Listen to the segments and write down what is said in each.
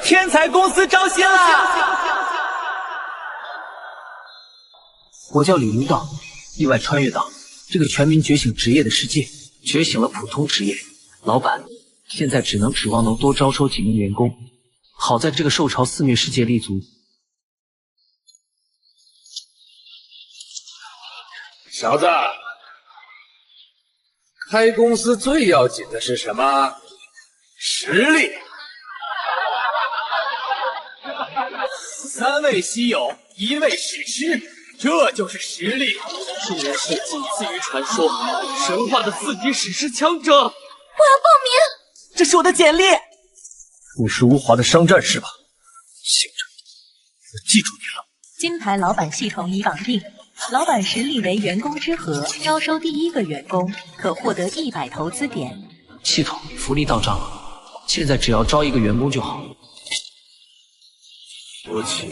天才公司招新啦！我叫李如道，意外穿越到这个全民觉醒职业的世界，觉醒了普通职业。老板，现在只能指望能多招收几名员工，好在这个受潮肆虐世界立足。小子，开公司最要紧的是什么？实力。3位稀有，1位史诗，这就是实力。竟然是仅次于传说神话的4级史诗强者。我要报名，这是我的简历。朴实无华的商战是吧？行着，我记住你了。金牌老板系统已绑定。老板实力为员工之和，招收第1个员工可获得100投资点。系统福利到账了，现在只要招1个员工就好。不起，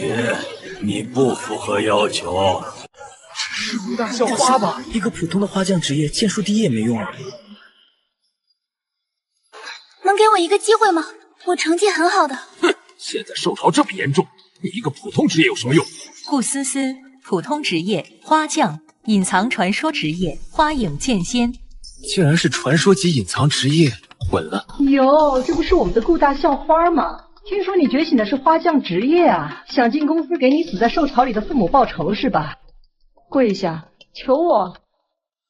你不符合要求。是五大校花吧？一个普通的花匠职业，剑术第1也没用啊。能给我一个机会吗？我成绩很好的。哼，现在受潮这么严重，你一个普通职业有什么用？顾思思。普通职业花匠，隐藏传说职业花影剑仙，竟然是传说级隐藏职业，稳了！哟，这不是我们的顾大校花吗？听说你觉醒的是花匠职业啊，想进公司给你死在受潮里的父母报仇是吧？跪下，求我！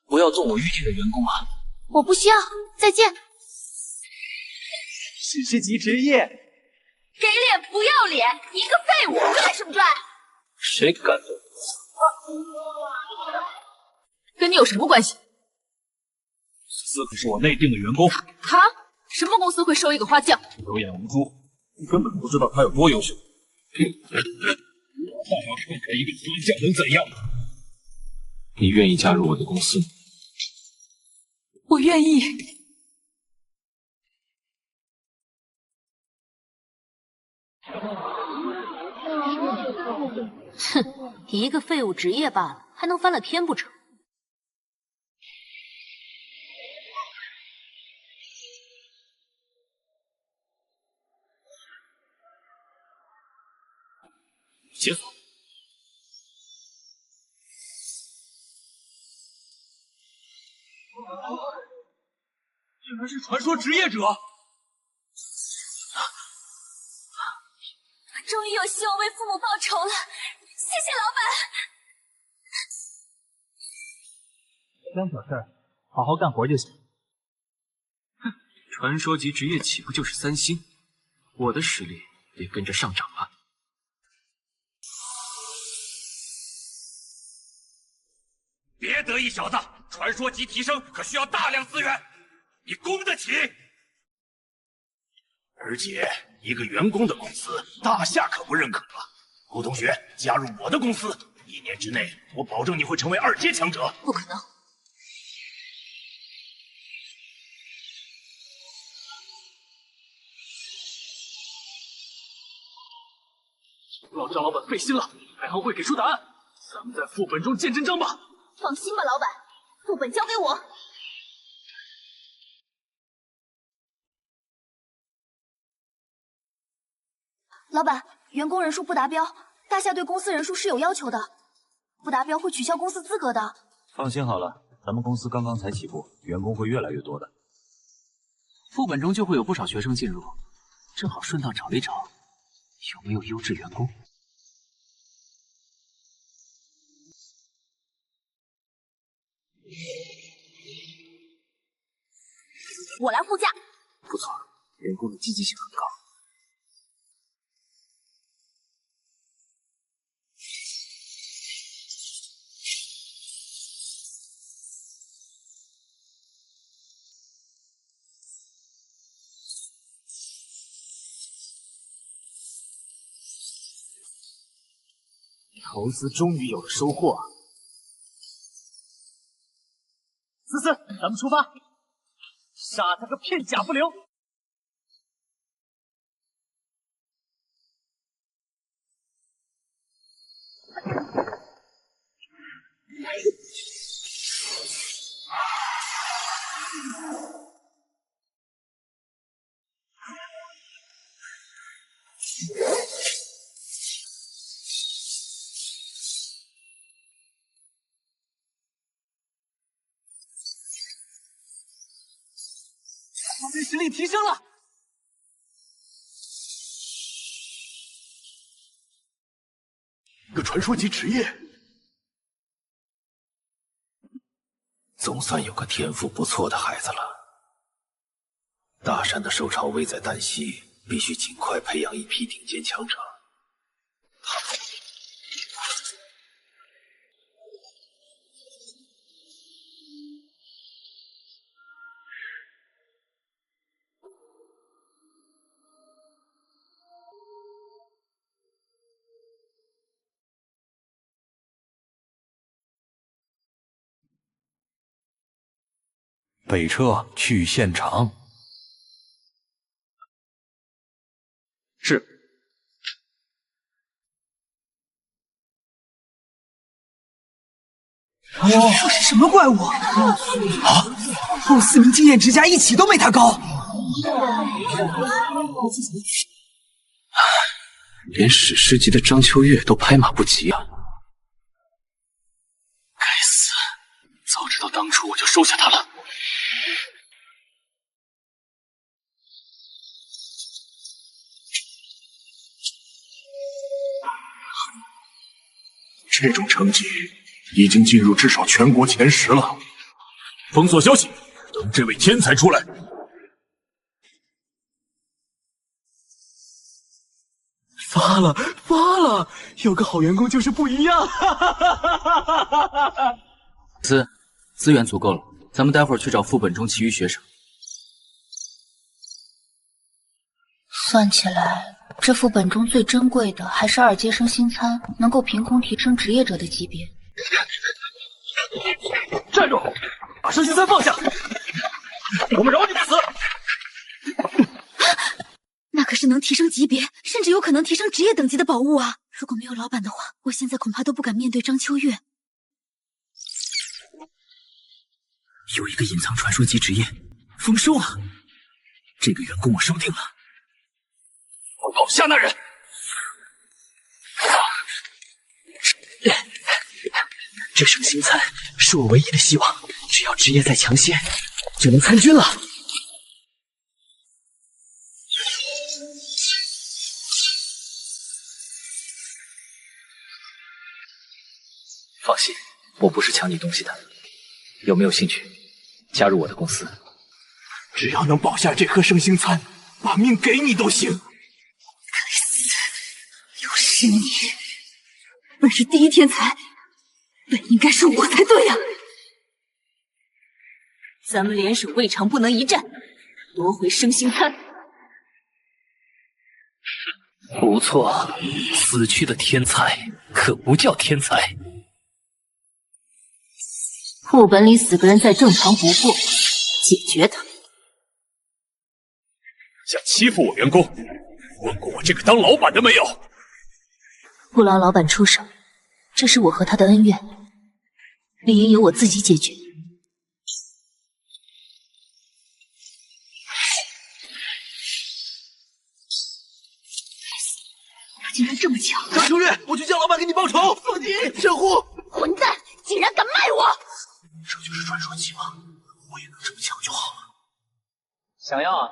不要做我预定的员工啊！我不需要，再见。史诗级职业，给脸不要脸，一个废物，拽什么拽？谁敢动？跟你有什么关系？思思可是我内定的员工。他什么公司会收一个花匠？有眼无珠，你根本不知道他有多优秀。我大要是变成一个花匠能怎样？你愿意加入我的公司吗？我愿意。哼，一个废物职业罢了，还能翻了天不成？解锁。竟然是传说职业者！终于有希望为父母报仇了，谢谢老板。两小事，好好干活就行。哼，传说级职业岂不就是3星？我的实力也跟着上涨了。别得意，小子！传说级提升可需要大量资源，你供得起？而且一个员工的工资，大夏可不认可。顾同学，加入我的公司，1年之内，我保证你会成为2阶强者。不可能！老张老板费心了，还好会给出答案。咱们在副本中见真章吧。放心吧，老板，副本交给我。老板，员工人数不达标，大夏对公司人数是有要求的，不达标会取消公司资格的。放心好了，咱们公司刚刚才起步，员工会越来越多的。副本中就会有不少学生进入，正好顺道找一找有没有优质员工。我来护驾。不错，员工的积极性很高。投资终于有了收获啊！思思，咱们出发，杀他个片甲不留！新实力提升了。个传说级职业，总算有个天赋不错的孩子了。大山的收巢危在旦夕，必须尽快培养一批顶尖强者。北撤去现场。是。这是什么怪物？啊！后4名经验值加一起都没他高。连史诗级的张秋月都拍马不及啊！该死！早知道当初我就收下他了。这种成绩已经进入至少全国前10了。封锁消息，等这位天才出来。发了！有个好员工就是不一样。资源足够了，咱们待会儿去找副本中其余学生。算起来，这副本中最珍贵的还是2阶升星餐，能够凭空提升职业者的级别。站住！把升星餐放下！我们饶你不死！那可是能提升级别，甚至有可能提升职业等级的宝物啊！如果没有老板的话，我现在恐怕都不敢面对张秋月。有一个隐藏传说级职业，丰收了。这个员工我收定了。保下那人！这升星餐是我唯一的希望，只要职业再强些，就能参军了。放心，我不是抢你东西的。有没有兴趣加入我的公司？只要能保下这颗升星餐，把命给你都行。又是你！本是第一天才，本应该是我才对呀！咱们联手未尝不能一战，夺回升星餐。不错，死去的天才可不叫天才。副本里死个人再正常不过，解决他。想欺负我员工，问过我这个当老板的没有？不劳老板出手，这是我和他的恩怨，理应由我自己解决。他竟然这么强！张秋月，我去叫老板给你报仇！索尼，神户，混蛋，竟然敢卖我！这就是传说级吗？我也能这么强就好了。想要啊？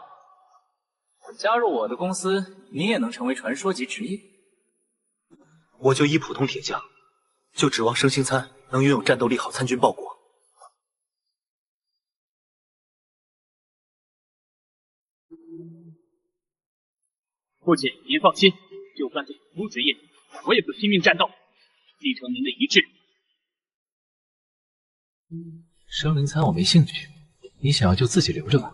加入我的公司，你也能成为传说级职业。我就一普通铁匠，就指望升星餐能拥有战斗力好参军报国。父亲，您放心，就算是普通职业，我也会拼命战斗，继承您的遗志。生灵餐我没兴趣，你想要就自己留着吧。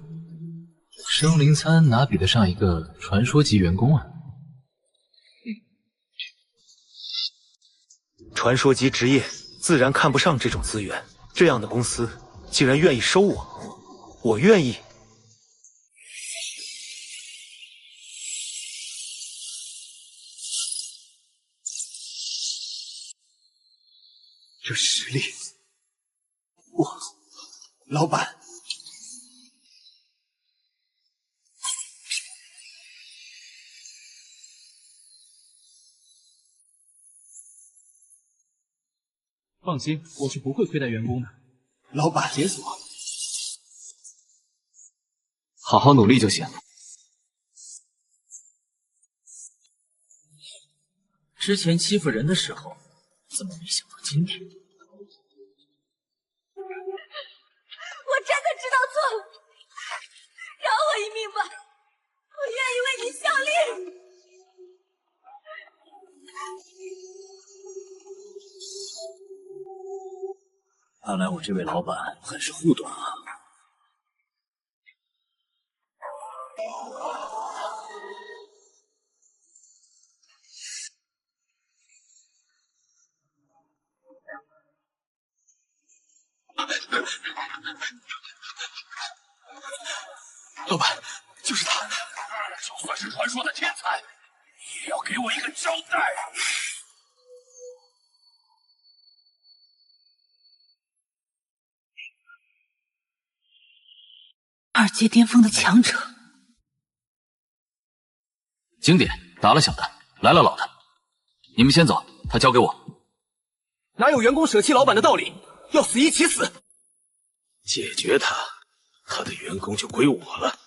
生灵餐哪比得上一个传说级员工啊？传说级职业自然看不上这种资源，这样的公司竟然愿意收我，我愿意。这实力，老板。放心，我是不会亏待员工的。老板，解锁。好好努力就行。之前欺负人的时候，怎么没想到今天？我真的知道错了，饶我一命吧！我愿意为你效力。看来我这位老板很是护短啊。老板，就是他，就算是传说的天才，也要给我一个交代。二阶巅峰的强者，经典打了小的，来了老的，你们先走，他交给我。哪有员工舍弃老板的道理？要死一起死！解决他，他的员工就归我了。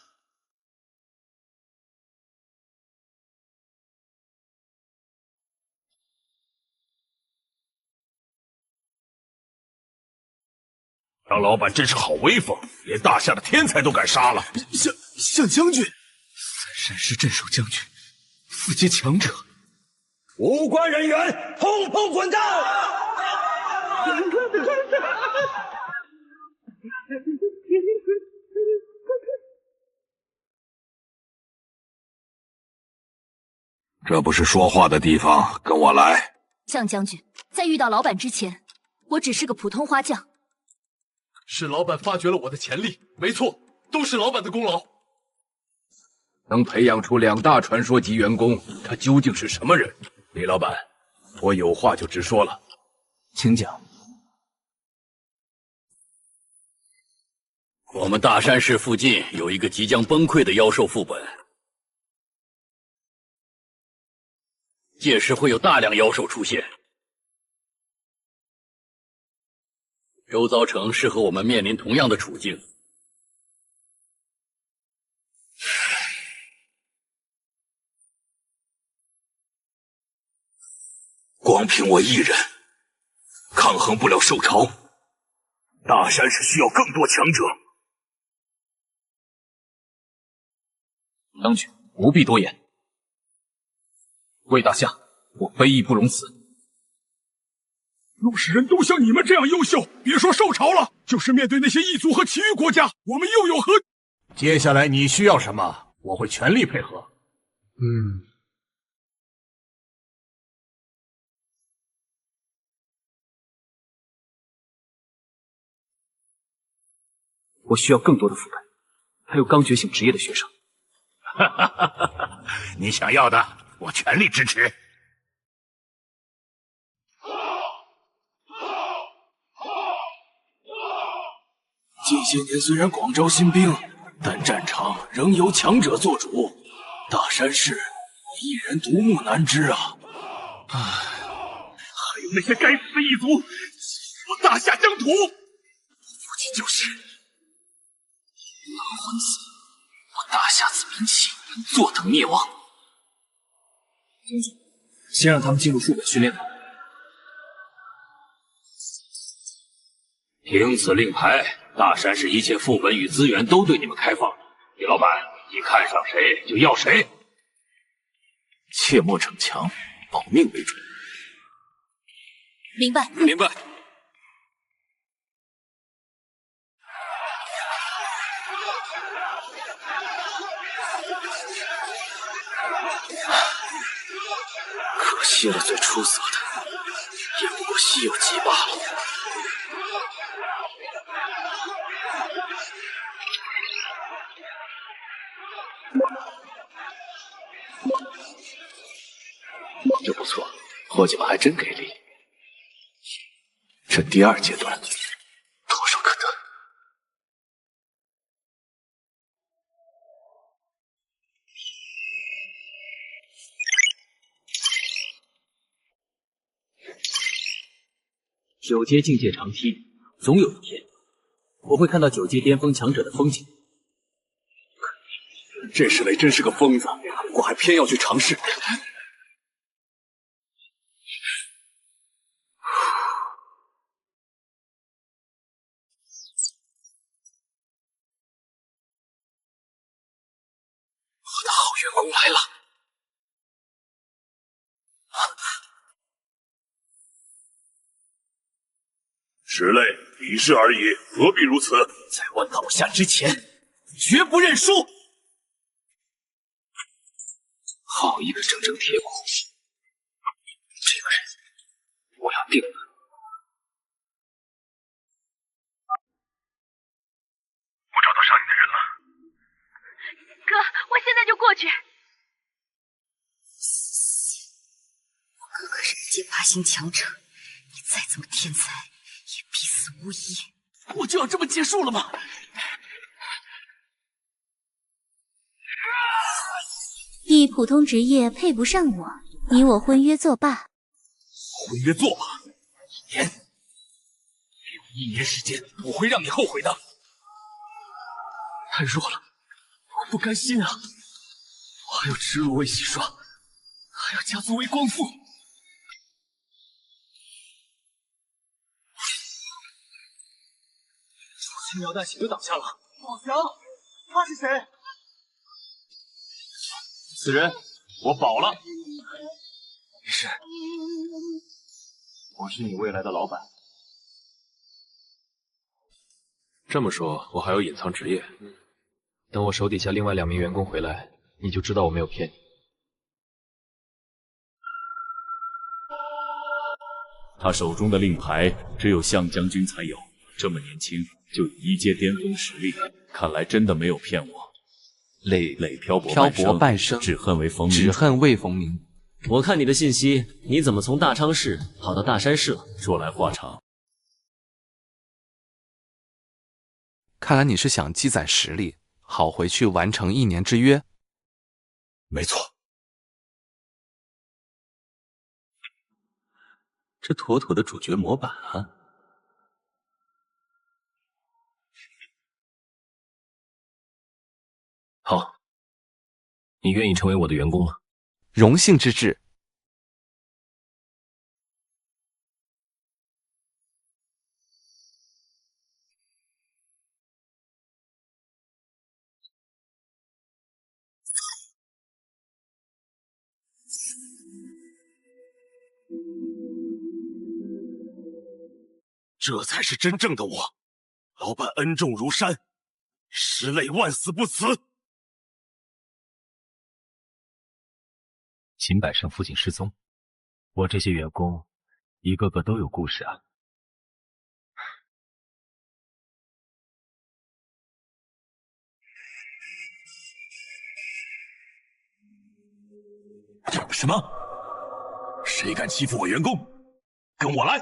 张老板真是好威风，连大夏的天才都敢杀了。向将军，三山市镇守将军，4阶强者，无关人员通通滚蛋！这不是说话的地方，跟我来。向将军，在遇到老板之前，我只是个普通花匠。是老板发掘了我的潜力，没错，都是老板的功劳。能培养出2大传说级员工，他究竟是什么人？李老板，我有话就直说了，请讲。我们大山市附近有一个即将崩溃的妖兽副本，届时会有大量妖兽出现。周遭城市和我们面临同样的处境。光凭我一人，抗衡不了兽潮。大山市需要更多强者。将军不必多言。魏大夏，我非议不容辞。若是人都像你们这样优秀，别说受潮了，就是面对那些异族和其余国家，我们又有何？接下来你需要什么，我会全力配合。我需要更多的副本，还有刚觉醒职业的学生。你想要的，我全力支持。近些年虽然广招新兵，但战场仍由强者做主。大山市一人独木难支啊！还有那些该死的异族，我大夏疆土，父亲就是一狼昏死，我大夏子民气坐等灭亡。先让他们进入副本训练吧。凭此令牌，大山市一切副本与资源都对你们开放。李老板，你看上谁就要谁，切莫逞强，保命为准。明白。明白。可惜了，最出色的也不过稀有级罢了。这不错，伙计们还真给力。这第2阶段唾手可得。9阶境界长梯，总有一天，我会看到9阶巅峰强者的风景。可这石磊真是个疯子，我还偏要去尝试。我的好员工来了！石磊，比试而已，何必如此？在我倒下之前，绝不认输！好一个铮铮铁骨！这个人，我要定了。我找到杀你的人了。哥，我现在就过去。我哥哥是个剑拔星强者，你再怎么天才，也必死无疑。我就要这么结束了吗？以普通职业配不上我，你我婚约作罢。婚约作罢？1年，给我1年时间，我会让你后悔的。太弱了，我不甘心啊！我还要吃乳为洗刷，还要家族为光复。轻描淡写就倒下了。老强，他是谁？此人我保了。你是？我是你未来的老板。这么说，我还有隐藏职业。等我手底下另外2名员工回来，你就知道我没有骗你。他手中的令牌只有向将军才有，这么年轻就有1阶巅峰实力，看来真的没有骗我。磊漂泊半生，只恨未逢鸣。我看你的信息，你怎么从大昌市跑到大山市了？说来话长。看来你是想积攒实力，好回去完成1年之约。没错，这妥妥的主角模板啊！好，你愿意成为我的员工吗？荣幸之至。这才是真正的我，老板恩重如山，石磊万死不辞。秦百胜父亲失踪，我这些员工一个个都有故事啊。什么？谁敢欺负我员工？跟我来！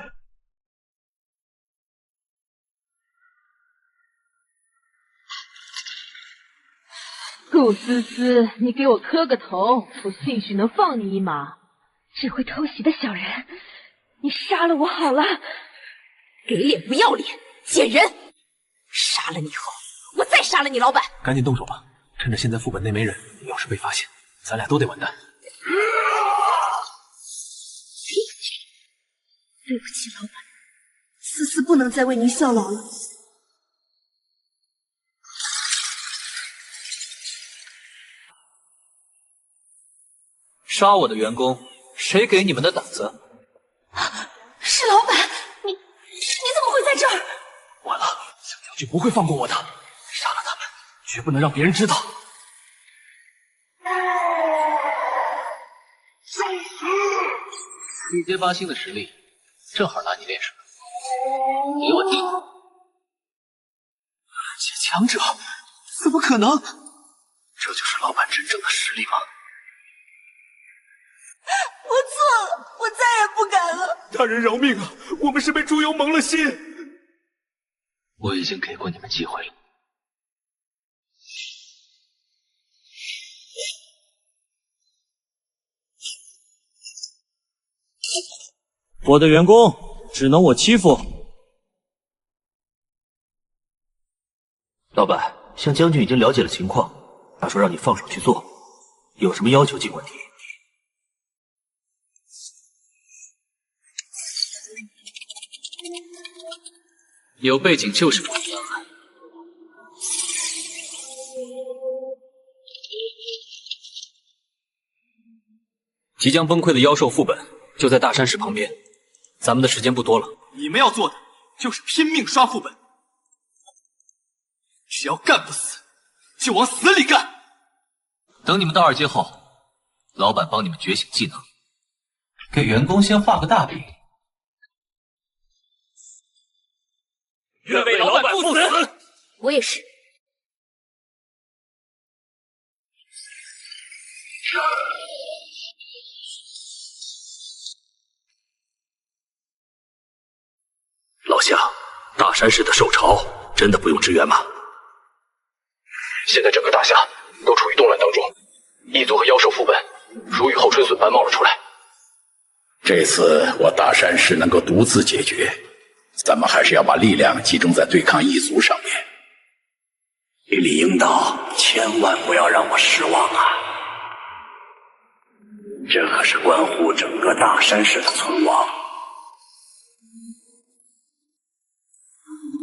顾思思，你给我磕个头，我兴许能放你一马。只会偷袭的小人，你杀了我好了。给脸不要脸，贱人！杀了你后，我再杀了你老板。赶紧动手吧，趁着现在副本内没人，要是被发现，咱俩都得完蛋。对不起，老板，思思不能再为您效劳了。杀我的员工，谁给你们的胆子？是老板，你怎么会在这儿？完了，向将军不会放过我的，杀了他们，绝不能让别人知道。1阶8星的实力，正好拿你练手。给我定！2阶强者，怎么可能？这就是老板真正的实力吗？我错了，我再也不敢了。大人饶命啊！我们是被猪油蒙了心。我已经给过你们机会了。我的员工只能我欺负。老板，向将军已经了解了情况，他说让你放手去做，有什么要求尽管提。有背景就是不一样啊。即将崩溃的妖兽副本就在大山市旁边，咱们的时间不多了。你们要做的就是拼命刷副本，只要干不死，就往死里干。等你们到2阶后，老板帮你们觉醒技能，给员工先画个大饼。愿为老板赴死！我也是。老夏，大山市的兽潮真的不用支援吗？现在整个大夏都处于动乱当中，异族和妖兽副本如雨后春笋般冒了出来。这次我大山市能够独自解决，咱们还是要把力量集中在对抗异族上面。李应道，千万不要让我失望啊！这可是关乎整个大山市的存亡。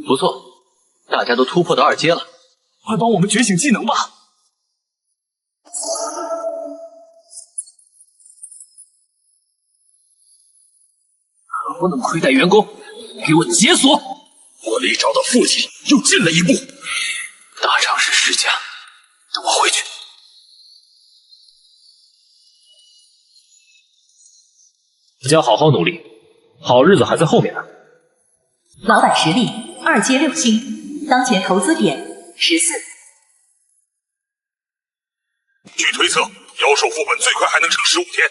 不错，大家都突破到2阶了，快帮我们觉醒技能吧！可不能亏待员工，给我解锁！我离找到父亲又近了一步。大昌是世家，等我回去。只要好好努力，好日子还在后面呢。老板实力2阶6星，当前投资点14。据推测，妖兽副本最快还能撑15天。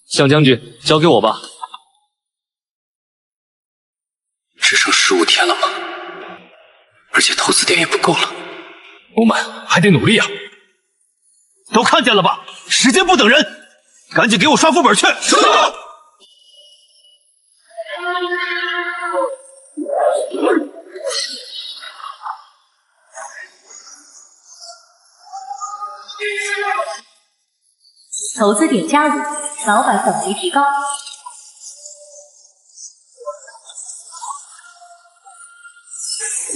向将军，交给我吧。只剩15天了吗？而且投资点也不够了，我们还得努力啊！都看见了吧？时间不等人，赶紧给我刷副本去！是。投资点加5，老板等级提高。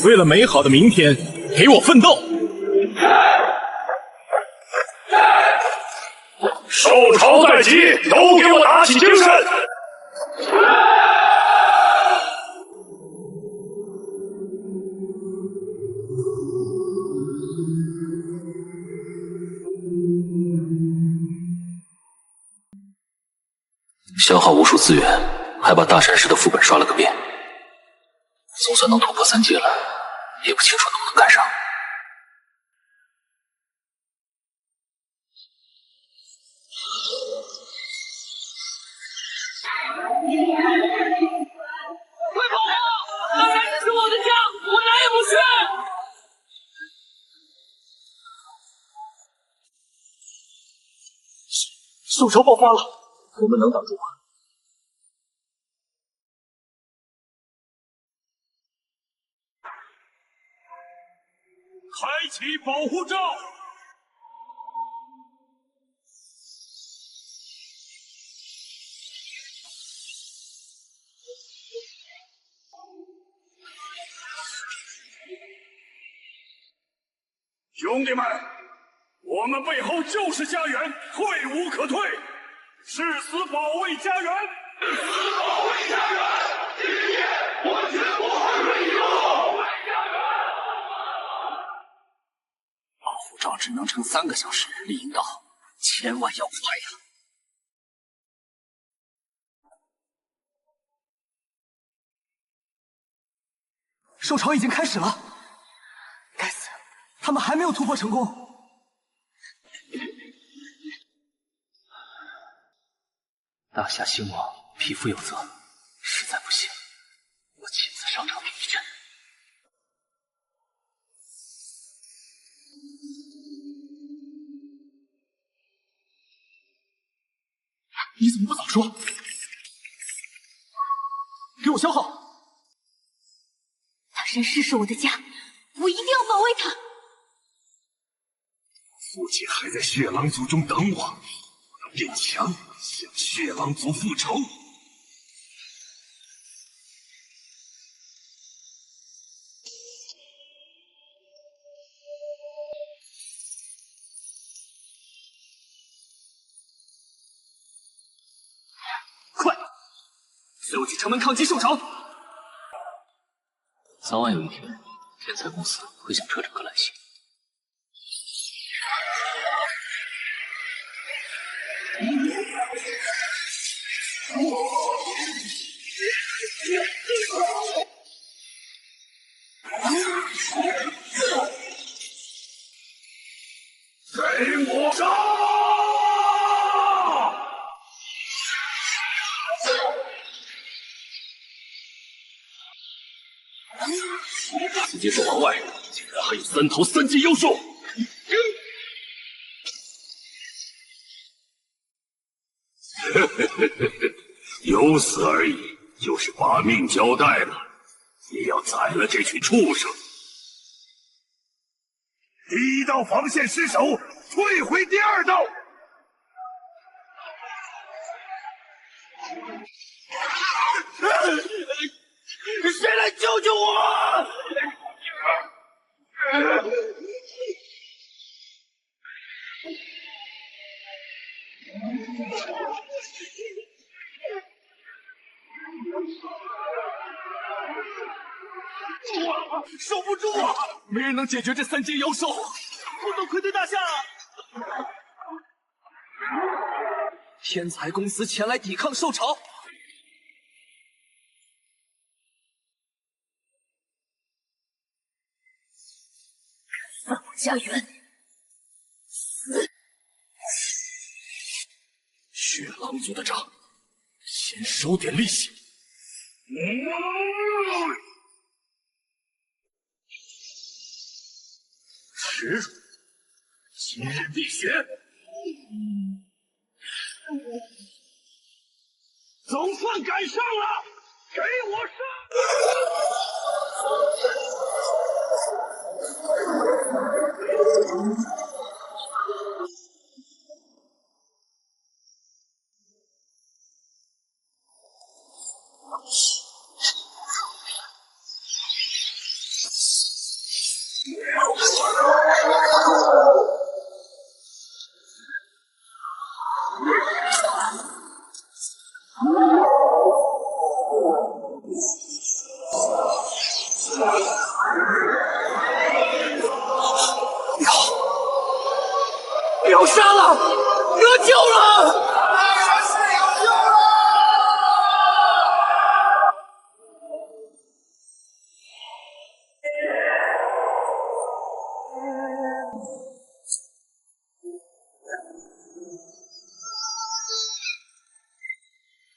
为了美好的明天，给我奋斗！兽潮在即，都给我打起精神！消耗无数资源，还把大山市的副本刷了个遍，总算能突破3阶了，也不清楚能不能赶上。快跑啊！大山市是我的家，我哪也不去。兽潮爆发了，我们能挡住吗？开启保护罩！兄弟们，我们背后就是家园，退无可退，誓死保卫家园！誓死保卫家园！今夜我绝不后退一步！保护罩只能撑3个小时，李引导，千万要快呀！兽潮已经开始了，该死，他们还没有突破成功。大夏兴亡，匹夫有责，实在不行，我亲自上场顶一拳。你怎么不早说？给我消耗！大山市是我的家，我一定要保卫它。父亲还在血狼族中等我，我要变强，向血狼族复仇。快，随我去城门抗击兽潮！早晚有一天，天才公司会响彻整个蓝星。给我杀！此间兽王外竟然还有3头3阶妖兽！有死而已，就是把命交代了，也要宰了这群畜生。第1道防线失守，退回第2道。谁来救救我？守不住啊！没人能解决这3阶妖兽，不能愧对大夏了。天才公司前来抵抗兽潮。犯我家园！死！血狼族的账，先收点利息。耻辱！今日必雪！总算赶上了，给我上！有杀了，有救了！大山是有救了！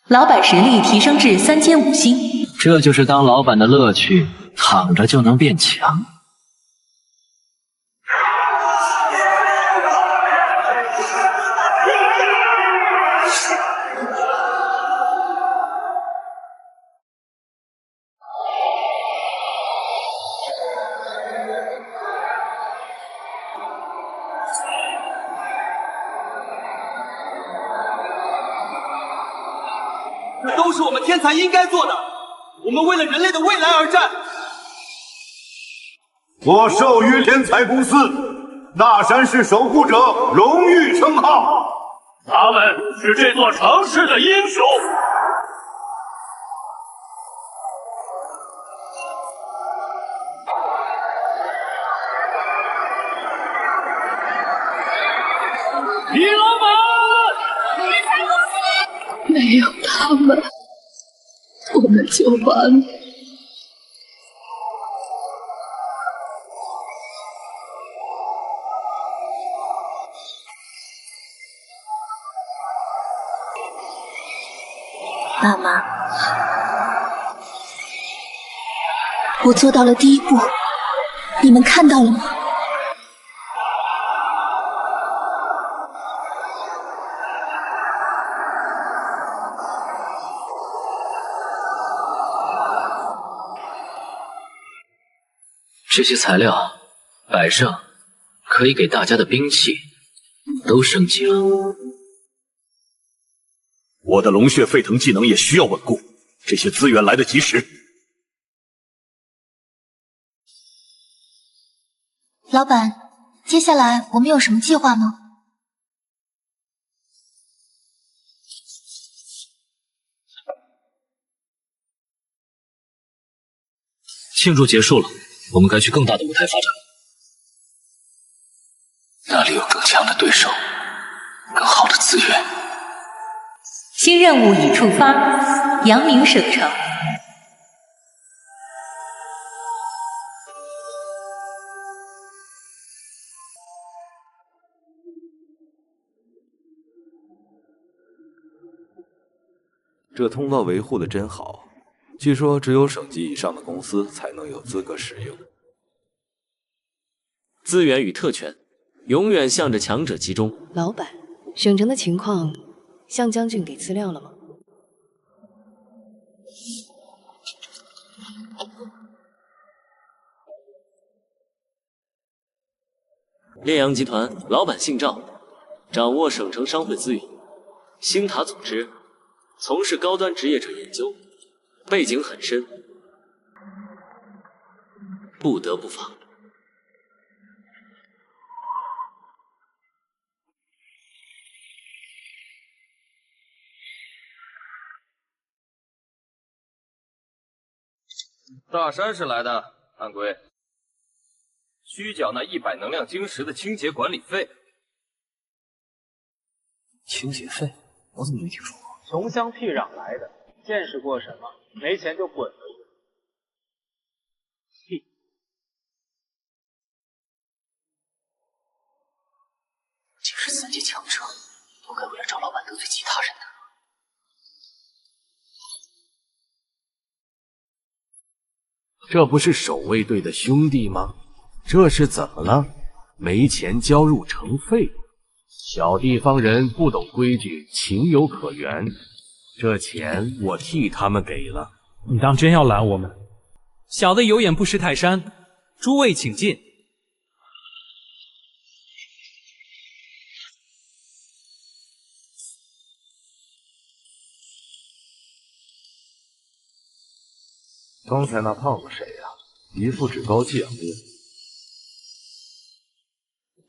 老板实力提升至3阶5星，这就是当老板的乐趣，躺着就能变强。这都是我们天才应该做的，我们为了人类的未来而战。我授予天才公司大山市守护者荣誉称号。他们是这座城市的英雄。李老板，没有他们，我们就完了。爸妈，我做到了第1步，你们看到了吗？这些材料摆上，可以给大家的兵器都升级了。我的龙血沸腾技能也需要稳固，这些资源来得及时。老板，接下来我们有什么计划吗？庆祝结束了，我们该去更大的舞台发展了。那里有更强的对手，更好的资源。新任务已触发，阳明省城。这通道维护的真好，据说只有省级以上的公司才能有资格使用。资源与特权永远向着强者集中。老板，省城的情况，向将军给资料了吗？烈阳集团老板姓赵，掌握省城商会资源，星塔组织，从事高端职业者研究，背景很深，不得不防。大山是来的，暗龟，需缴纳100能量晶石的清洁管理费。清洁费？我怎么没听说过？穷乡僻壤来的，见识过什么？没钱就滚回去。竟是3级强者，不该为了赵老板得罪其他人的。这不是守卫队的兄弟吗？这是怎么了？没钱交入城费？小地方人不懂规矩，情有可原。这钱我替他们给了。你当真要拦我们？小的有眼不识泰山，诸位请进。刚才那胖子谁呀？一副趾高气扬的样子。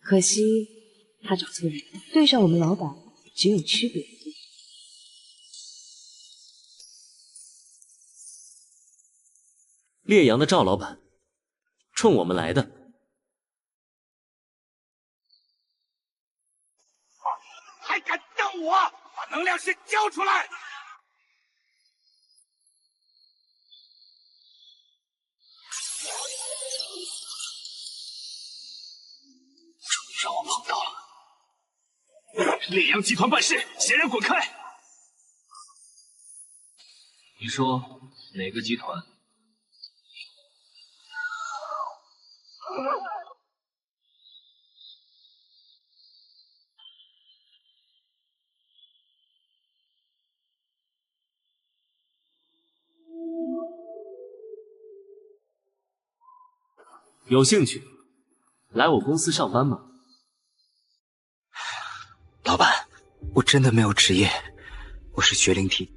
可惜他找错人，对上我们老板只有区别。烈阳的赵老板，冲我们来的。还敢瞪我？把能量石交出来！让我碰到了。烈阳集团办事，闲人滚开！你说哪个集团？有兴趣来我公司上班吗？老板，我真的没有职业，我是绝灵体，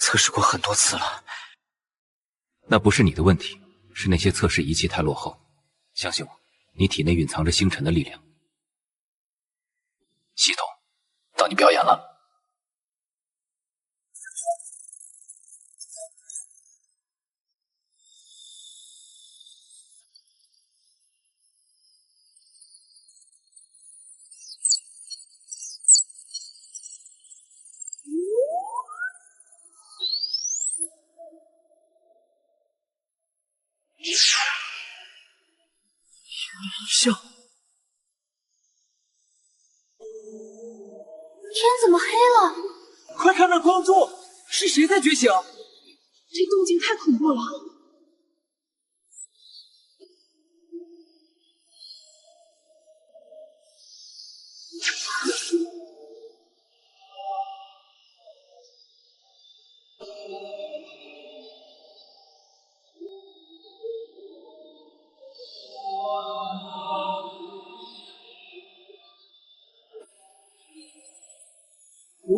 测试过很多次了。那不是你的问题，是那些测试仪器太落后。相信我，你体内蕴藏着星辰的力量。系统，到你表演了。笑，天怎么黑了？快看那光柱，是谁在觉醒？这动静太恐怖了！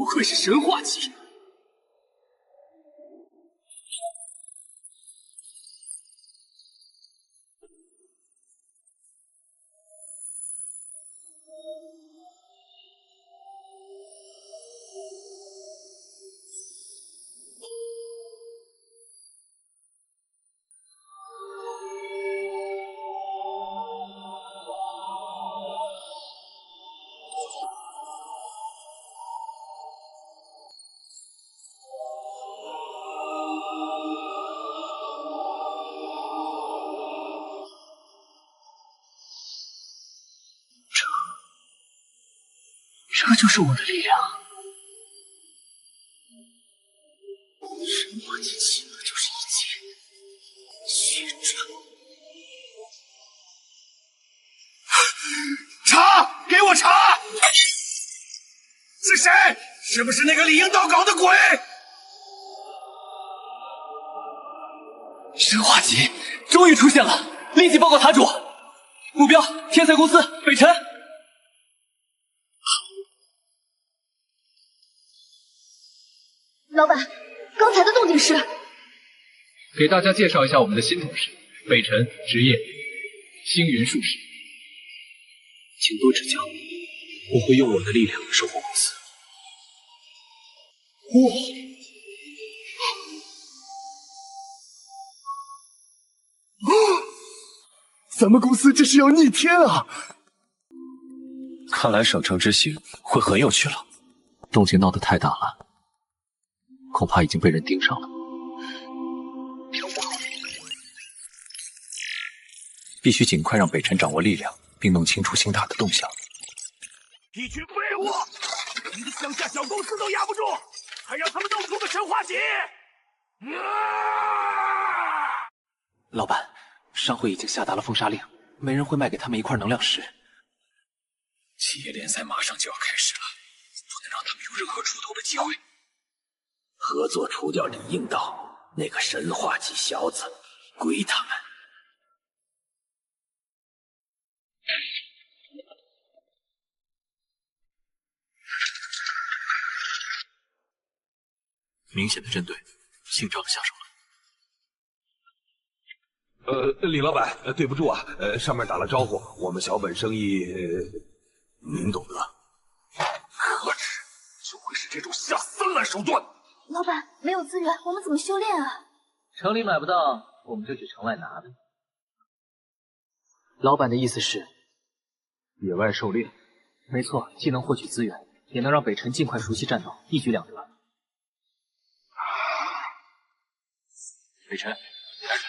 不愧是神话级。这就是我的力量。神话级起的就是一切，血转。查！给我查！是谁？是不是那个李应道搞的鬼？神话级终于出现了，立即报告塔主。目标：天才公司北辰。老板，刚才的动静是？给大家介绍一下我们的新同事，北辰，职业星云术士，请多指教，我会用我的力量守护公司。咱们公司这是要逆天啊！看来省城之行会很有趣了。动静闹得太大了，恐怕已经被人盯上了。必须尽快让北辰掌握力量，并弄清楚星塔的动向。一群废物，一个乡下小公司都压不住，还让他们弄出个神话级！老板，商会已经下达了封杀令，没人会卖给他们一块能量石。企业联赛马上就要开始了，不能让他们有任何出头的机会。合作除掉李应道那个神话级小子，归他们。明显的针对，姓赵的下手了。李老板，对不住啊，上面打了招呼，我们小本生意，您懂得。何止，就会是这种下三滥手段。老板，没有资源，我们怎么修炼啊？城里买不到，我们就去城外拿呗。老板的意思是，野外狩猎。没错，既能获取资源，也能让北辰尽快熟悉战斗，一举两得。北辰，开始。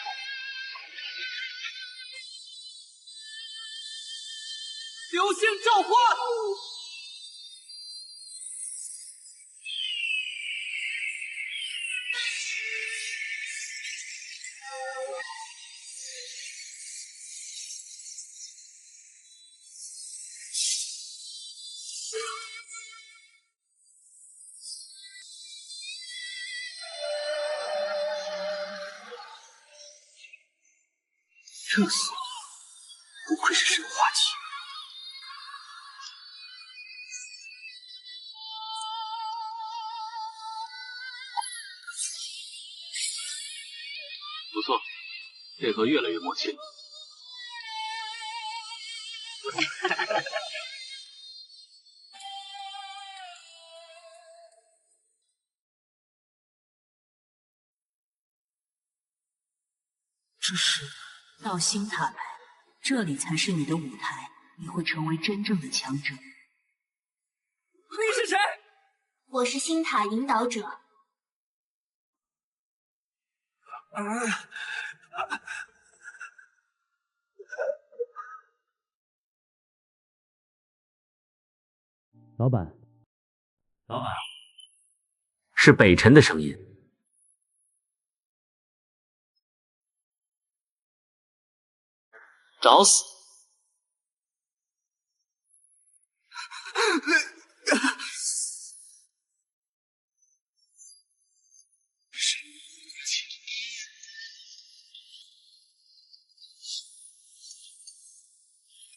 流星召唤！这厮不愧是神话级。不错，配合越来越默契了。这是到星塔来，这里才是你的舞台，你会成为真正的强者。你是谁？我是星塔引导者。老板，是北辰的声音。找死！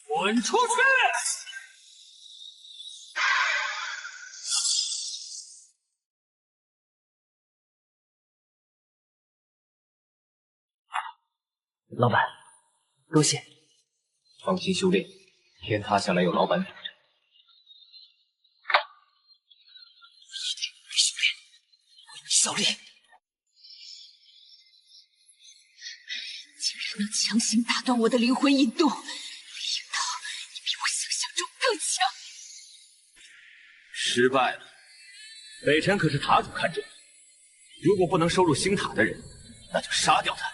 滚出去！老板，多谢。放心修炼，天塌下来有老板顶着。效力，竟然能强行打断我的灵魂引动，李应道，你比我想象中更强。失败了，北辰可是塔主看中的，如果不能收入星塔的人，那就杀掉他。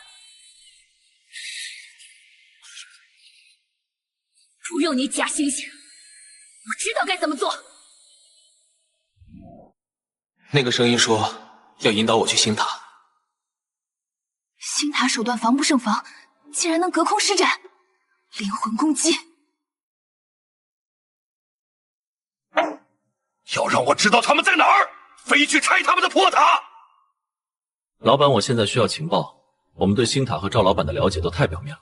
不用你假惺惺，我知道该怎么做。那个声音说要引导我去星塔。星塔手段防不胜防，竟然能隔空施展灵魂攻击。要让我知道他们在哪儿，非去拆他们的破塔！老板，我现在需要情报。我们对星塔和赵老板的了解都太表面了。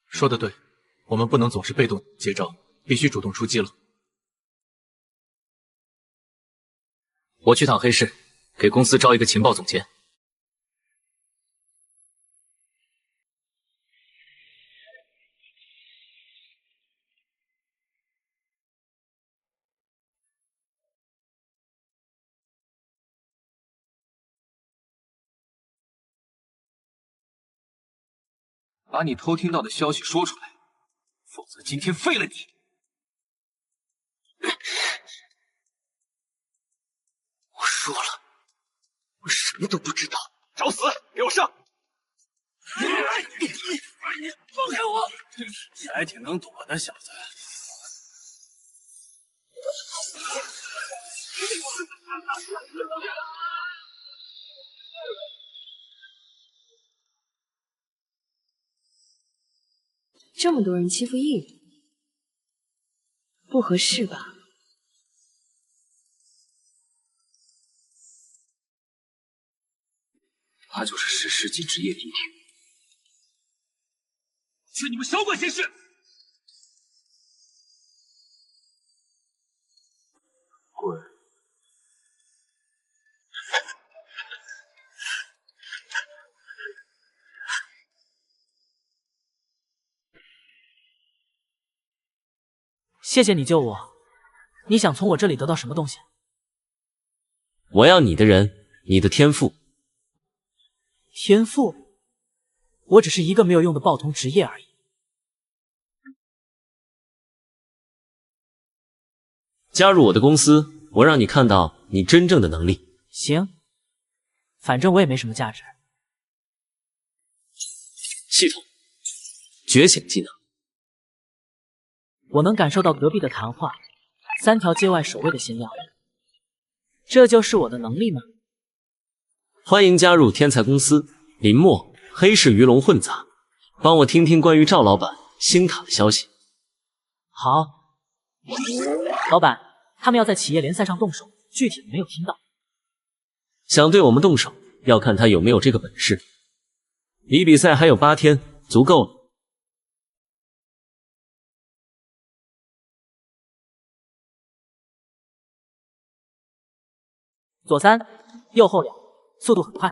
说得对，我们不能总是被动接招，必须主动出击了。我去趟黑市，给公司招一个情报总监。把你偷听到的消息说出来，否则今天废了你！我说了，我什么都不知道。找死！给我上！放开我！你还挺能躲的，小子。这么多人欺负艺人，不合适吧？他就是10世纪职业第一挺，是你们少管闲事！滚！谢谢你救我，你想从我这里得到什么东西？我要你的人，你的天赋。天赋？我只是一个没有用的报童职业而已。加入我的公司，我让你看到你真正的能力。行，反正我也没什么价值。系统，觉醒技能。我能感受到隔壁的谈话，3条街外守卫的心跳，这就是我的能力吗？欢迎加入天才公司，林墨，黑市鱼龙混杂，帮我听听关于赵老板、星塔的消息。好，老板，他们要在企业联赛上动手，具体没有听到。想对我们动手，要看他有没有这个本事。离比赛还有8天，足够了。左3，右后2，速度很快。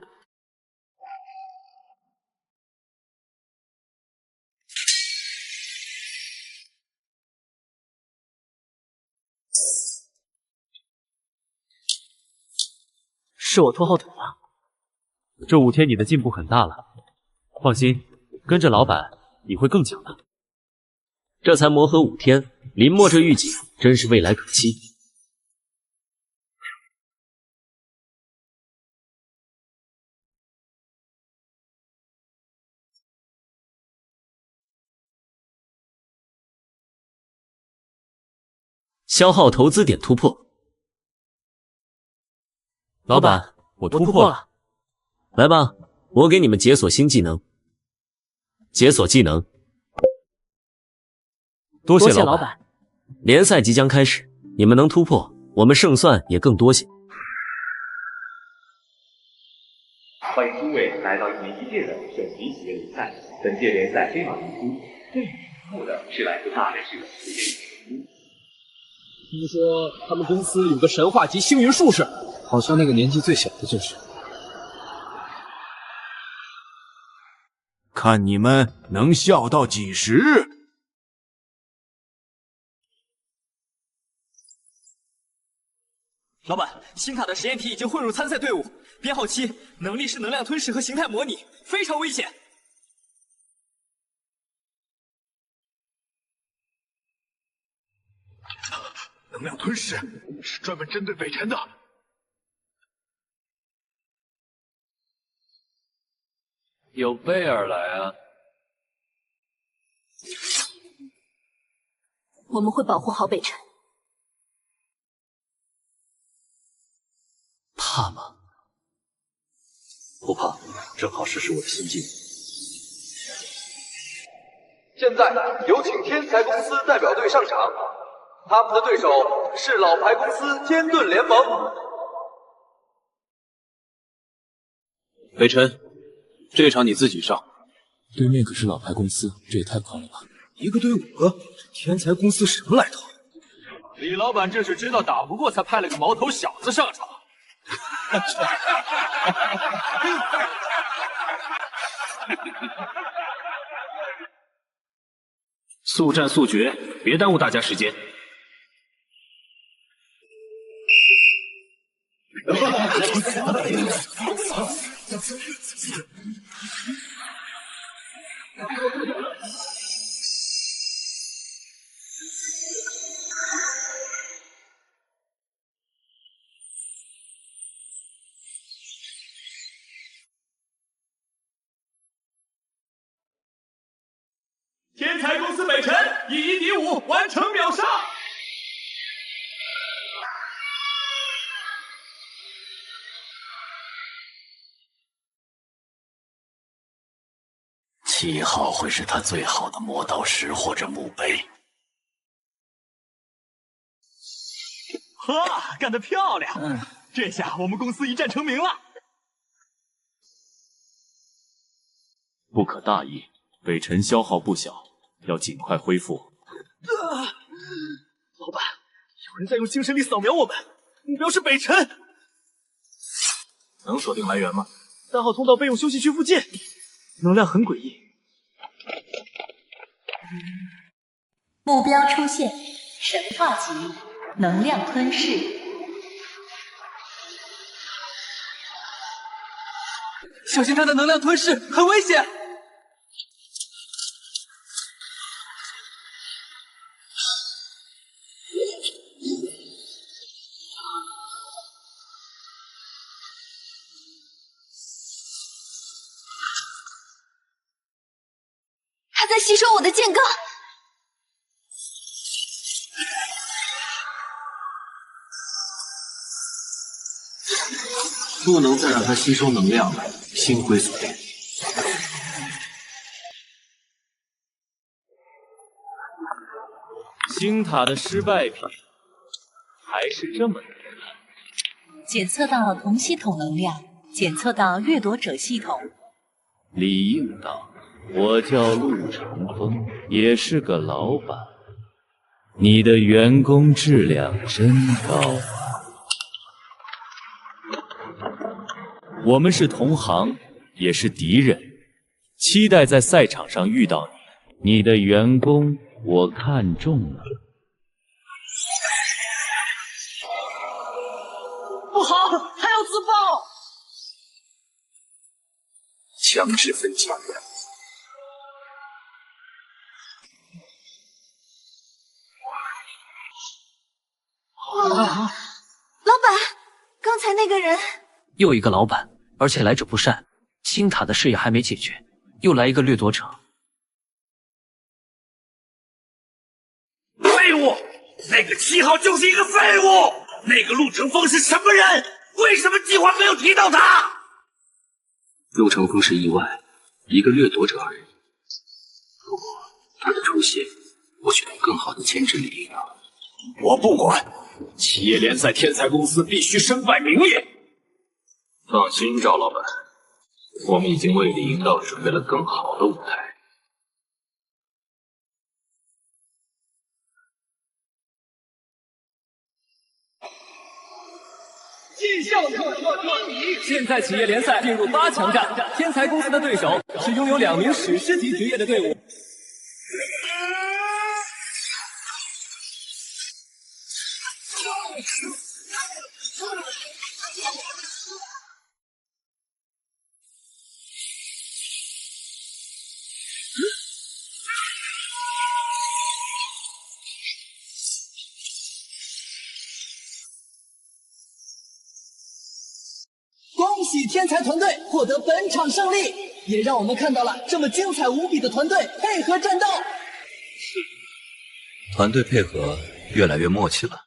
是我拖后腿了。这5天你的进步很大了，放心，跟着老板你会更强的。这才磨合5天，林墨这预警真是未来可期。消耗投资点突破。老板，我突破了。来吧，我给你们解锁新技能。解锁技能。多谢老板。联赛即将开始，你们能突破，我们胜算也更多些。欢迎诸位来到1年1届的省级企业联赛。本届联赛黑马赢出，最引目的是来自大连市的职业运动。听说他们公司有个神话级星云术士，好像那个年纪最小的就是。看你们能笑到几时？老板，星塔的实验体已经混入参赛队伍，编号7，能力是能量吞噬和形态模拟，非常危险。能量吞噬是专门针对北辰的。有贝尔来啊！我们会保护好北辰。怕吗？不怕，正好试试我的新技能。现在有请天才公司代表队上场，他们的对手是老牌公司天盾联盟。北辰，这场你自己上。对面可是老牌公司，这也太狂了吧！一个队5个，这天才公司什么来头？李老板这是知道打不过，才派了个毛头小子上场。速战速决，别耽误大家时间。天才公司北辰以1敌5完成秒杀。7号会是他最好的磨刀石或者墓碑。呵，干得漂亮！这下我们公司一战成名了。不可大意，北辰消耗不小，要尽快恢复。老板，有人在用精神力扫描我们，目标是北辰。能锁定来源吗3号通道备用休息区附近，能量很诡异。目标出现，神话级能量吞噬。小心他的能量吞噬，很危险。他在吸收我的剑罡。不能再让它吸收能量了，心灰所恋。星塔的失败品还是这么难。检测到同系统能量，检测到掠夺者系统。李应道，我叫陆成风，也是个老板。你的员工质量真高啊！我们是同行，也是敌人，期待在赛场上遇到你。你的员工我看中了。不好，他要自爆！强制分抢的。老板，刚才那个人。又一个老板，而且来者不善。星塔的事也还没解决，又来一个掠夺者。废物！那个7号就是一个废物！那个陆成风是什么人？为什么计划没有提到他？陆成风是意外，一个掠夺者而已。不过他的出现，或许能更好的牵制李应道。我不管，企业联赛天才公司必须身败名裂。放心，赵老板，我们已经为李应道准备了更好的舞台。绩效特低迷。现在企业联赛进入8强战，天才公司的对手是拥有2名史诗级职业的队伍。恭喜天才团队获得本场胜利，也让我们看到了这么精彩无比的团队配合战斗。团队配合越来越默契了。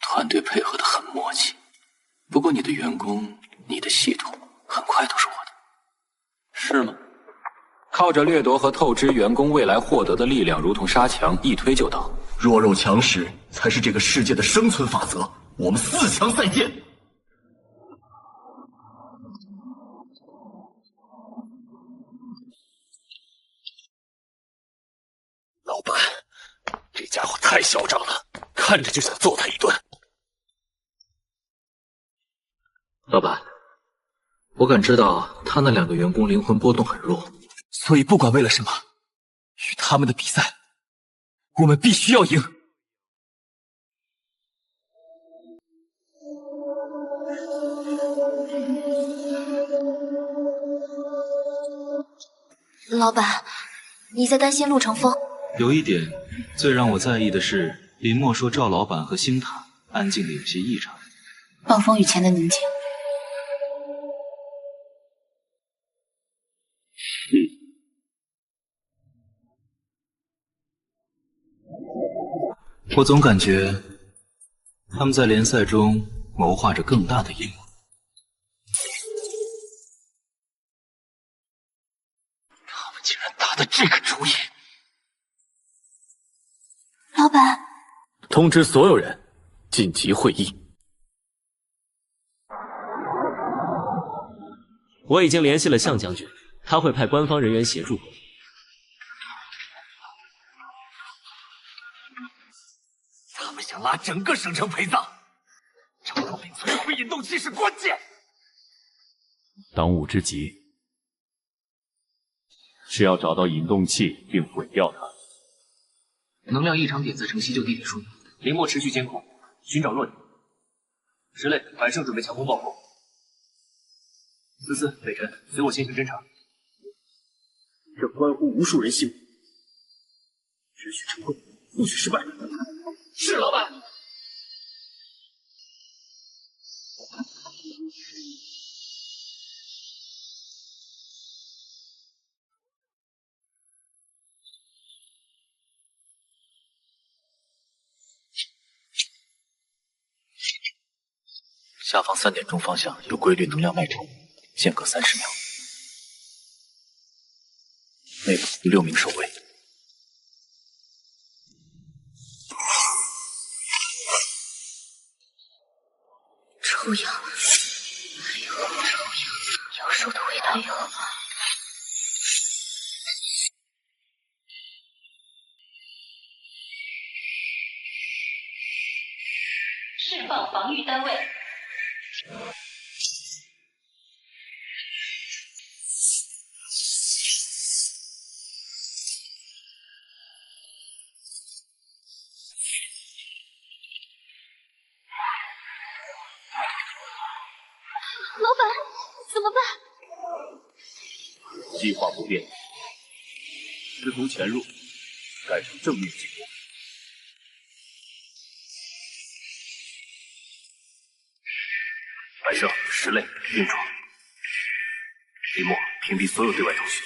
团队配合的很默契，不过你的员工、你的系统很快都是我的，是吗？靠着掠夺和透支员工未来获得的力量，如同沙墙，一推就倒。弱肉强食才是这个世界的生存法则。我们4强赛见。老板，这家伙太嚣张了，看着就想揍他一顿。老板，我感知到他那2个员工灵魂波动很弱，所以不管为了什么，与他们的比赛，我们必须要赢。老板，你在担心陆成风？有一点，最让我在意的是，林默说赵老板和星塔安静的有些异常。暴风雨前的宁静。我总感觉他们在联赛中谋划着更大的阴谋。他们竟然打的这个主意！老板，通知所有人紧急会议。我已经联系了向将军，他会派官方人员协助。他们想拉整个省城陪葬，找到并摧毁引动器是关键。当务之急是要找到引动器并毁掉它。能量异常点在城西就地点说明。林默持续监控，寻找弱点。石磊、百胜准备强攻爆破。思思、北辰，随我先行侦查。这关乎无数人性命，只许成功，不许失败。是老板。下方3点钟方向有规律能量脉冲，间隔30秒。内部6名守卫。臭氧，还有臭氧，妖兽的味道有。释放防御单位。老板，怎么办？计划不变，试图潜入，改成正面进攻。白胜、石磊、硬闯，林默屏蔽所有对外通讯。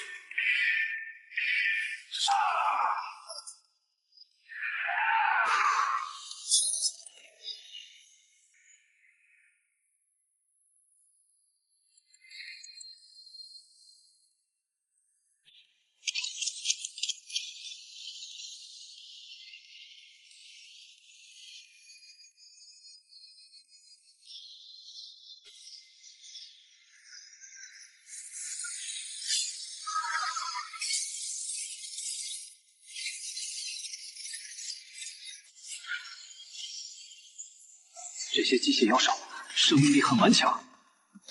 这些机械妖兽生命力很顽强，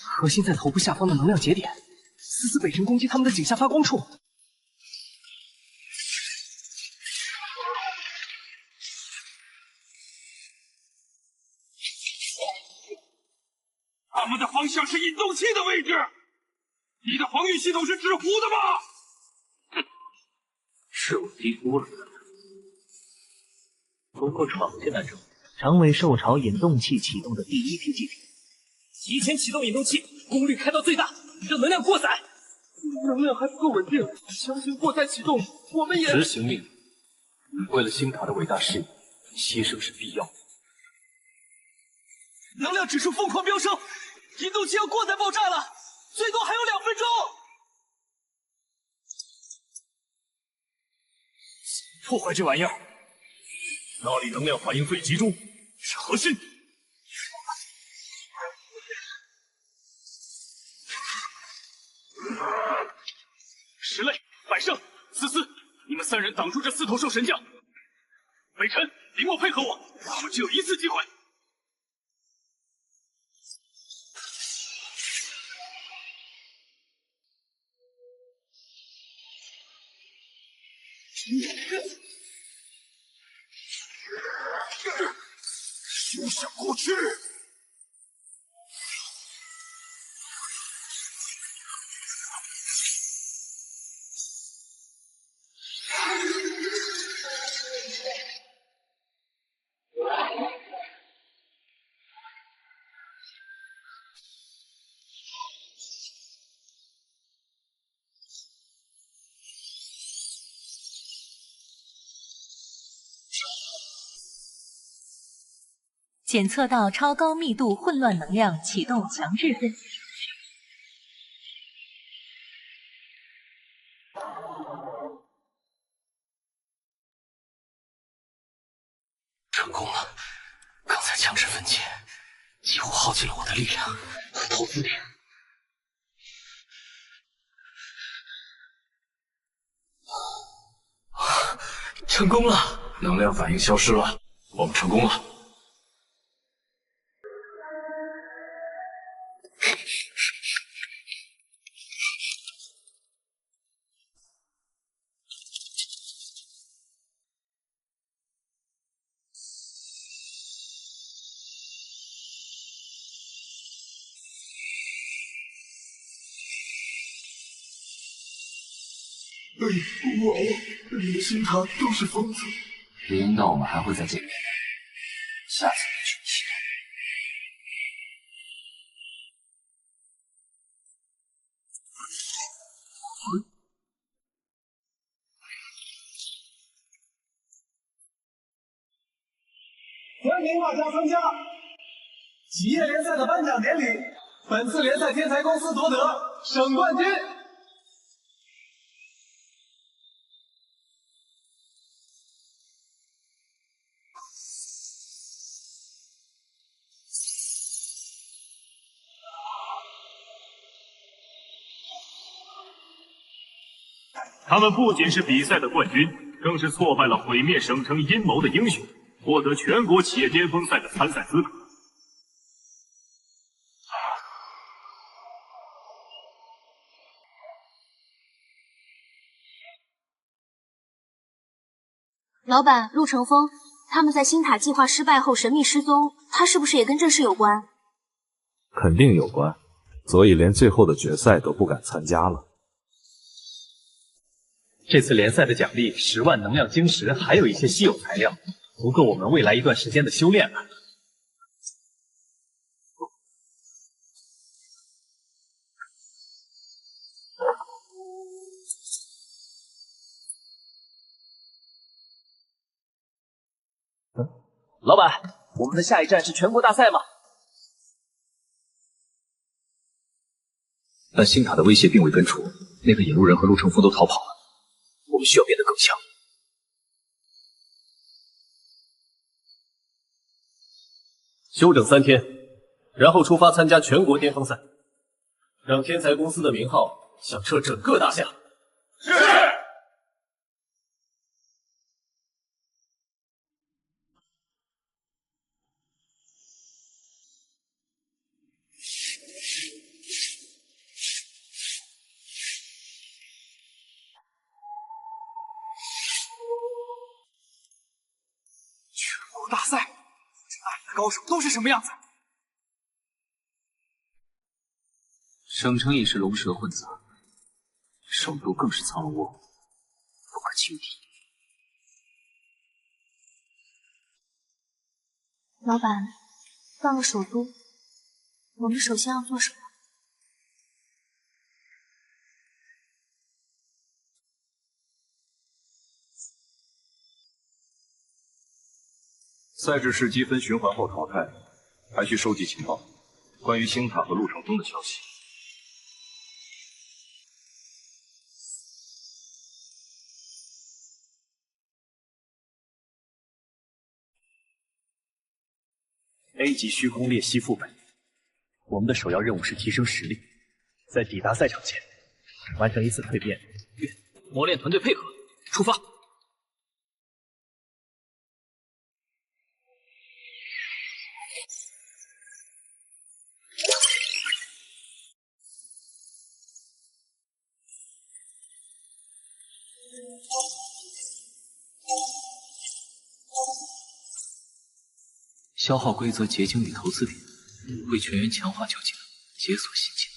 核心在头部下方的能量节点，丝丝北辰攻击他们的颈下发光处。他们的方向是引动器的位置，你的防御系统是纸糊的吗？是我低估了。不过闯进来之后，长尾兽巢引动器启动的第一批祭品，提前启动引动器，功率开到最大，让能量过载。能量还不够稳定，强行过载启动，我们也执行命令。为了星塔的伟大事业，牺牲是必要的。能量指数疯狂飙升，引动器要过载爆炸了，最多还有2分钟。破坏这玩意儿，那里能量反应最集中，是核心。石类、百胜、思思，你们3人挡住这4头兽神将。北辰、林墨配合我，他们只有一次机会。休想过去！检测到超高密度混乱能量，启动强制分析。成功了！刚才强制分解几乎耗尽了我的力量和投资点。成功了！能量反应消失了，我们成功了。哇，你的星塔都是疯子。林道，我们还会再见面，下次别去期待。欢迎大家参加企业联赛的颁奖典礼。本次联赛天才公司夺得省冠军。他们不仅是比赛的冠军，更是挫败了毁灭省城阴谋的英雄，获得全国企业巅峰赛的参赛资格。老板，陆成风，他们在星塔计划失败后神秘失踪，他是不是也跟这事有关？肯定有关，所以连最后的决赛都不敢参加了。这次联赛的奖励10万能量晶石，还有一些稀有材料，足够我们未来一段时间的修炼了。老板，我们的下一站是全国大赛吗？但星塔的威胁并未根除，那个引路人和陆成风都逃跑了。我们需要变得更强。休整3天，然后出发参加全国巅峰赛，让天才公司的名号响彻整个大夏。是。高手都是什么样子？省城也是龙蛇混杂，首都更是藏龙卧虎，不可轻敌。老板，到了首都，我们首先要做什么？赛制试机分循环后淘汰，还需收集情报，关于星塔和陆城风的消息。A 级虚空裂隙副本，我们的首要任务是提升实力，在抵达赛场前完成一次蜕变。磨练团队配合，出发。消耗规则结晶与投资点，为全员强化旧技能，解锁新技能。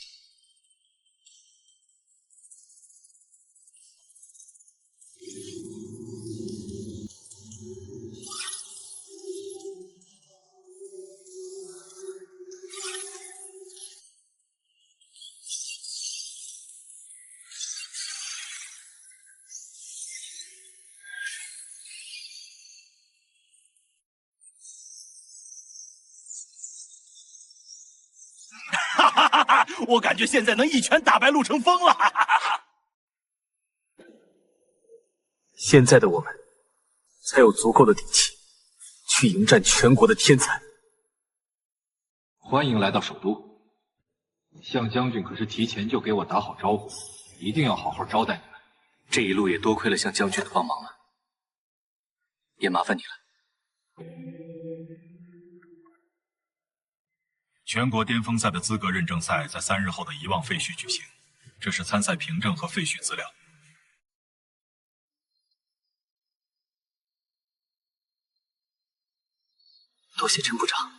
我感觉现在能一拳打败陆城风了。现在的我们才有足够的底气去迎战全国的天才。欢迎来到首都，向将军可是提前就给我打好招呼，一定要好好招待你们。这一路也多亏了向将军的帮忙了，也麻烦你了。全国巅峰赛的资格认证赛在3日后的遗忘废墟举行，这是参赛凭证和废墟资料。多谢陈部长。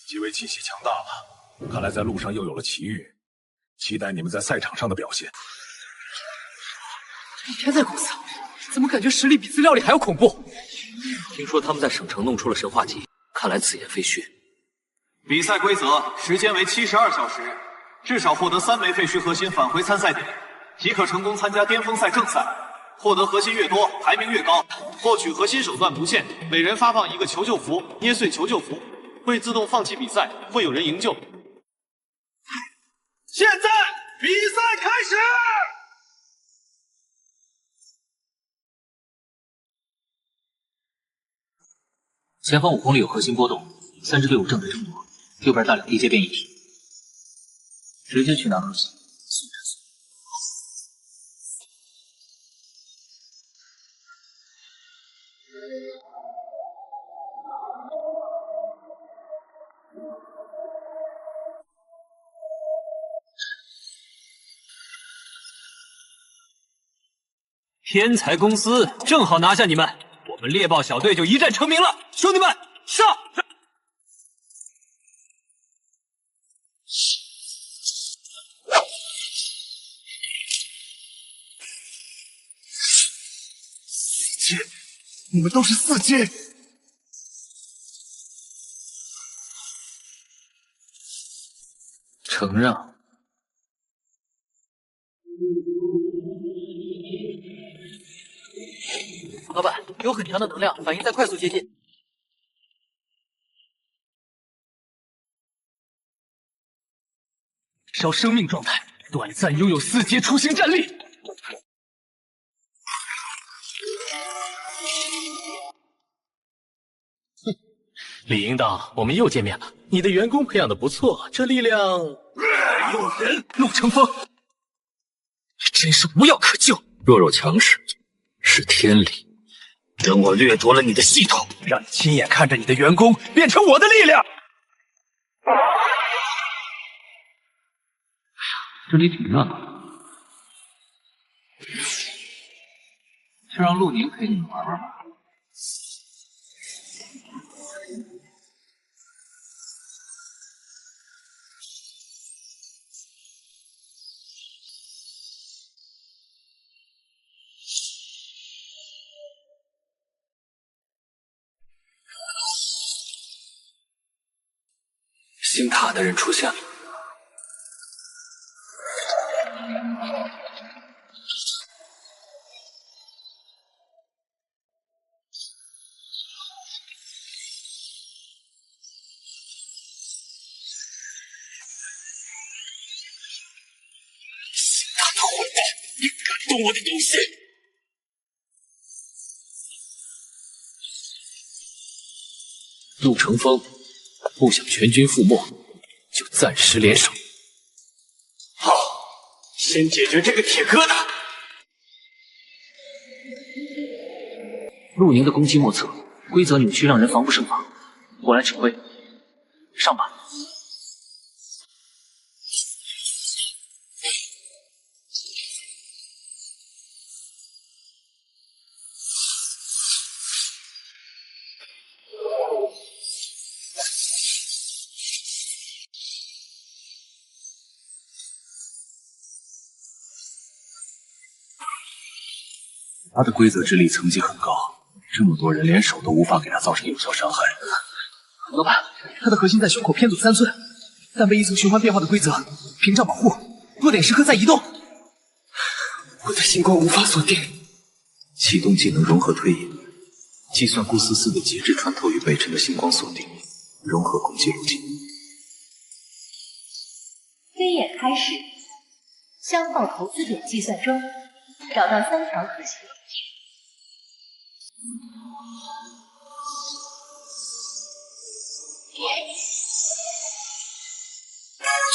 几位气息强大了，看来在路上又有了奇遇。期待你们在赛场上的表现。天才公司怎么感觉实力比资料里还要恐怖？听说他们在省城弄出了神话级，看来自研废墟。比赛规则：时间为72小时，至少获得3枚废墟核心返回参赛点，即可成功参加巅峰赛正赛。获得核心越多，排名越高。获取核心手段不限，每人发放1个求救符，捏碎求救符会自动放弃比赛，会有人营救。现在比赛开始！前方5公里有核心波动，3支队伍正在争夺，右边大量地阶变异体，直接去拿东西。天才公司正好拿下你们，我们猎豹小队就一战成名了。兄弟们，上！4阶，你们都是4阶。承让。老板，有很强的能量，反应在快速接近。烧生命状态，短暂拥有4阶雏形战力。李营导，我们又见面了。你的员工培养的不错，这力量诱人。陆成风，你真是无药可救。弱肉强食是天理。等我掠夺了你的系统，让你亲眼看着你的员工变成我的力量。这里挺热闹的，就让陆宁陪你们玩玩吧。星塔的人出现了。星塔的混蛋，你敢动我的东西！陆成风不想全军覆没，就暂时联手。好，先解决这个铁疙瘩。陆宁的攻击莫测，规则扭曲，让人防不胜防。我来指挥，上吧。他的规则之力层级很高，这么多人联手都无法给他造成有效伤害。老板，他的核心在胸口偏左3寸，但被一层循环变化的规则屏障保护，弱点时刻在移动。我的星光无法锁定。启动技能融合推引，计算顾思思的节制穿透与北辰的星光锁定，融合攻击路径。飞眼开始，相报投资点计算中，找到3条核心。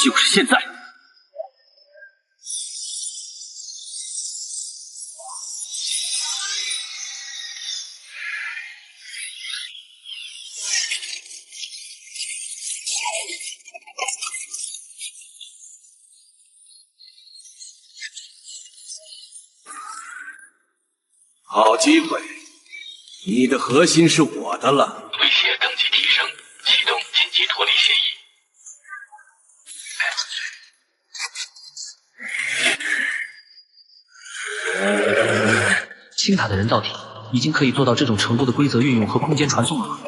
就是现在！好机会，你的核心是我的了。威胁等级提升，启动紧急脱离协议。星塔的人造体已经可以做到这种程度的规则运用和空间传送了。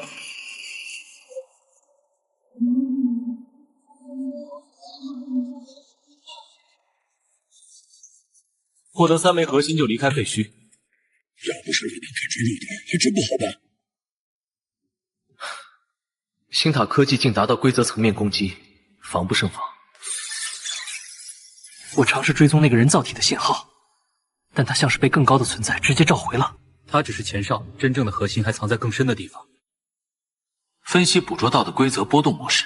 获得3枚核心就离开废墟。要不是你能看穿弱点，还真不好办。星塔科技竟达到规则层面攻击，防不胜防。我尝试追踪那个人造体的信号，但他像是被更高的存在直接召回了。他只是前哨，真正的核心还藏在更深的地方。分析捕捉到的规则波动模式。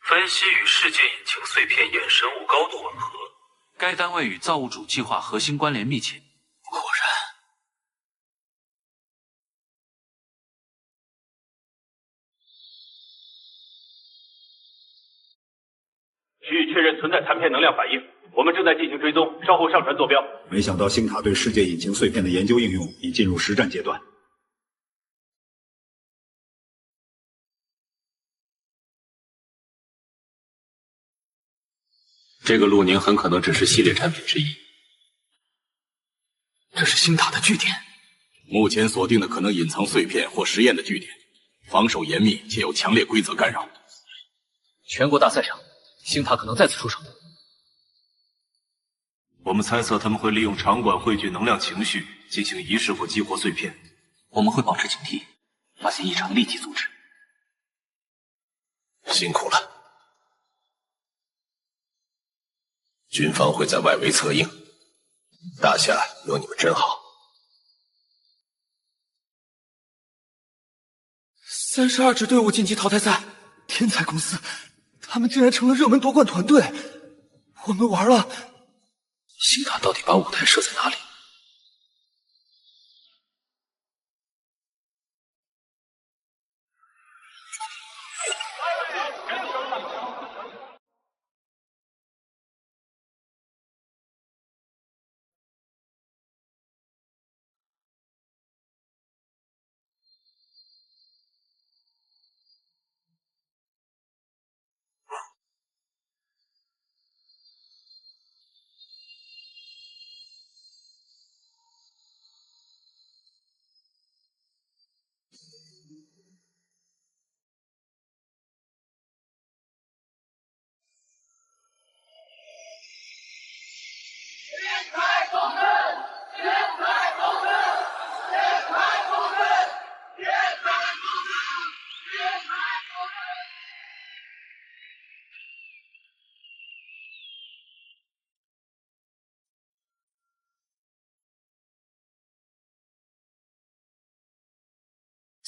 分析与世界引擎碎片衍生物高度吻合。该单位与造物主计划核心关联密切。果然。区域确认存在残片能量反应，我们正在进行追踪，稍后上传坐标。没想到星塔对世界引擎碎片的研究应用已进入实战阶段。这个陆宁很可能只是系列产品之一。这是星塔的据点。目前锁定的可能隐藏碎片或实验的据点，防守严密且有强烈规则干扰。全国大赛上，星塔可能再次出手。我们猜测他们会利用场馆汇聚能量情绪，进行仪式或激活碎片。我们会保持警惕，发现异常立即阻止。辛苦了。军方会在外围策应，大夏有你们真好。32支队伍晋级淘汰赛，天才公司，他们竟然成了热门夺冠团队，我们完了。星塔到底把舞台设在哪里？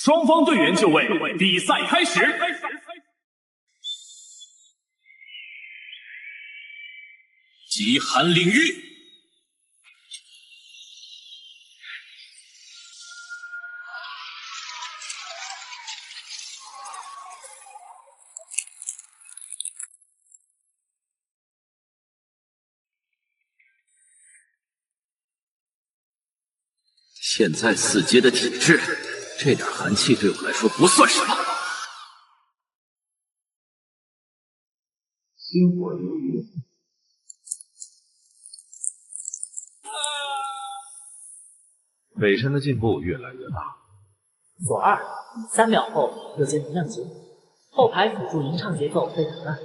双方队员就位，比赛开始。极寒领域。现在4阶的体质，这点寒气对我来说不算什么。星火流云。北辰的进步越来越大。左2 3秒后又见能量结，后排辅助吟唱节奏被打乱。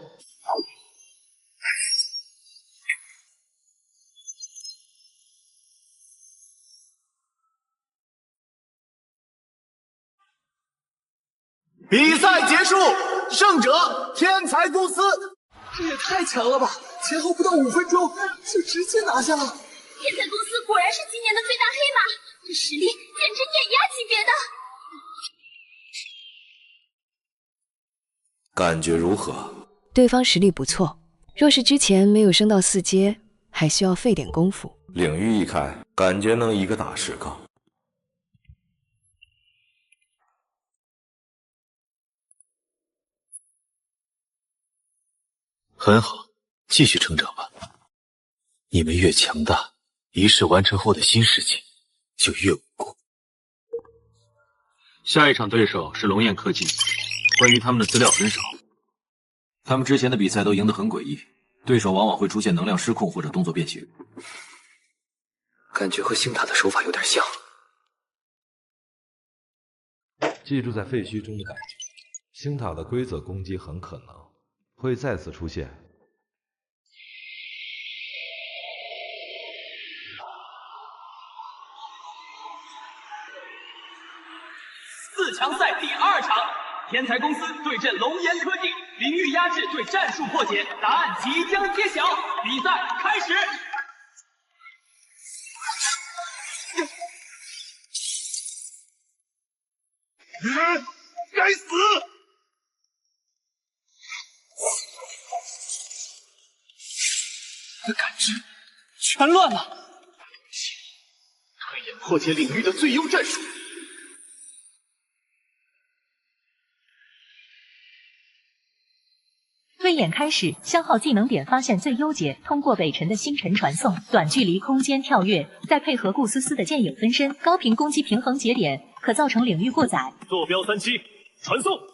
比赛结束，胜者天才公司。这也太强了吧！前后不到5分钟就直接拿下了。天才公司果然是今年的最大黑马，这实力简直碾压级别的。感觉如何？对方实力不错，若是之前没有升到4阶，还需要费点功夫。领域一开，感觉能一个打10个。很好，继续成长吧。你们越强大，仪式完成后的新世界就越稳固。下一场对手是龙焰科技，关于他们的资料很少。他们之前的比赛都赢得很诡异，对手往往会出现能量失控或者动作变形。感觉和星塔的手法有点像。记住在废墟中的感觉，星塔的规则攻击很可能会再次出现。4强赛第2场，天才公司对阵龙岩科技，领域压制对战术破解，答案即将揭晓，比赛开始。该死！的感知全乱了。推演破解领域的最优战术。推演开始，消耗技能点发现最优解，通过北辰的星辰传送，短距离空间跳跃，再配合顾思思的剑影分身，高频攻击平衡节点，可造成领域过载。坐标37，传送。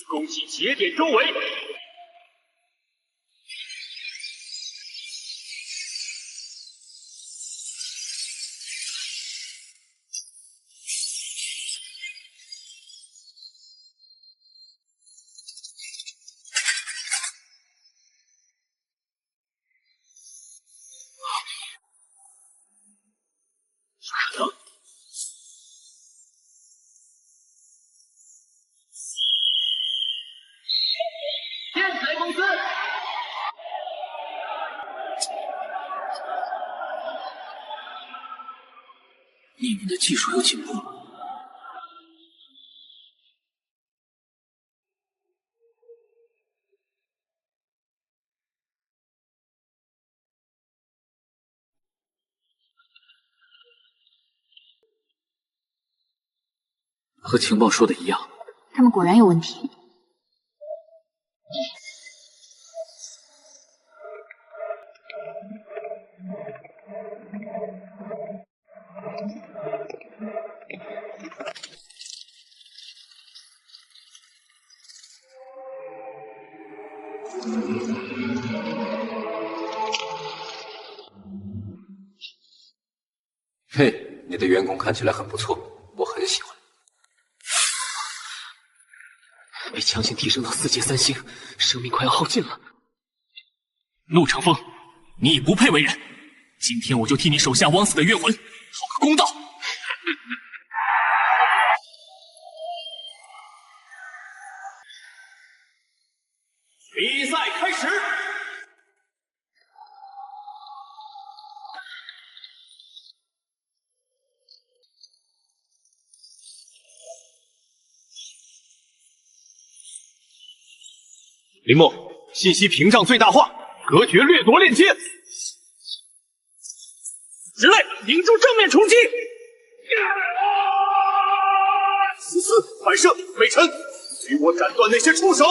攻击节点周围。可能。天才公司，你们的技术有进步。和情报说的一样，他们果然有问题。嘿，你的员工看起来很不错，我很喜欢。被强行提升到4阶3星，生命快要耗尽了。陆长风，你不配为人，今天我就替你手下枉死的冤魂讨个公道。林梦，信息屏障最大化，隔绝掠夺链接。之类，凝住正面冲击。思思，反射，北辰，随我斩断那些触手。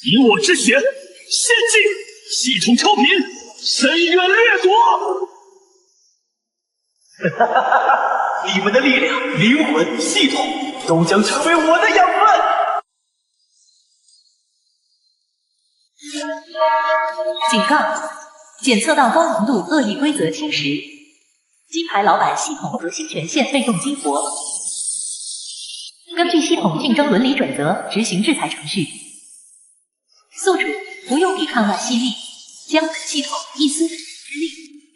以我之血，献祭，系统超频，深渊掠夺。你们的力量、灵魂、系统都将成为我的养分。警告：检测到高浓度恶意规则侵蚀，鸡排老板系统核心权限被动激活。根据系统竞争伦理准则执行制裁程序。宿主不用抵抗那吸力，将本系统一丝之力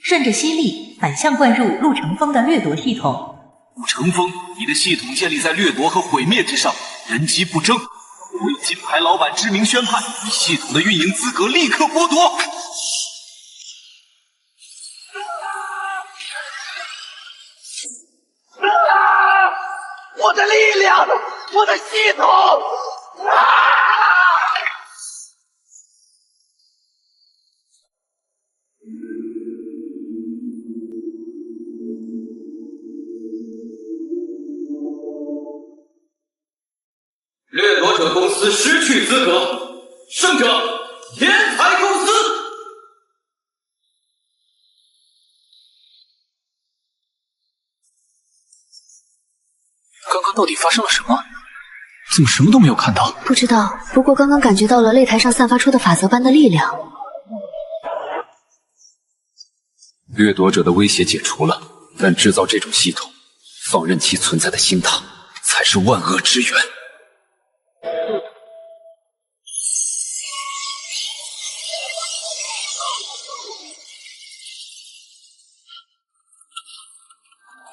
顺着吸力反向灌入陆成风的掠夺系统。陆成风，你的系统建立在掠夺和毁灭之上，人机不争。我有金牌老板之名宣判，你系统的运营资格立刻剥夺。我的力量，我的系统！掠夺者公司失去资格，胜者天才公司。刚刚到底发生了什么？怎么什么都没有看到？不知道，不过刚刚感觉到了擂台上散发出的法则般的力量。掠夺者的威胁解除了，但制造这种系统，放任其存在的星塔，才是万恶之源。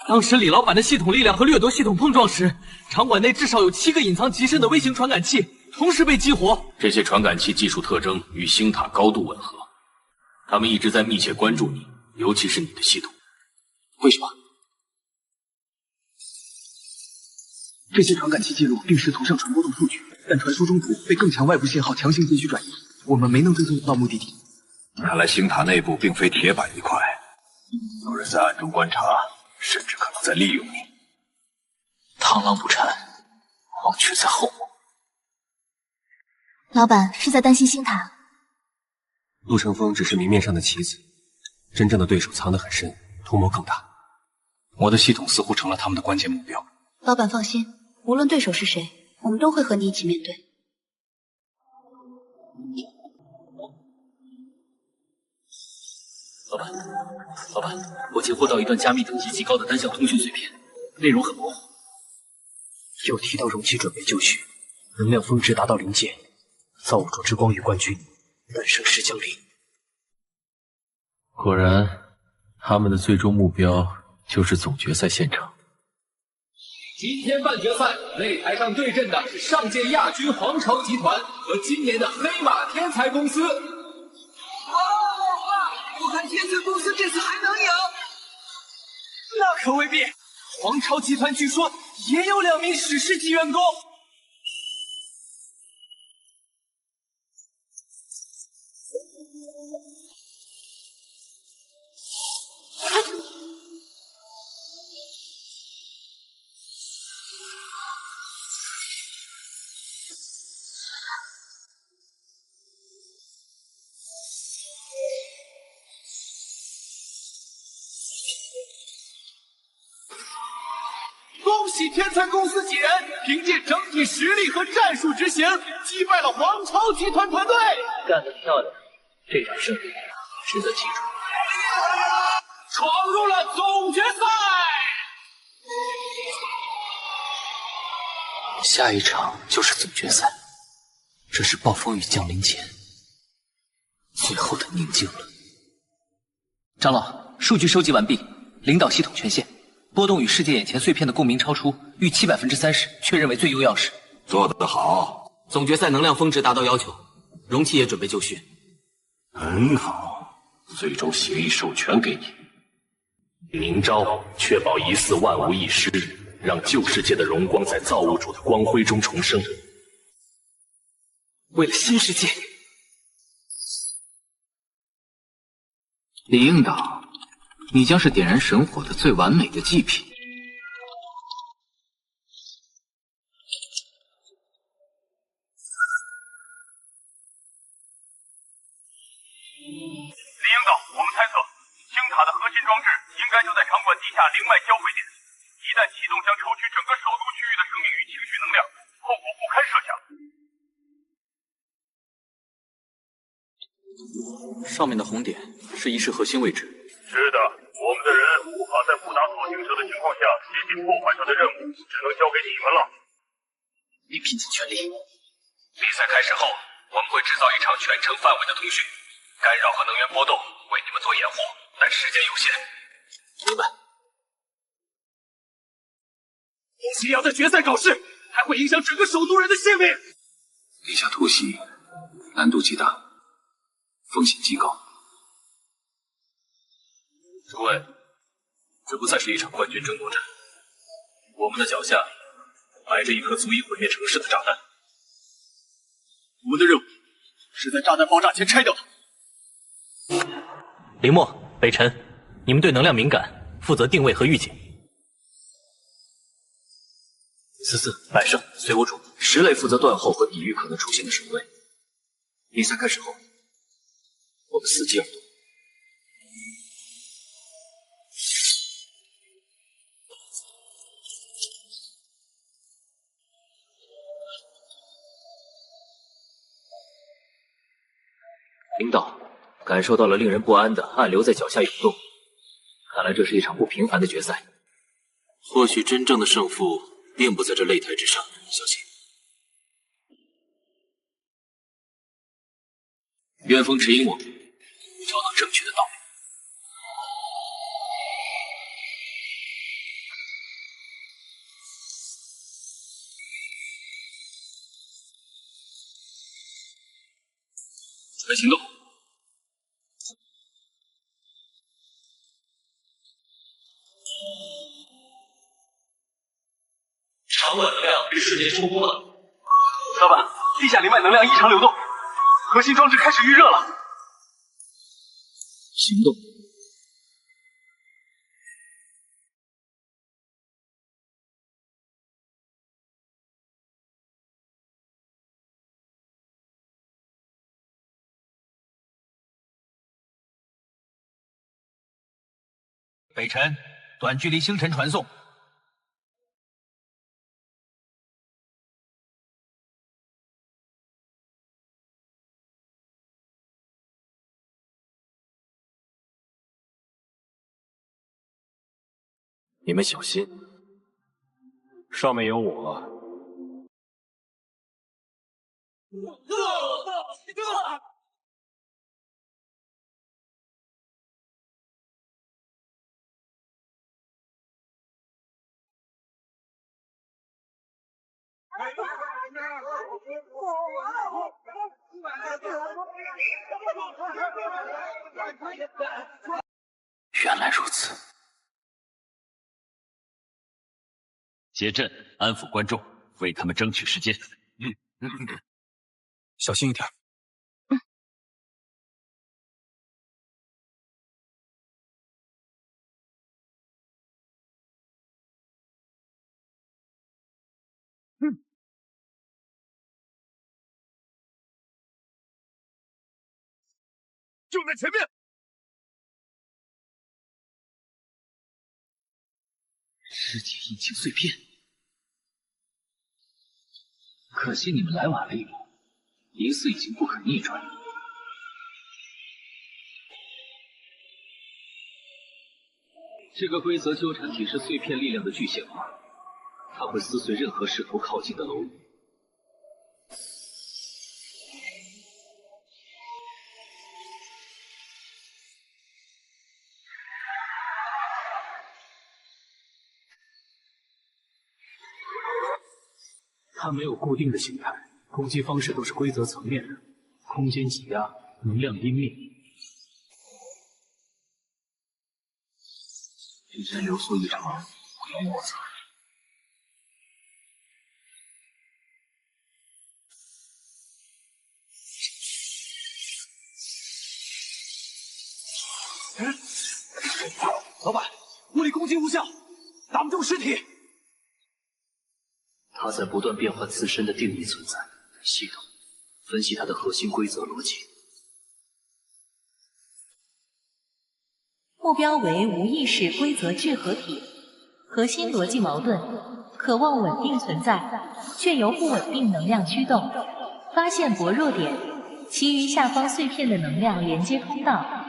当时李老板的系统力量和掠夺系统碰撞时，场馆内至少有7个隐藏极深的微型传感器同时被激活。这些传感器技术特征与星塔高度吻合，他们一直在密切关注你，尤其是你的系统。为什么？这些传感器记录并视图上传波动数据，但传输中途被更强外部信号强行截取转移，我们没能追踪到目的地。看来星塔内部并非铁板一块，有人在暗中观察，甚至可能在利用你。螳螂捕蝉，黄雀在后。老板是在担心星塔。陆成风只是明面上的棋子，真正的对手藏得很深，图谋更大。我的系统似乎成了他们的关键目标。老板放心，无论对手是谁，我们都会和你一起面对。老板，我截获到一段加密等级极高的单向通讯碎片，内容很模糊。又提到容器准备就绪，能量峰值达到临界，造物主之光与冠军，诞生时降临。果然，他们的最终目标就是总决赛现场。今天半决赛擂台上对阵的是上届亚军皇朝集团和今年的黑马天才公司。我看天才公司这次还能赢。那可未必，皇朝集团据说也有2名史诗级员工。恭喜天才公司几人凭借整体实力和战术执行，击败了皇朝集团团队。干得漂亮！这场胜利值得记住。闯入了总决赛。下一场就是总决赛，这是暴风雨降临前最后的宁静了。长老，数据收集完毕，领导系统权限。波动与世界眼前碎片的共鸣超出预期30%，确认为最优钥匙。做得好，总决赛能量峰值达到要求，容器也准备就绪。很好，最终协议授权给你。明朝确保疑似万无一失，让旧世界的荣光在造物主的光辉中重生。为了新世界，李应岛，你将是点燃神火的最完美的祭品。李应岛，我们猜测，星塔的核心装置应该就在场馆地下灵脉交汇点，一旦启动，将抽取整个首都区域的生命与情绪能量，后果不堪设想。上面的红点是仪式核心位置。是的，我们的人无法在布达索行者的情况下接近破坏上的任务，只能交给你们了。你拼尽全力。比赛开始后，我们会制造一场全程范围的通讯，干扰和能源波动为你们做掩护，但时间有限。明白。红旗要在决赛搞事，还会影响整个首都人的性命。地下突袭难度极大，风险极高。诸位，这不再是一场冠军争夺战，我们的脚下埋着一颗足以毁灭城市的炸弹。我们的任务是在炸弹爆炸前拆掉它。林墨、北辰，你们对能量敏感，负责定位和预警。44、百胜，随我主。石磊负责断后和抵御可能出现的神位。比赛开始后，我们伺机而动。领导感受到了令人不安的暗流在脚下涌动，看来这是一场不平凡的决赛。或许真正的胜负并不在这擂台之上，小心。渊风指引我们，找到正确的道路。准备行动。场馆能量瞬间抽空了。老板，地下灵脉能量异常流动，核心装置开始预热了。行动。北辰，短距离星辰传送。你们小心，上面有我。原来如此。结阵，安抚观众，为他们争取时间。小心一点。就在前面。世界引擎碎片，可惜你们来晚了一步，疑似已经不可逆转。这个规则纠缠体是碎片力量的具象化，它会撕碎任何试图靠近的楼宇。它没有固定的形态，攻击方式都是规则层面的，空间挤压，能量湮灭。之前流速异常，不能莫测。老板，物理攻击无效，打不中尸体。它在不断变换自身的定义存在系统，分析它的核心规则逻辑。目标为无意识规则聚合体，核心逻辑矛盾，渴望稳定存在，却由不稳定能量驱动。发现薄弱点，其余下方碎片的能量连接通道。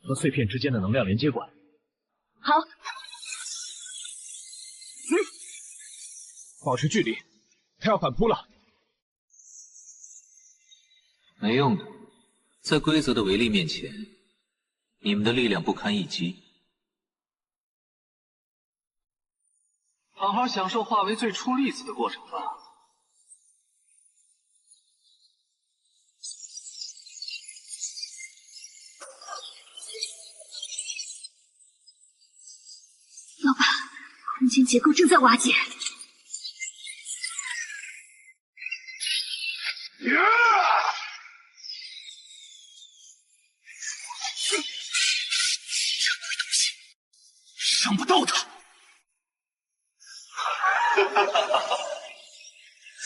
和碎片之间的能量连接管。好，保持距离，他要反扑了。没用的，在规则的威力面前，你们的力量不堪一击。好好享受化为最初粒子的过程吧。老板，空间结构正在瓦解。伤不到他。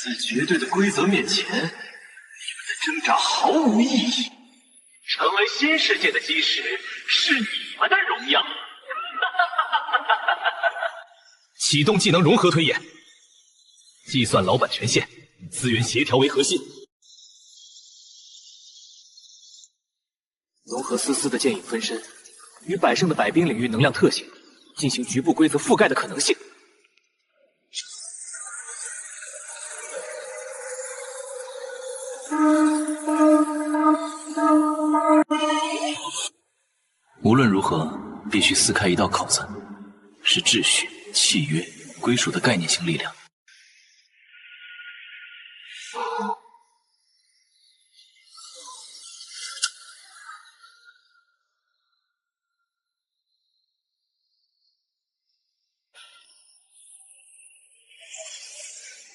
在绝对的规则面前，你们的挣扎毫无意义。成为新世界的基石是你们的荣耀。启动技能融合推演，计算老板权限，以资源协调为核心。融合丝丝的剑影分身，与百胜的百兵领域能量特性进行局部规则覆盖的可能性。无论如何，必须撕开一道口子，是秩序、契约、归属的概念性力量。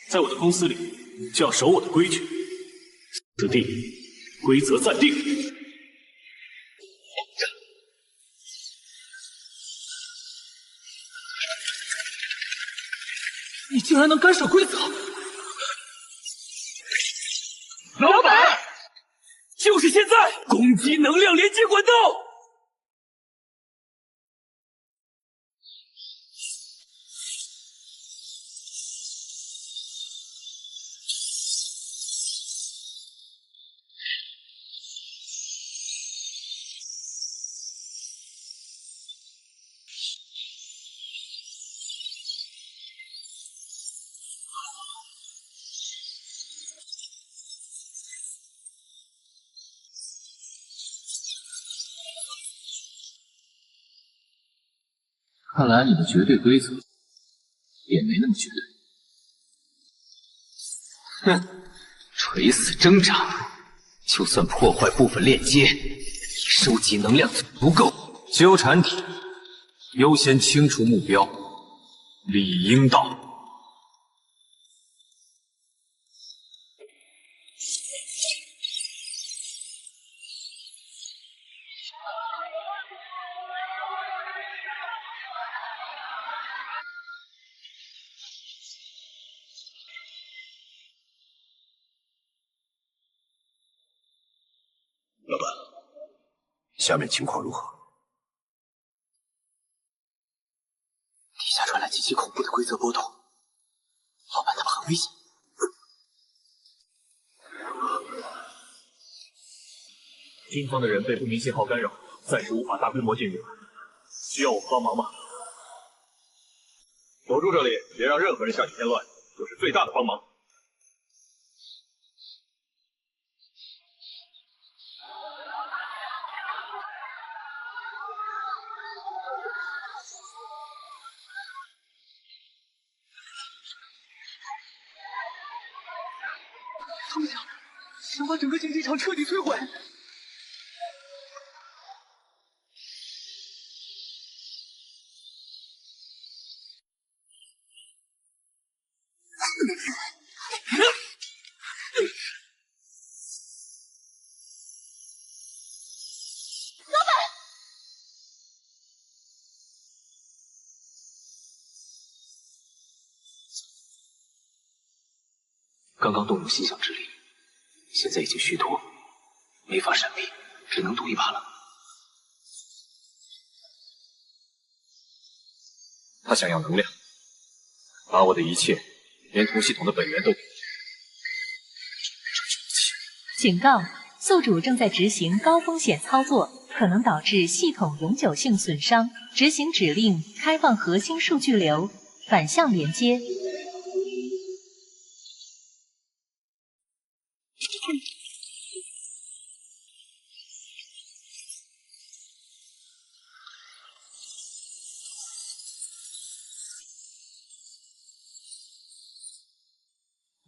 在我的公司里，就要守我的规矩。此地规则暂定。你竟然能干涉规则！老板，就是现在！攻击能量连接管道！看来你的绝对规则也没那么绝对。哼，垂死挣扎，就算破坏部分链接，收集能量足够。纠缠体优先清除目标，理应道。老板，下面情况如何？底下传来极其恐怖的规则波动，老板他们很危险。军方的人被不明信号干扰，暂时无法大规模进入，需要我们帮忙吗？守住这里，别让任何人下去添乱，就是最大的帮忙。他们想把整个竞技场彻底摧毁。刚刚动用心想之力，现在已经虚脱，没法闪避，只能赌一把了。他想要能量，把我的一切，连同系统的本源都给我。警告：宿主正在执行高风险操作，可能导致系统永久性损伤。执行指令：开放核心数据流，反向连接。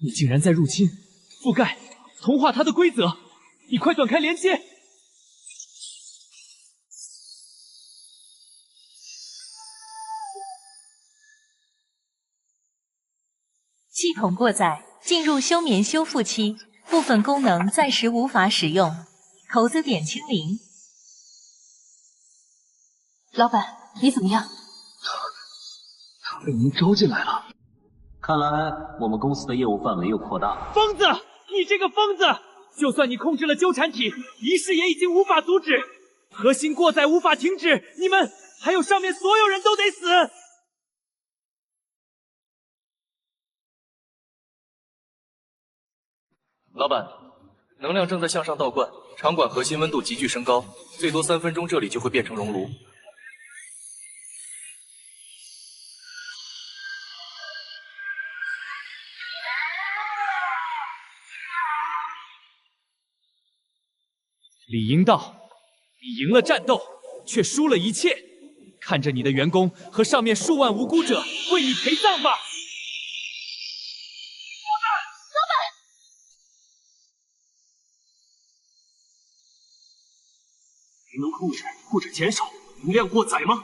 你竟然在入侵、覆盖、同化它的规则！你快断开连接！系统过载，进入休眠修复期，部分功能暂时无法使用。投资点清零。老板，你怎么样？他被您招进来了。看来我们公司的业务范围又扩大了。疯子，你这个疯子！就算你控制了纠缠体，仪式也已经无法阻止，核心过载无法停止，你们还有上面所有人都得死！老板，能量正在向上倒灌，场馆核心温度急剧升高，最多3分钟这里就会变成熔炉。李英道，你赢了战斗，却输了一切。看着你的员工和上面数万无辜者为你陪葬吧！老板，您能控制或者减少能量过载吗？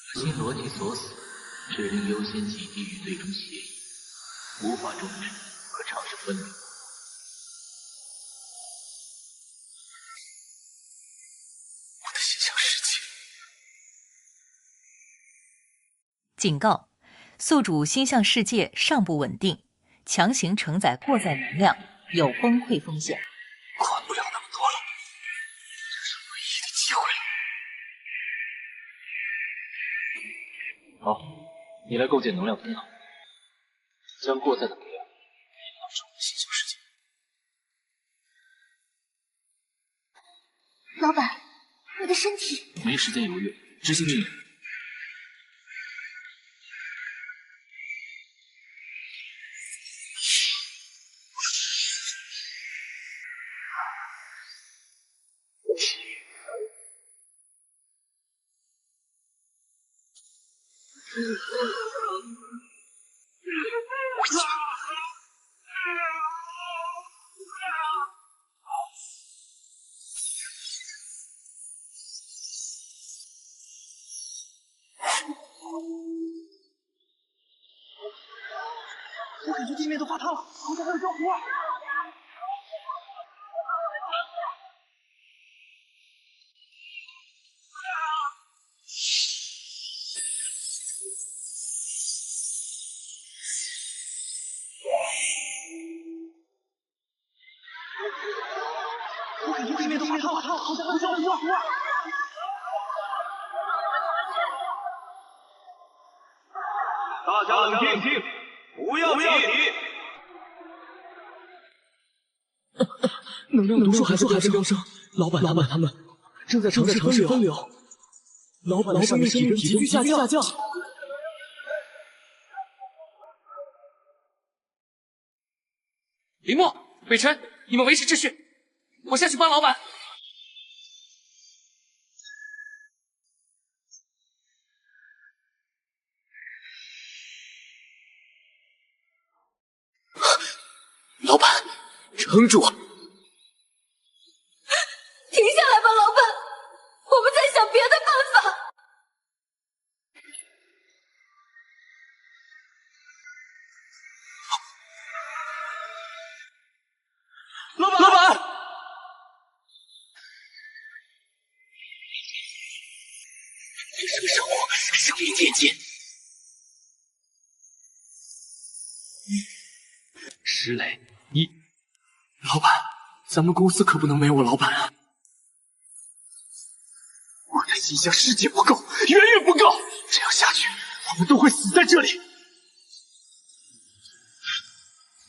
核心逻辑锁死，指令优先级低于最终协议，无法终止，可尝试分离。我的心想事情。警告：宿主心象世界尚不稳定，强行承载过载能量，有崩溃风险。管不了那么多了，这是唯一的机会。好，你来构建能量通道，将过载的能量引导至我的心象世界。老板，你的身体……没时间犹豫，执行命令。我感觉地面都化塌了，好像还有焦糊啊！我感觉地面都化塌了，好像还有焦糊啊！大家冷静，不要急。能量读数还在飙升，老板他们正在尝试分流，老板的生命体急剧下降。林墨、北辰，你们维持秩序，我下去帮老板。撑住！停下来吧，老板，我们在想别的办法。老板！这个生物生命链接。石磊，你，老板，咱们公司可不能没有我老板啊！我的心想世界不够，远远不够，这样下去，我们都会死在这里。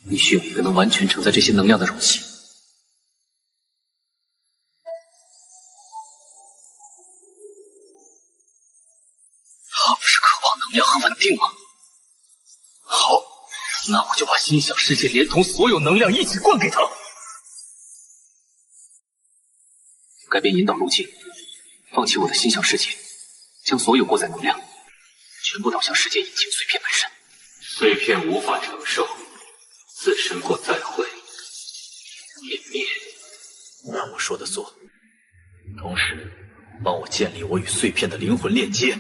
你需要一个能完全承载这些能量的容器。他不是渴望能量和稳定吗？好，那我就把心想世界连同所有能量一起灌给他。改变引导路径，放弃我的心想世界，将所有过载能量全部导向时间引擎碎片本身。碎片无法承受，自身或再会泯灭。那我说的做，同时帮我建立我与碎片的灵魂链接。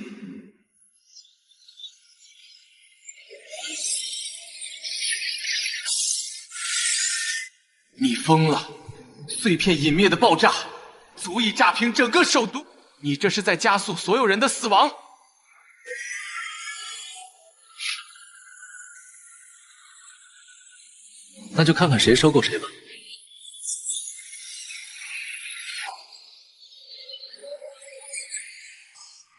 你疯了！碎片泯灭的爆炸足以炸平整个首都，你这是在加速所有人的死亡。那就看看谁收购谁吧。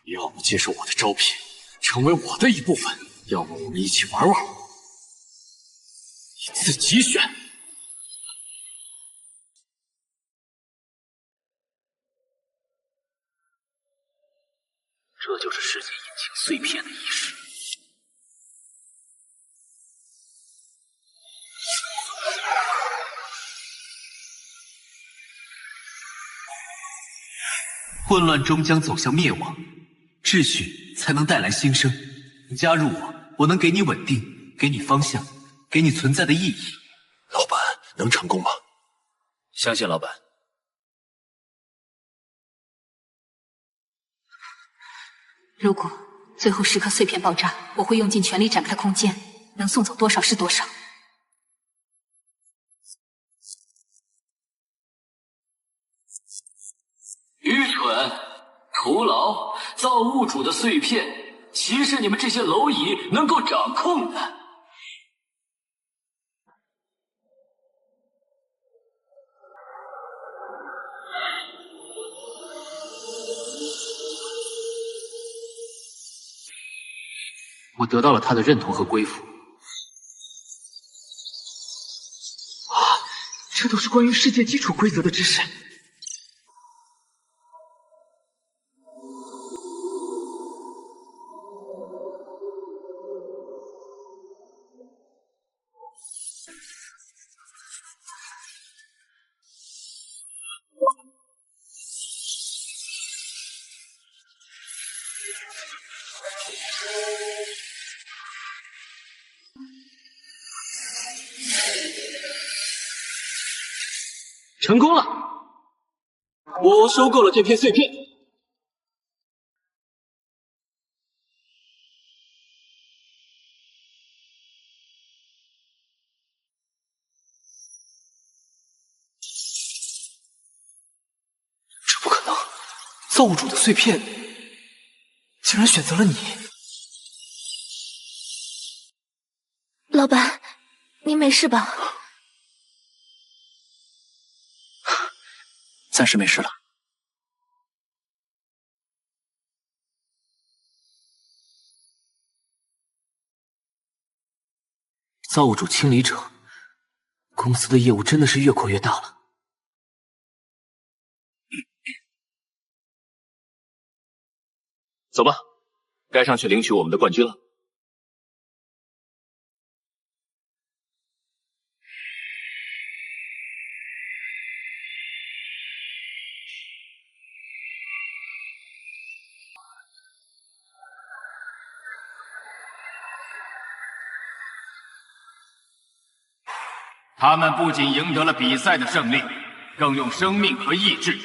要么接受我的招聘，成为我的一部分；要么我们一起玩玩，你自己选。这就是世界引擎碎片的意识。混乱终将走向灭亡，秩序才能带来新生。你加入我，我能给你稳定，给你方向，给你存在的意义。老板，能成功吗？相信老板。如果最后时刻碎片爆炸，我会用尽全力展开空间，能送走多少是多少。愚蠢、徒劳、造物主的碎片，岂是你们这些蝼蚁能够掌控的？我得到了他的认同和归附。这都是关于世界基础规则的知识。成功了！我收购了这片碎片。这不可能！造物主的碎片竟然选择了你。老板，您没事吧？暂时没事了。造物主清理者，公司的业务真的是越扩越大了。走吧，该上去领取我们的冠军了。他们不仅赢得了比赛的胜利，更用生命和意志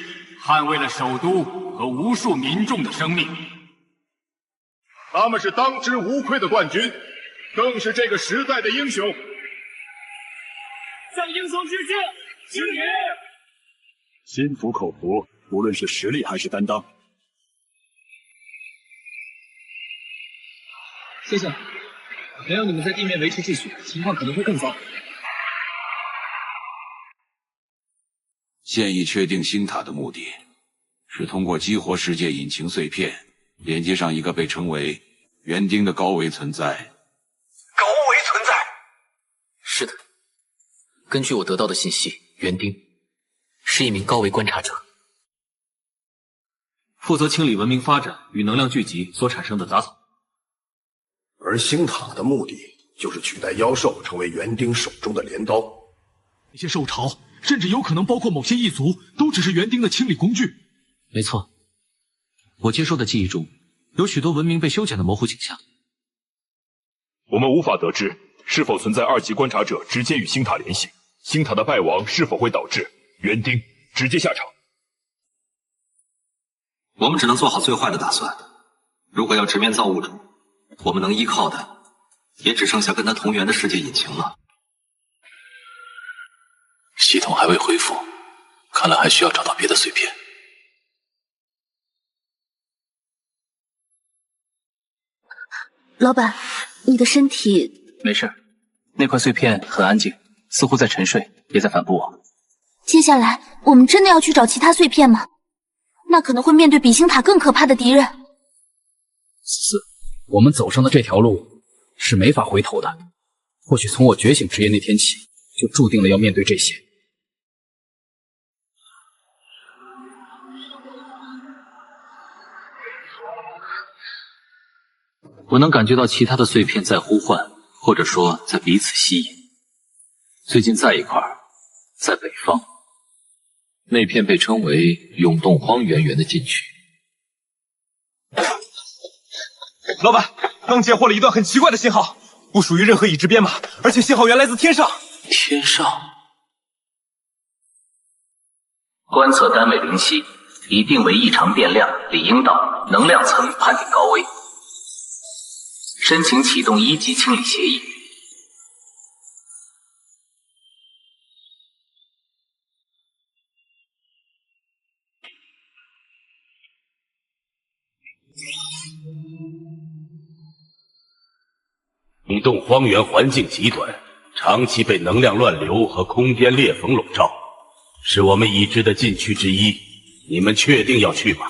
捍卫了首都和无数民众的生命。他们是当之无愧的冠军，更是这个时代的英雄。向英雄致敬，敬礼！心服口服，无论是实力还是担当。先生，没有你们在地面维持秩序，情况可能会更糟。现已确定星塔的目的是通过激活世界引擎碎片，连接上一个被称为园丁的高维存在。高维存在？是的，根据我得到的信息，园丁是一名高维观察者，负责清理文明发展与能量聚集所产生的杂草。而星塔的目的就是取代妖兽，成为园丁手中的镰刀。那些兽潮，甚至有可能包括某些异族，都只是园丁的清理工具。没错，我接收的记忆中有许多文明被修剪的模糊景象。我们无法得知是否存在2级观察者直接与星塔联系，星塔的败亡是否会导致园丁直接下场。我们只能做好最坏的打算。如果要直面造物主，我们能依靠的也只剩下跟他同源的世界引擎了。系统还未恢复，看来还需要找到别的碎片。老板，你的身体没事，那块碎片很安静，似乎在沉睡，也在反驳我。接下来我们真的要去找其他碎片吗？那可能会面对比星塔更可怕的敌人。我们走上的这条路是没法回头的。或许从我觉醒职业那天起，就注定了要面对这些。我能感觉到其他的碎片在呼唤，或者说在彼此吸引。最近在一块儿，在北方，那片被称为永动荒原园的禁区。老板，刚截获了一段很奇怪的信号，不属于任何已知编码，而且信号源来自天上。天上？观测单位灵犀已定为异常变量，理应岛能量层判定高危。申请启动1级清理协议。永动荒原环境极端，长期被能量乱流和空间裂缝笼罩，是我们已知的禁区之一。你们确定要去吗？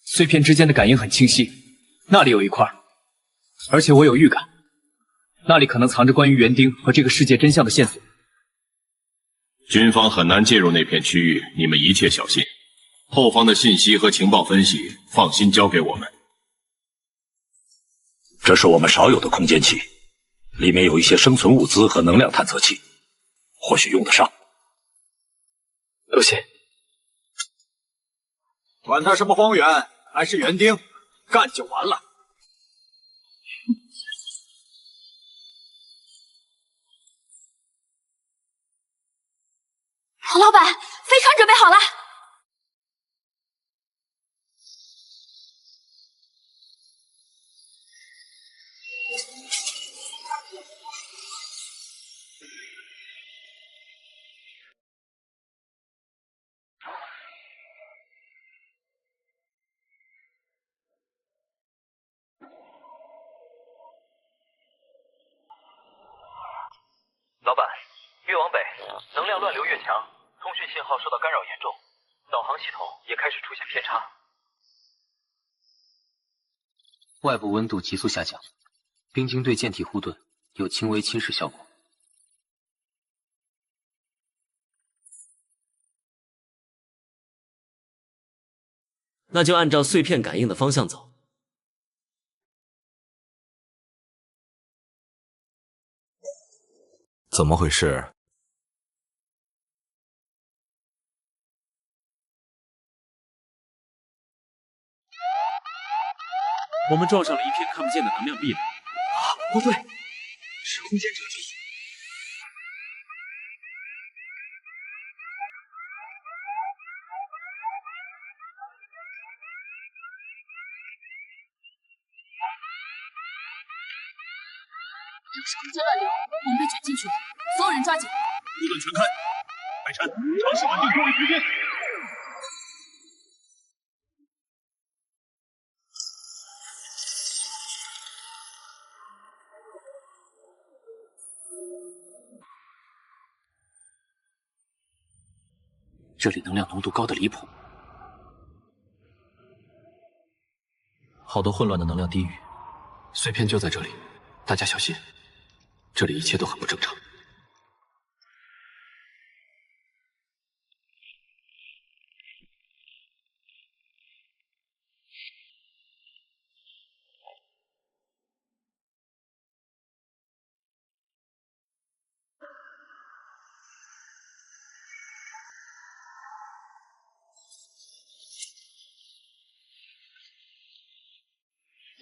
碎片之间的感应很清晰，那里有一块，而且我有预感，那里可能藏着关于园丁和这个世界真相的线索。军方很难介入那片区域，你们一切小心。后方的信息和情报分析，放心交给我们。这是我们少有的空间器，里面有一些生存物资和能量探测器，或许用得上。多谢。管他什么荒原还是园丁，干就完了。老板，飞船准备好了。老板，越往北，能量乱流越强，通讯信号受到干扰严重，导航系统也开始出现偏差。外部温度急速下降，冰晶对舰体护盾有轻微侵蚀效果。那就按照碎片感应的方向走。怎么回事？我们撞上了一片看不见的能量壁垒。不对，是空间者之所。这个小世界乱流，我们被卷进去了，所有人抓紧！路盾全开，北辰，尝试稳定周围区间。这里能量浓度高的离谱，好多混乱的能量低语。碎片就在这里，大家小心，这里一切都很不正常。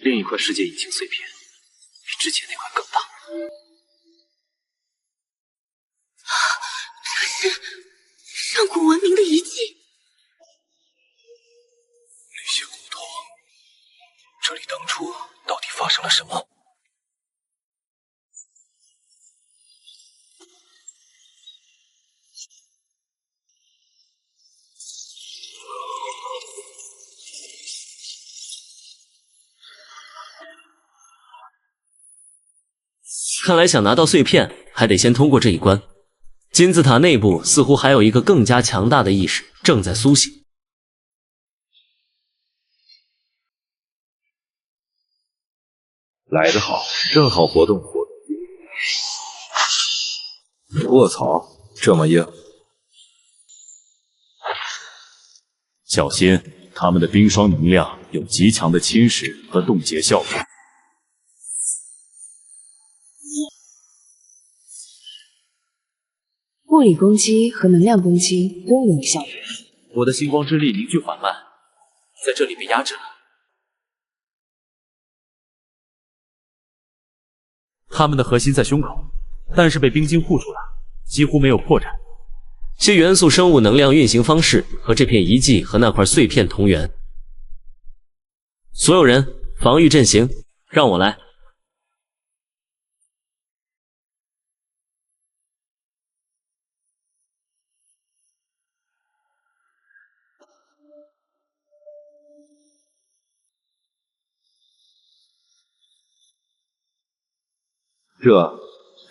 另一块世界引擎碎片比之前那块更大。这是上古文明的遗迹。那些骨头，这里当初到底发生了什么？看来想拿到碎片，还得先通过这一关。金字塔内部似乎还有一个更加强大的意识正在苏醒。来得好，正好活动活动。卧槽，这么硬！小心，他们的冰霜能量有极强的侵蚀和冻结效果。物理攻击和能量攻击都有效果。我的星光之力凝聚缓慢，在这里被压制了。他们的核心在胸口，但是被冰晶护住了，几乎没有破绽。新元素生物能量运行方式和这片遗迹和那块碎片同源。所有人防御阵型，让我来。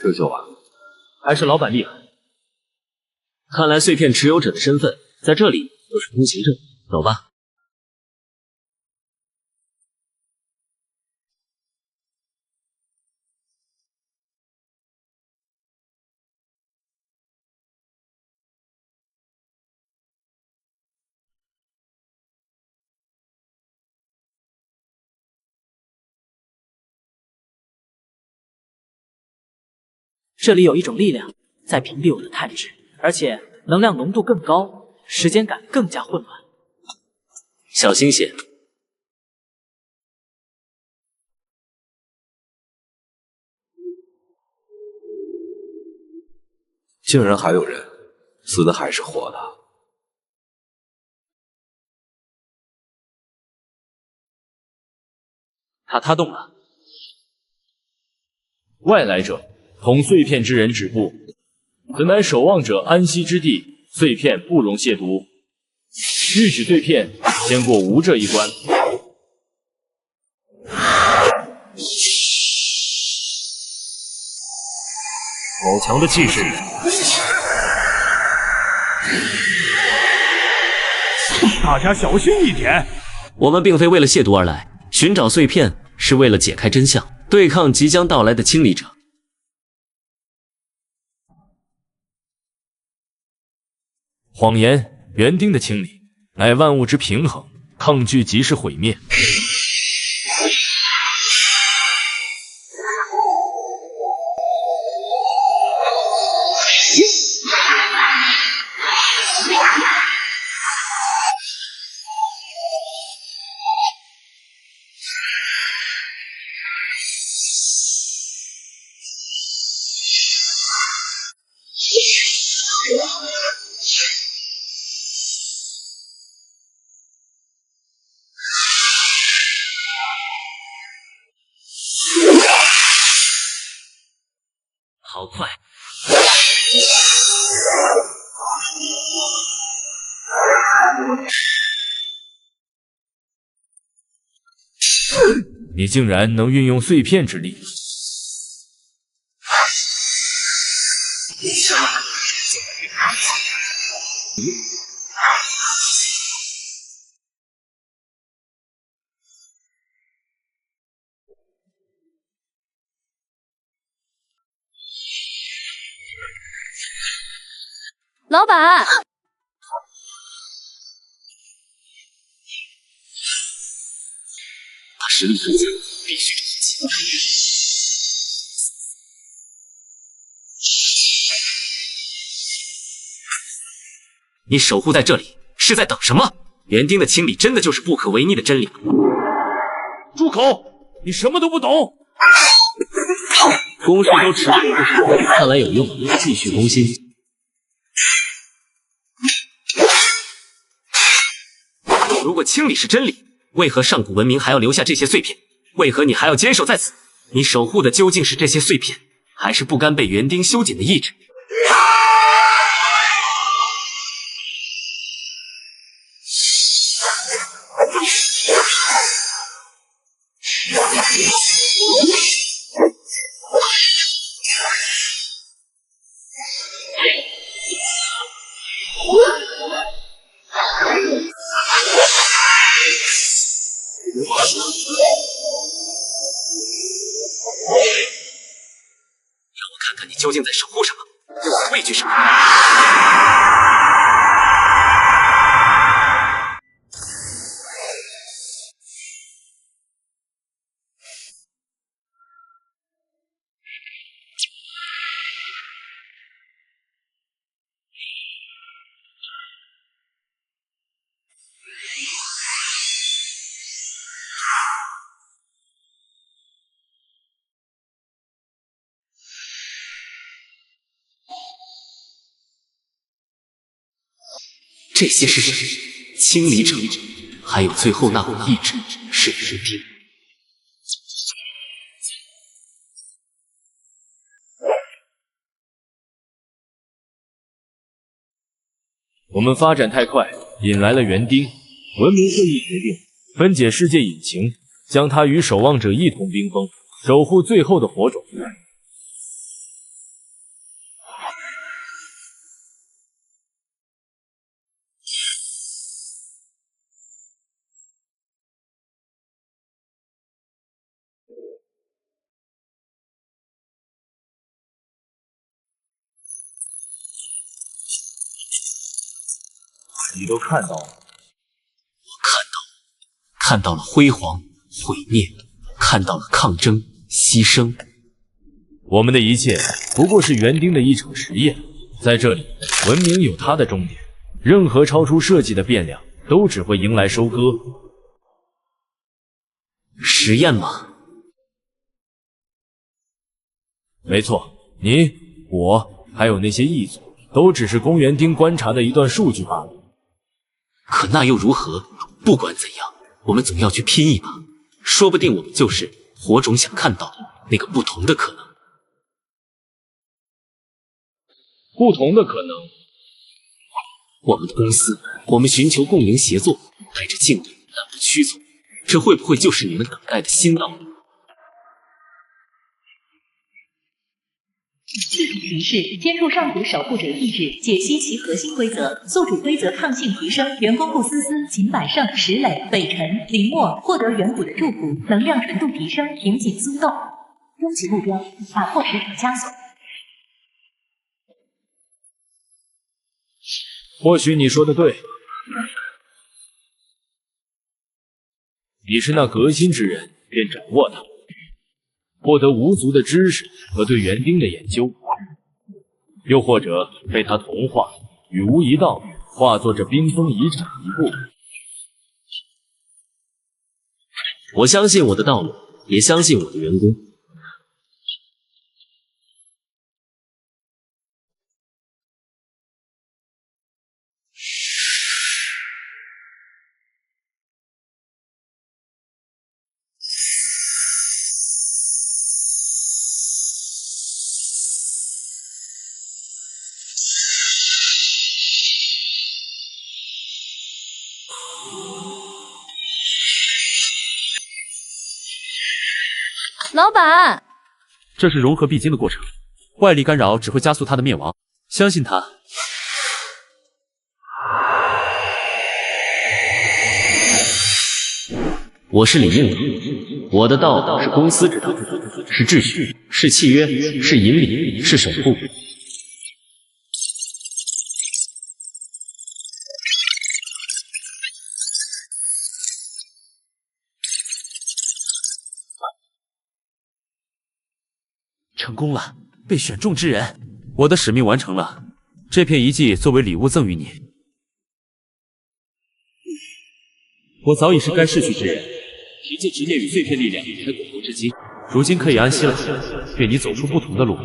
这就完了，还是老板厉害。看来碎片持有者的身份在这里都是通行证。走吧。这里有一种力量在屏蔽我的探知，而且能量浓度更高，时间感更加混乱。小心些。竟然还有人，死的还是活的？他动了。外来者，同碎片之人止步。此乃守望者安息之地，碎片不容亵渎。欲取碎片，先过吾这一关。好强的气势！大家小心一点。我们并非为了亵渎而来，寻找碎片是为了解开真相，对抗即将到来的清理者。谎言，园丁的清理，乃万物之平衡，抗拒即是毁灭。好快！你竟然能运用碎片之力！老板，他实力最强，必须找他起。你守护在这里是在等什么？园丁的清理真的就是不可违逆的真理吗？住口！你什么都不懂。攻势都持续不少，看来有用，继续攻心。如果清理是真理，为何上古文明还要留下这些碎片？为何你还要坚守在此？你守护的究竟是这些碎片，还是不甘被园丁修剪的意志？看看你究竟在守护什么，对我畏惧什么？这些是谁？清理者，还有最后那股意志是园丁。我们发展太快，引来了园丁。文明会议决定分解世界引擎，将它与守望者一同冰封，守护最后的火种。你都看到了？我看到了辉煌、毁灭，看到了抗争、牺牲。我们的一切不过是园丁的一场实验，在这里，文明有它的终点，任何超出设计的变量都只会迎来收割。实验吗？没错，你、我还有那些异族，都只是公园丁观察的一段数据罢了。可那又如何？不管怎样，我们总要去拼一把，说不定我们就是火种想看到的那个不同的可能。不同的可能。我们的公司，我们寻求共赢协作，带着敬畏，但不屈从，这会不会就是你们等待的新道路？系统提示：接触上古守护者意志，解析其核心规则，宿主规则抗性提升。员工不思思、秦百胜、石磊、北辰、林墨获得远古的祝福，能量纯度提升，瓶颈松动。终极目标：打破使者枷锁。或许你说的对，你是那革新之人，便掌握它。获得无足的知识和对园丁的研究，又或者被他同化，与无一道，化作这冰封遗产一部分。我相信我的道路，也相信我的员工。老板，这是融合必经的过程，外力干扰只会加速它的灭亡。相信它。我是李牧，我的道是公司之道，是秩序，是契约，是引领，是守护。成功了，被选中之人，我的使命完成了。这片遗迹作为礼物赠予你。我早已是该逝去之人，凭借职业与碎片力量才苟活至今，如今可以安息了。愿你走出不同的路。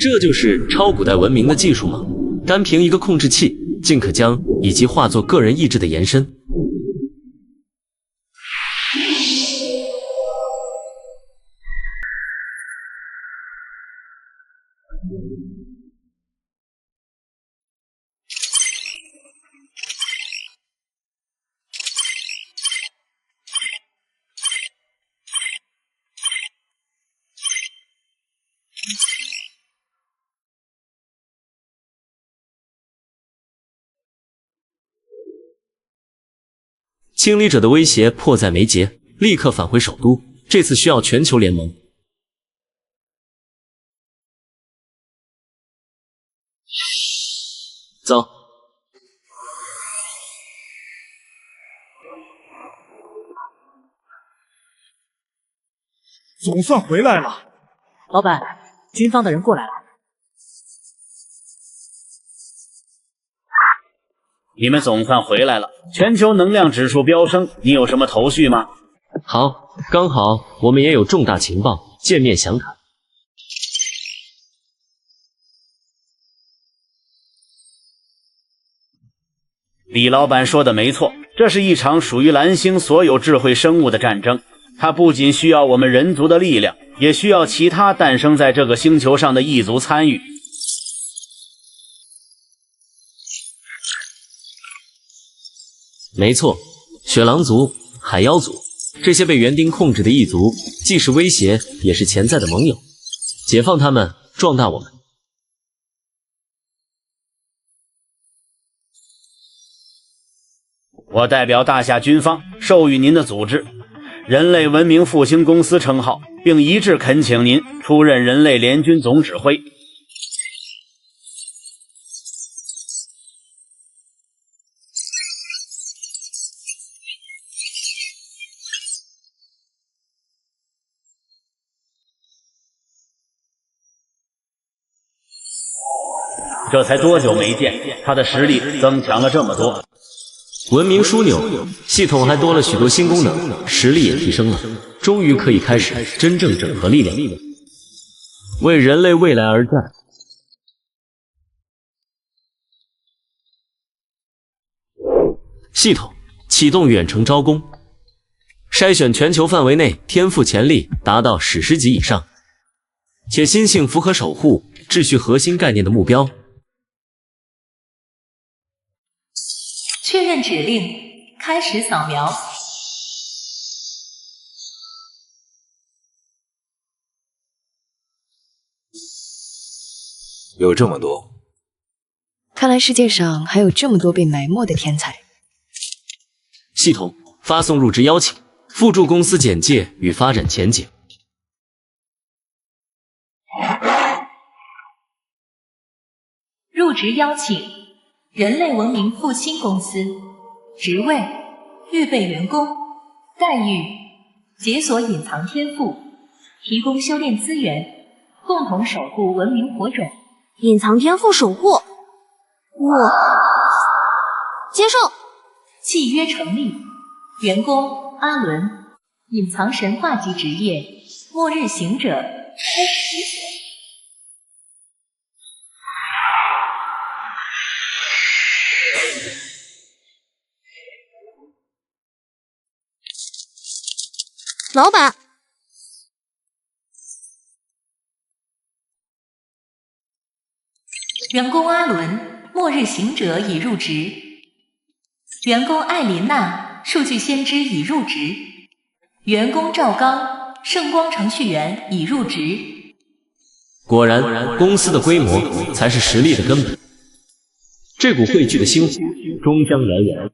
这就是超古代文明的技术吗？单凭一个控制器，竟可将以及化作个人意志的延伸。清理者的威胁迫在眉睫，立刻返回首都。这次需要全球联盟。走。总算回来了。老板，军方的人过来了。你们总算回来了，全球能量指数飙升，你有什么头绪吗？好，刚好我们也有重大情报，见面详谈。李老板说的没错，这是一场属于蓝星所有智慧生物的战争。它不仅需要我们人族的力量，也需要其他诞生在这个星球上的异族参与。没错，雪狼族、海妖族这些被园丁控制的异族，既是威胁，也是潜在的盟友。解放他们，壮大我们。我代表大夏军方授予您的组织“人类文明复兴公司”称号，并一致恳请您出任人类联军总指挥。这才多久没见，他的实力增强了这么多。文明枢纽系统还多了许多新功能，实力也提升了，终于可以开始真正整合力量，为人类未来而战。系统启动远程招工，筛选全球范围内天赋潜力达到史诗级以上，且心性符合守护秩序核心概念的目标。确认指令，开始扫描。有这么多，看来世界上还有这么多被埋没的天才。系统发送入职邀请，附注公司简介与发展前景。入职邀请：人类文明复兴公司，职位：预备员工，待遇：解锁隐藏天赋，提供修炼资源，共同守护文明火种。隐藏天赋守护，我接受。契约成立，员工阿伦，隐藏神话级职业，末日行者，开始解锁。老板，员工阿伦，末日行者已入职，员工艾琳娜，数据先知已入职。员工赵刚，圣光程序员已入职。果然，公司的规模才是实力的根本。这股汇聚的星火终将燎原。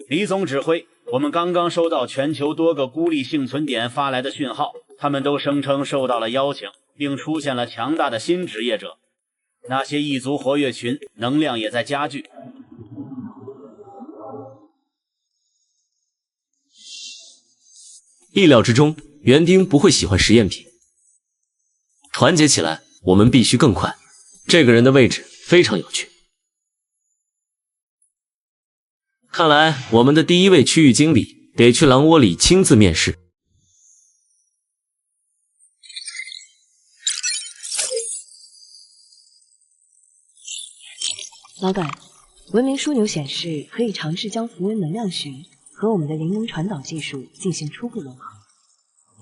李总指挥，我们刚刚收到全球多个孤立幸存点发来的讯号，他们都声称受到了邀请，并出现了强大的新职业者。那些异族活跃群能量也在加剧。意料之中，园丁不会喜欢实验品。团结起来，我们必须更快。这个人的位置非常有趣。看来我们的第一位区域经理得去狼窝里亲自面试。老板，文明枢纽显示可以尝试将符文能量学和我们的灵能传导技术进行初步融合，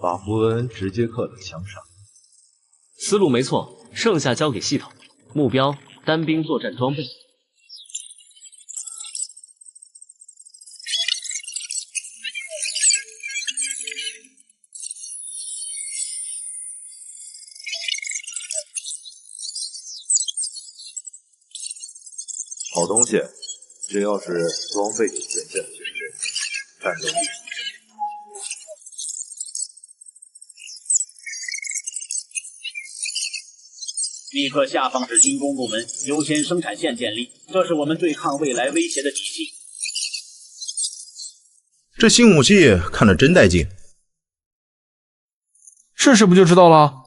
把符文直接刻在墙上。思路没错，剩下交给系统。目标：单兵作战装备。好东西，只要是装备有显现的军队，战斗力。立刻下放至军工部门，优先生产线建立，这是我们对抗未来威胁的底气。这新武器看着真带劲，试试不就知道了。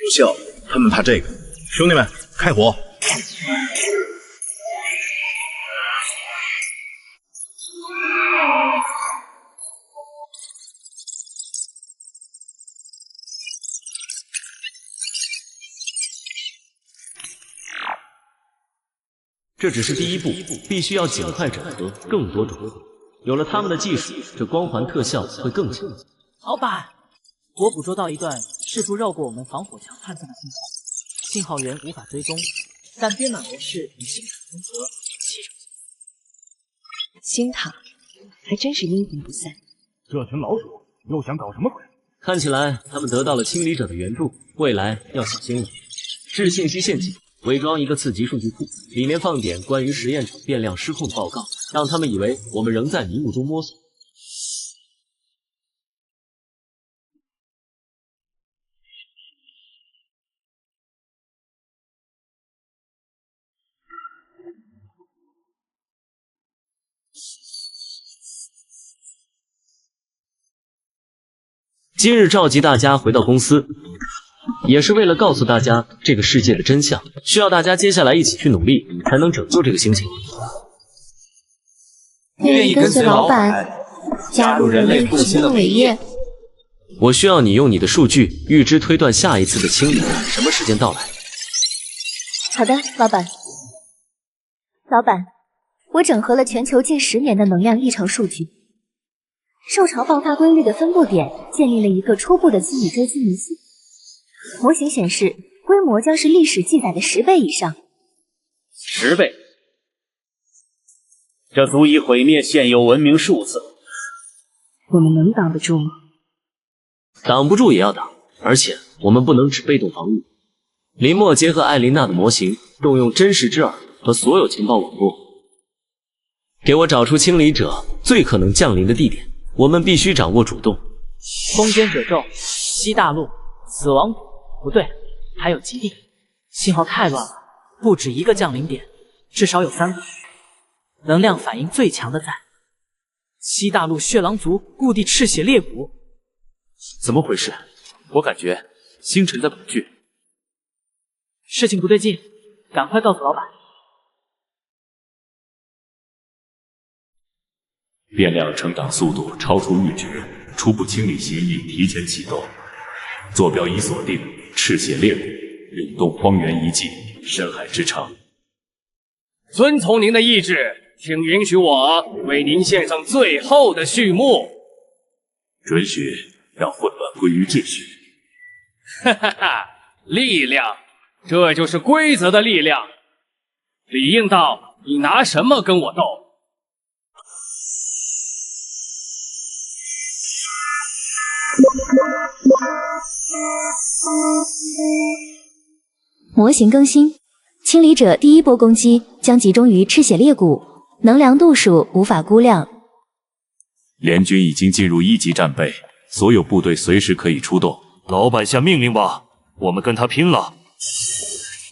有效，他们怕这个。兄弟们，开火！这只是第一步，必须要尽快整合更多种子。有了他们的技术，这光环特效会更强。老板，我捕捉到一段试图绕过我们防火墙探测的信号。信号源无法追踪，但编码模式与星塔融合，7成。星塔还真是阴魂不散。这群老鼠又想搞什么鬼？看起来他们得到了清理者的援助，未来要小心了。致信息陷阱，伪装一个次级数据库，里面放点关于实验场变量失控的报告，让他们以为我们仍在迷雾中摸索。今日召集大家回到公司，也是为了告诉大家这个世界的真相，需要大家接下来一起去努力，才能拯救这个星球。愿意跟随老板，加入人类复兴的伟业。我需要你用你的数据预知推断下一次的清理什么时间到来。好的，老板。老板，我整合了全球近10年的能量异常数据。受潮爆发规律的分布点建立了一个初步的心理追击模型，模型显示规模将是历史记载的10倍以上。10倍，这足以毁灭现有文明数次。我们能挡得住吗？挡不住也要挡，而且我们不能只被动防御。林默结合艾琳娜的模型，动用真实之耳和所有情报网络，给我找出清理者最可能降临的地点。我们必须掌握主动。风间褶皱、西大陆、死亡谷，不对，还有极地。信号太乱了，不止一个降临点，至少有3个。能量反应最强的在西大陆血狼族故地赤血裂谷。怎么回事？我感觉星辰在恐惧。事情不对劲，赶快告诉老板。变量成长速度超出预觉，初步清理协议提前启动，坐标已锁定，赤血裂谷、永动荒原遗迹、深海之城。遵从您的意志，请允许我为您献上最后的序幕。准许让混乱归于秩序。哈哈哈，力量，这就是规则的力量。李应道，你拿什么跟我斗？模型更新，清理者第一波攻击将集中于赤血裂谷，能量度数无法估量。联军已经进入1级战备，所有部队随时可以出动。老板下命令吧，我们跟他拼了！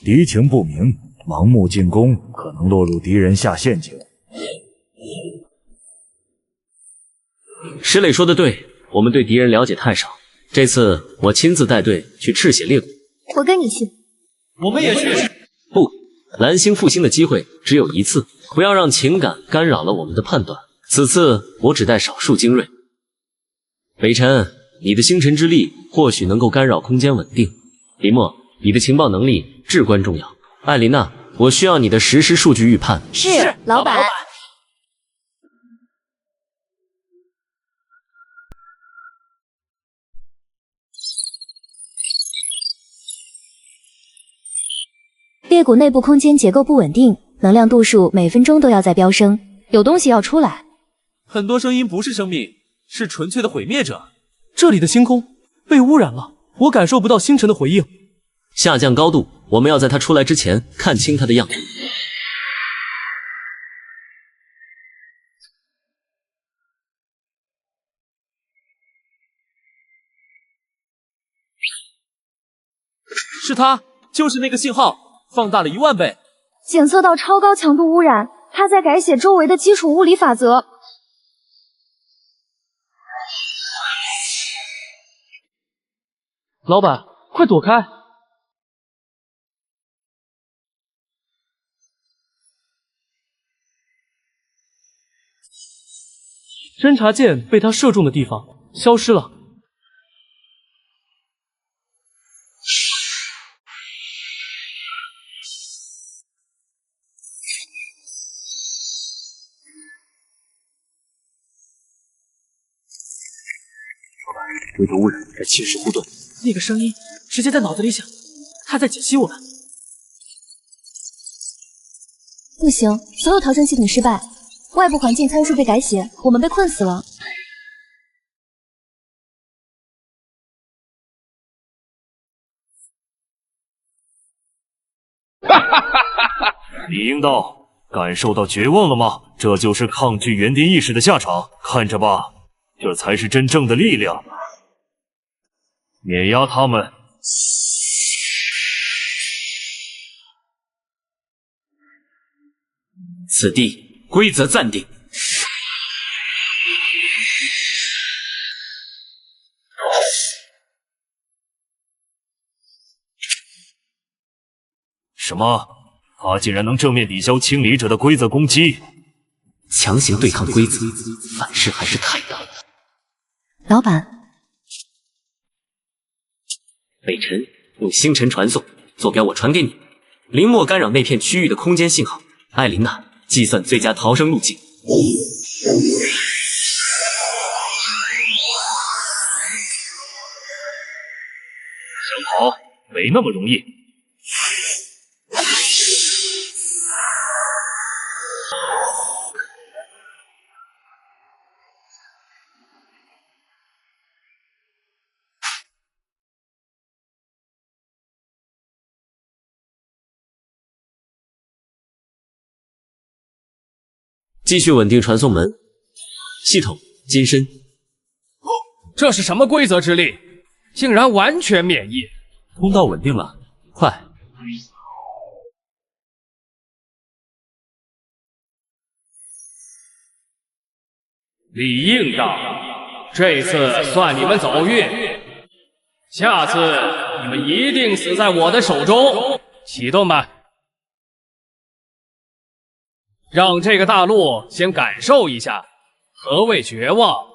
敌情不明，盲目进攻可能落入敌人下陷阱。石磊说的对，我们对敌人了解太少。这次我亲自带队去赤血裂谷。我跟你去。我们也去。不，蓝星复兴的机会只有一次，不要让情感干扰了我们的判断。此次我只带少数精锐。北辰，你的星辰之力或许能够干扰空间稳定。李默，你的情报能力至关重要。艾琳娜，我需要你的实时数据预判。是，老板。裂谷内部空间结构不稳定，能量度数每分钟都要在飙升，有东西要出来。很多声音不是生命，是纯粹的毁灭者。这里的星空被污染了，我感受不到星辰的回应。下降高度，我们要在他出来之前看清他的样子。是他，就是那个信号。放大了1万倍，检测到超高强度污染，他在改写周围的基础物理法则。老板，快躲开！侦察舰被他射中的地方消失了。规则污染在侵蚀护盾。那个声音直接在脑子里响，他在解析我们。不行，所有逃生系统失败，外部环境参数被改写，我们被困死了。哈哈哈哈哈！李应道，感受到绝望了吗？这就是抗拒原地意识的下场，看着吧，这才是真正的力量。碾压他们！此地规则暂定。什么？他竟然能正面抵消清理者的规则攻击？强行对抗规则，反噬还是太大了。老板。北辰，用星辰传送，坐标我传给你。林默干扰那片区域的空间信号。艾琳娜，计算最佳逃生路径。想跑没那么容易。继续稳定传送门。系统金身。这是什么规则之力？竟然完全免疫！通道稳定了，快！李应道，这次算你们走运，下次你们一定死在我的手中。启动吧。让这个大陆先感受一下何谓绝望。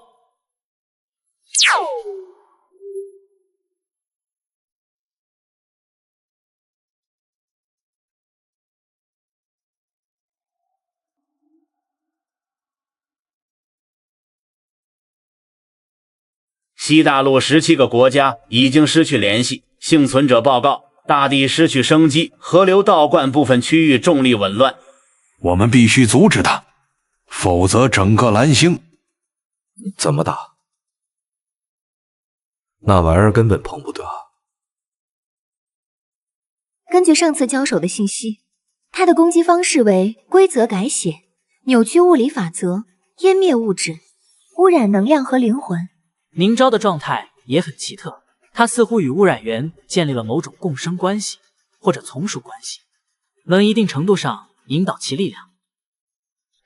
西大陆17个国家已经失去联系，幸存者报告，大地失去生机，河流倒灌，部分区域重力紊乱。我们必须阻止他，否则整个蓝星……怎么打？那玩意儿根本碰不得。根据上次交手的信息，他的攻击方式为规则改写、扭曲物理法则、湮灭物质、污染能量和灵魂。宁昭的状态也很奇特，他似乎与污染源建立了某种共生关系，或者从属关系，能一定程度上引导其力量。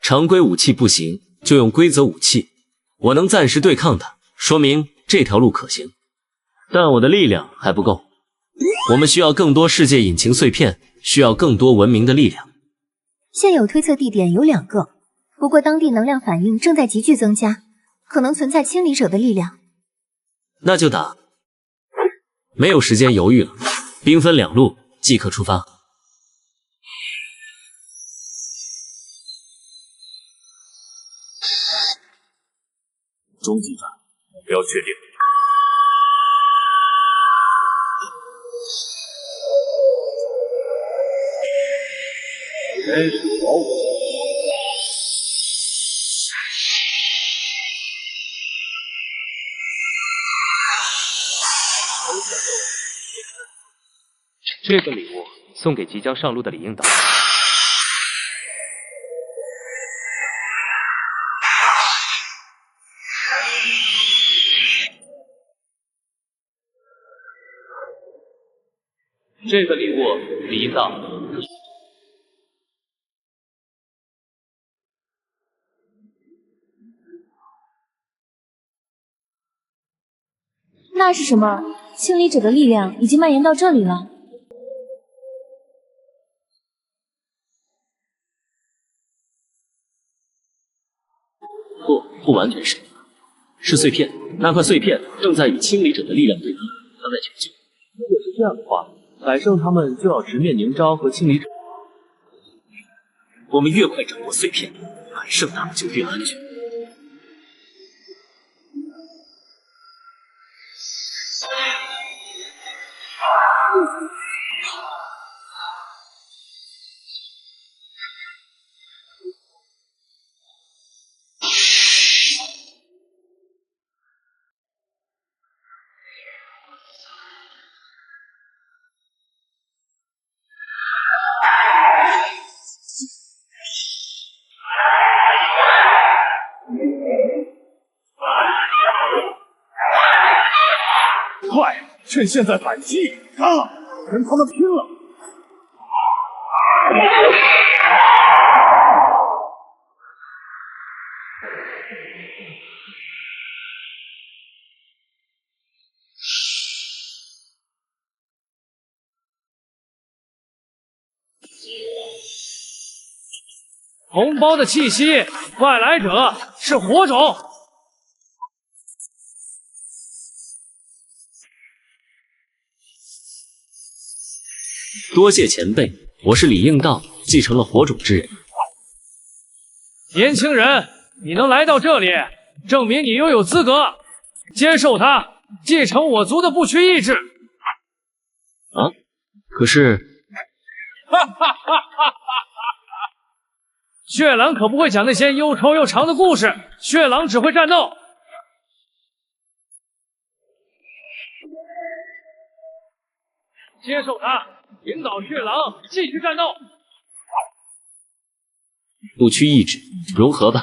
常规武器不行，就用规则武器。我能暂时对抗它，说明这条路可行。但我的力量还不够，我们需要更多世界引擎碎片，需要更多文明的力量。现有推测地点有2个，不过当地能量反应正在急剧增加，可能存在清理者的力量。那就打，没有时间犹豫了，兵分2路，即刻出发。终极战，目标确定。天使宝物。这个礼物送给即将上路的李应导。这个礼物，李应导。那是什么？清理者的力量已经蔓延到这里了。不完全是碎片。那块碎片正在与清理者的力量对抗，它在求救。如果是这样的话，百胜他们就要直面宁昭和清理者。我们越快掌握碎片，百胜他们就越安全。快，趁现在反击！啊，跟他们拼了！同胞的气息，外来者是火种。多谢前辈，我是李应道，继承了火种之人。年轻人，你能来到这里，证明你拥有资格。接受他，继承我族的不屈意志。啊？可是，哈哈哈哈哈！血狼可不会讲那些又臭又长的故事，血狼只会战斗。接受他，引导血狼继续战斗。不屈意志，融合吧。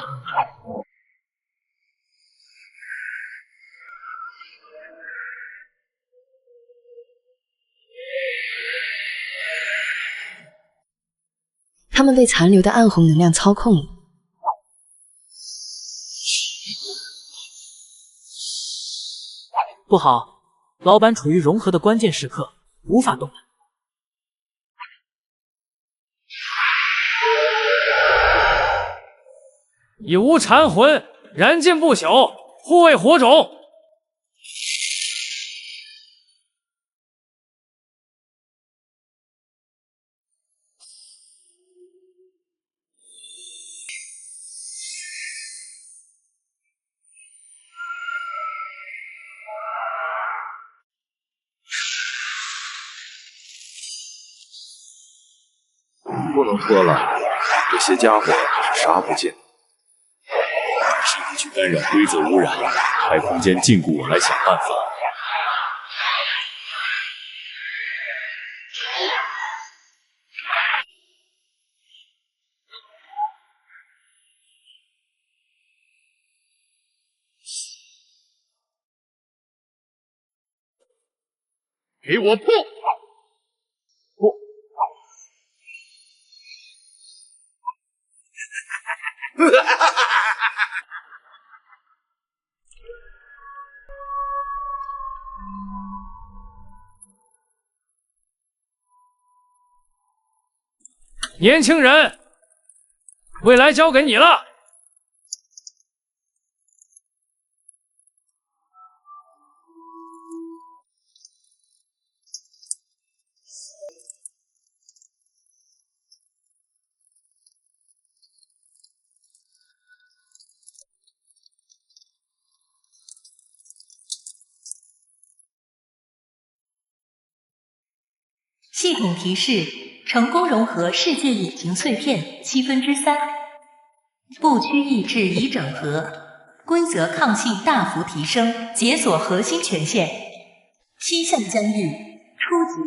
他们被残留的暗红能量操控了。不好，老板处于融合的关键时刻，无法动弹。以无残魂燃尽不朽，护卫火种。不能拖了，这些家伙是杀不尽。是你去干扰规则污染，开空间禁锢我来想办法。给我破！破！年轻人，未来交给你了。系统提示：成功融合世界引擎碎片3/7，不屈意志已整合，规则抗性大幅提升，解锁核心权限，7项疆域初级。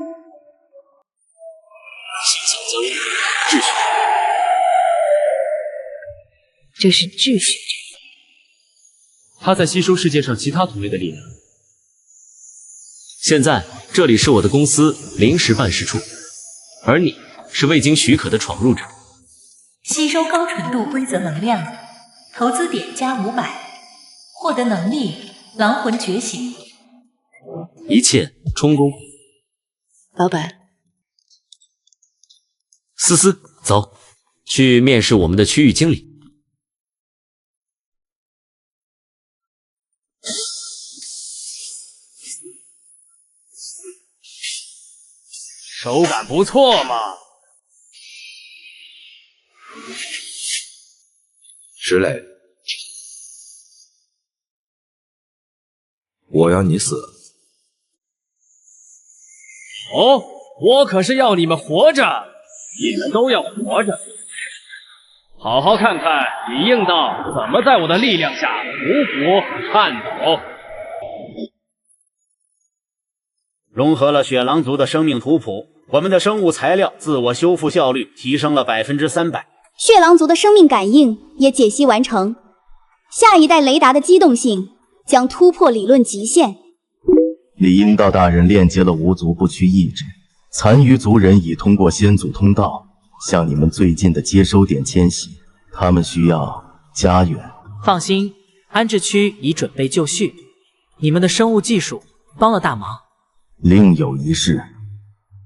7项疆域秩序，这是秩序。它在吸收世界上其他同类的力量。现在这里是我的公司临时办事处，而你是未经许可的闯入者。吸收高纯度规则能量，投资点加500，获得能力狼魂觉醒，一切充公。老板，思思，走，去面试我们的区域经理。手感不错嘛。石磊，我要你死。哦，我可是要你们活着，你们都要活着。好好看看李应道怎么在我的力量下匍匐颤抖。融合了雪狼族的生命图谱，我们的生物材料自我修复效率提升了300%。血狼族的生命感应也解析完成，下一代雷达的机动性将突破理论极限。李应道大人链接了无族不屈意志，残余族人已通过先祖通道向你们最近的接收点迁徙，他们需要家园。放心，安置区已准备就绪，你们的生物技术帮了大忙。另有一事，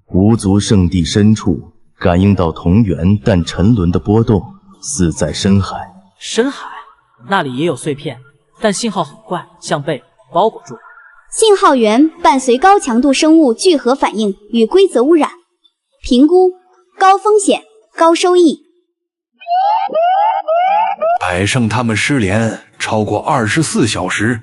无族圣地深处感应到同源但沉沦的波动，似在深海。深海那里也有碎片，但信号很怪，像被包裹住。信号源伴随高强度生物聚合反应与规则污染，评估高风险高收益。百胜他们失联超过24小时，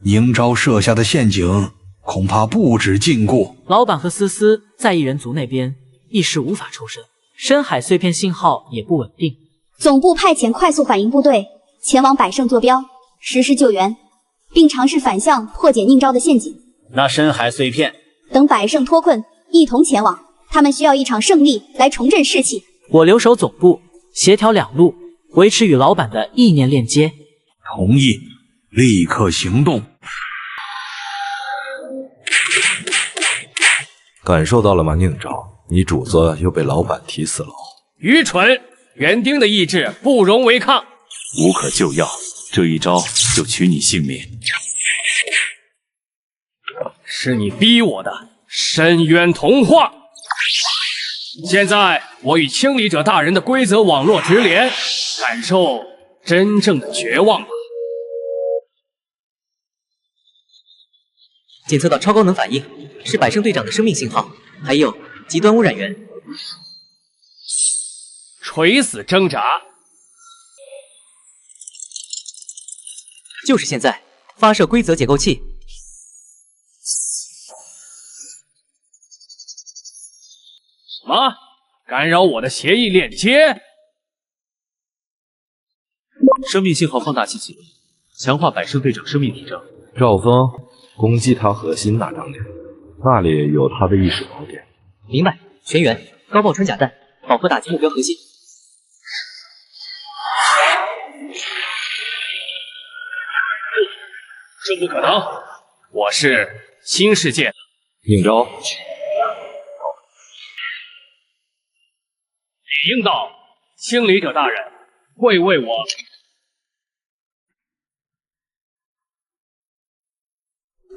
宁昭设下的陷阱恐怕不止禁锢。老板和思思在异人族那边一时无法抽身，深海碎片信号也不稳定。总部派遣快速反应部队前往百胜坐标，实施救援，并尝试反向破解宁昭的陷阱。那深海碎片，等百胜脱困，一同前往。他们需要一场胜利来重振士气。我留守总部，协调两路，维持与老板的意念链接。同意，立刻行动。感受到了吗，宁昭？你主子又被老板提死了。愚蠢！园丁的意志不容违抗。无可救药，这一招就取你性命。是你逼我的，深渊同化。现在我与清理者大人的规则网络直连，感受真正的绝望吧。检测到超高能反应，是百胜队长的生命信号，还有极端污染源。垂死挣扎，就是现在，发射规则解构器。什么？干扰我的协议链接。生命信号放大器启动，强化百胜队长生命体征。赵峰，攻击他核心那张脸，那里有他的意识宝典。明白，全员高爆穿甲弹，饱和打击目标核心。这不可能！我是新世界的应召。李应道，清理者大人会为我。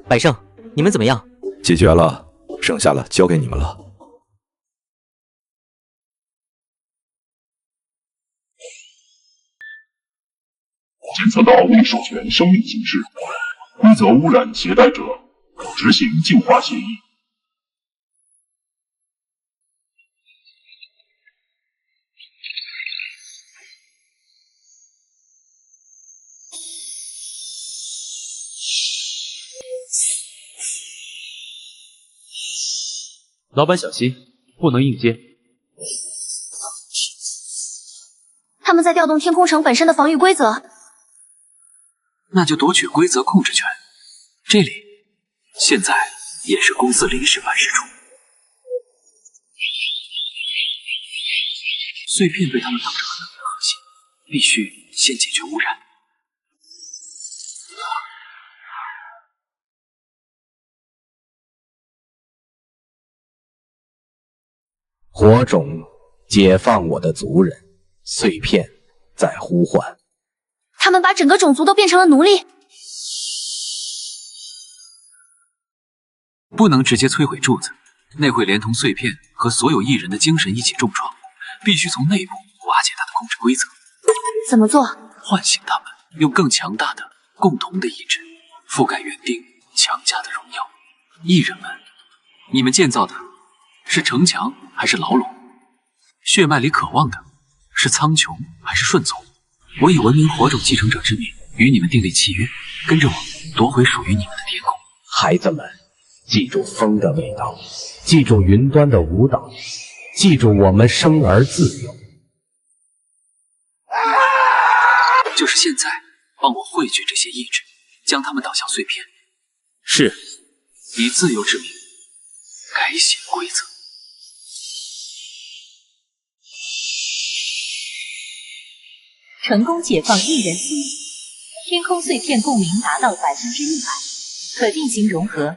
百胜，你们怎么样？解决了，剩下的交给你们了。检测到未授权生命形式，规则污染携带者可执行净化协议。老板小心，不能硬接。他们在调动天空城本身的防御规则。那就夺取规则控制权。这里现在也是公司临时办事处。碎片被他们当成了能源核心，必须先解决污染。火种，解放我的族人。碎片在呼唤。他们把整个种族都变成了奴隶。不能直接摧毁柱子，那会连同碎片和所有异人的精神一起重创。必须从内部瓦解他的控制规则。怎么做？唤醒他们，用更强大的共同的意志覆盖园丁强加的荣耀。异人们，你们建造的是城墙还是牢笼？血脉里渴望的是苍穹还是顺从？我以文明火种继承者之名与你们订立契约，跟着我夺回属于你们的天空。孩子们，记住风的味道，记住云端的舞蹈，记住我们生而自由。就是现在，帮我汇聚这些意志，将它们导向碎片。是，以自由之名改写规则。成功解放一人心，天空碎片共鸣达到100%，可进行融合。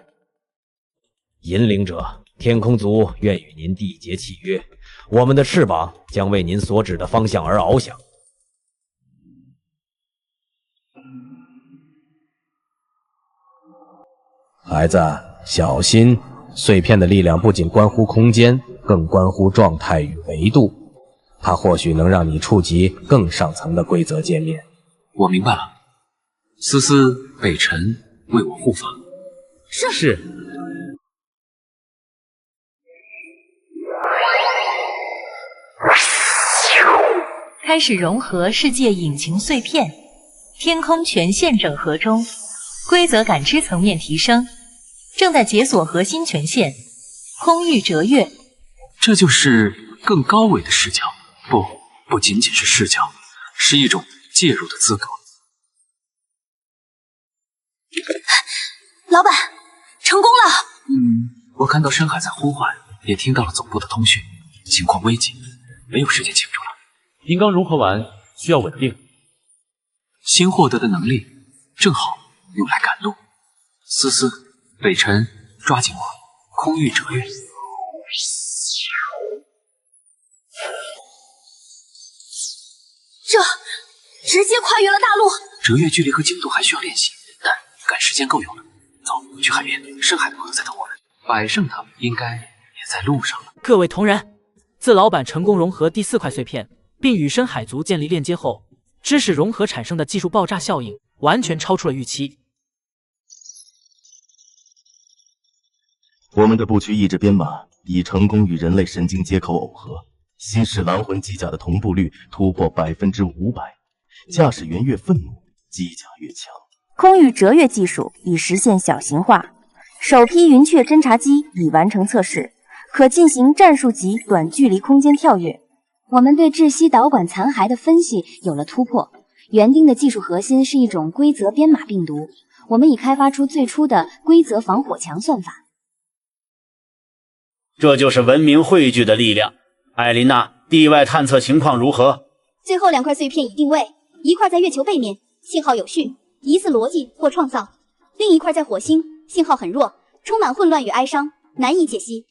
引领者，天空族愿与您缔结契约，我们的翅膀将为您所指的方向而翱翔。孩子，小心！碎片的力量不仅关乎空间，更关乎状态与维度。它或许能让你触及更上层的规则界面。我明白了，思思、北辰为我护法。是。开始融合世界引擎碎片，天空全线整合中，规则感知层面提升，正在解锁核心权限，空域折跃。这就是更高维的视角。不仅仅是视角，是一种介入的资格。老板，成功了！我看到深海在呼唤，也听到了总部的通讯，情况危急，没有时间庆祝了。银刚融合完，需要稳定。新获得的能力正好用来赶路。思思、北辰，抓紧我，空域折跃。这直接跨越了大陆。折跃距离和精度还需要练习，但赶时间够用了。走，去海边，深海的朋友在等我们。百胜他们应该也在路上了。各位同仁，自老板成功融合第4块碎片，并与深海族建立链接后，知识融合产生的技术爆炸效应完全超出了预期。我们的不屈意志编码已成功与人类神经接口耦合。新式狼魂机甲的同步率突破500%，驾驶员越愤怒，机甲越强。空域折跃技术已实现小型化，首批云雀侦察机已完成测试，可进行战术级短距离空间跳跃。我们对窒息导管残骸的分析有了突破。园丁的技术核心是一种规则编码病毒，我们已开发出最初的规则防火墙算法。这就是文明汇聚的力量。艾琳娜，地外探测情况如何？最后2块碎片已定位，一块在月球背面，信号有序，疑似逻辑或创造；另一块在火星，信号很弱，充满混乱与哀伤，难以解析。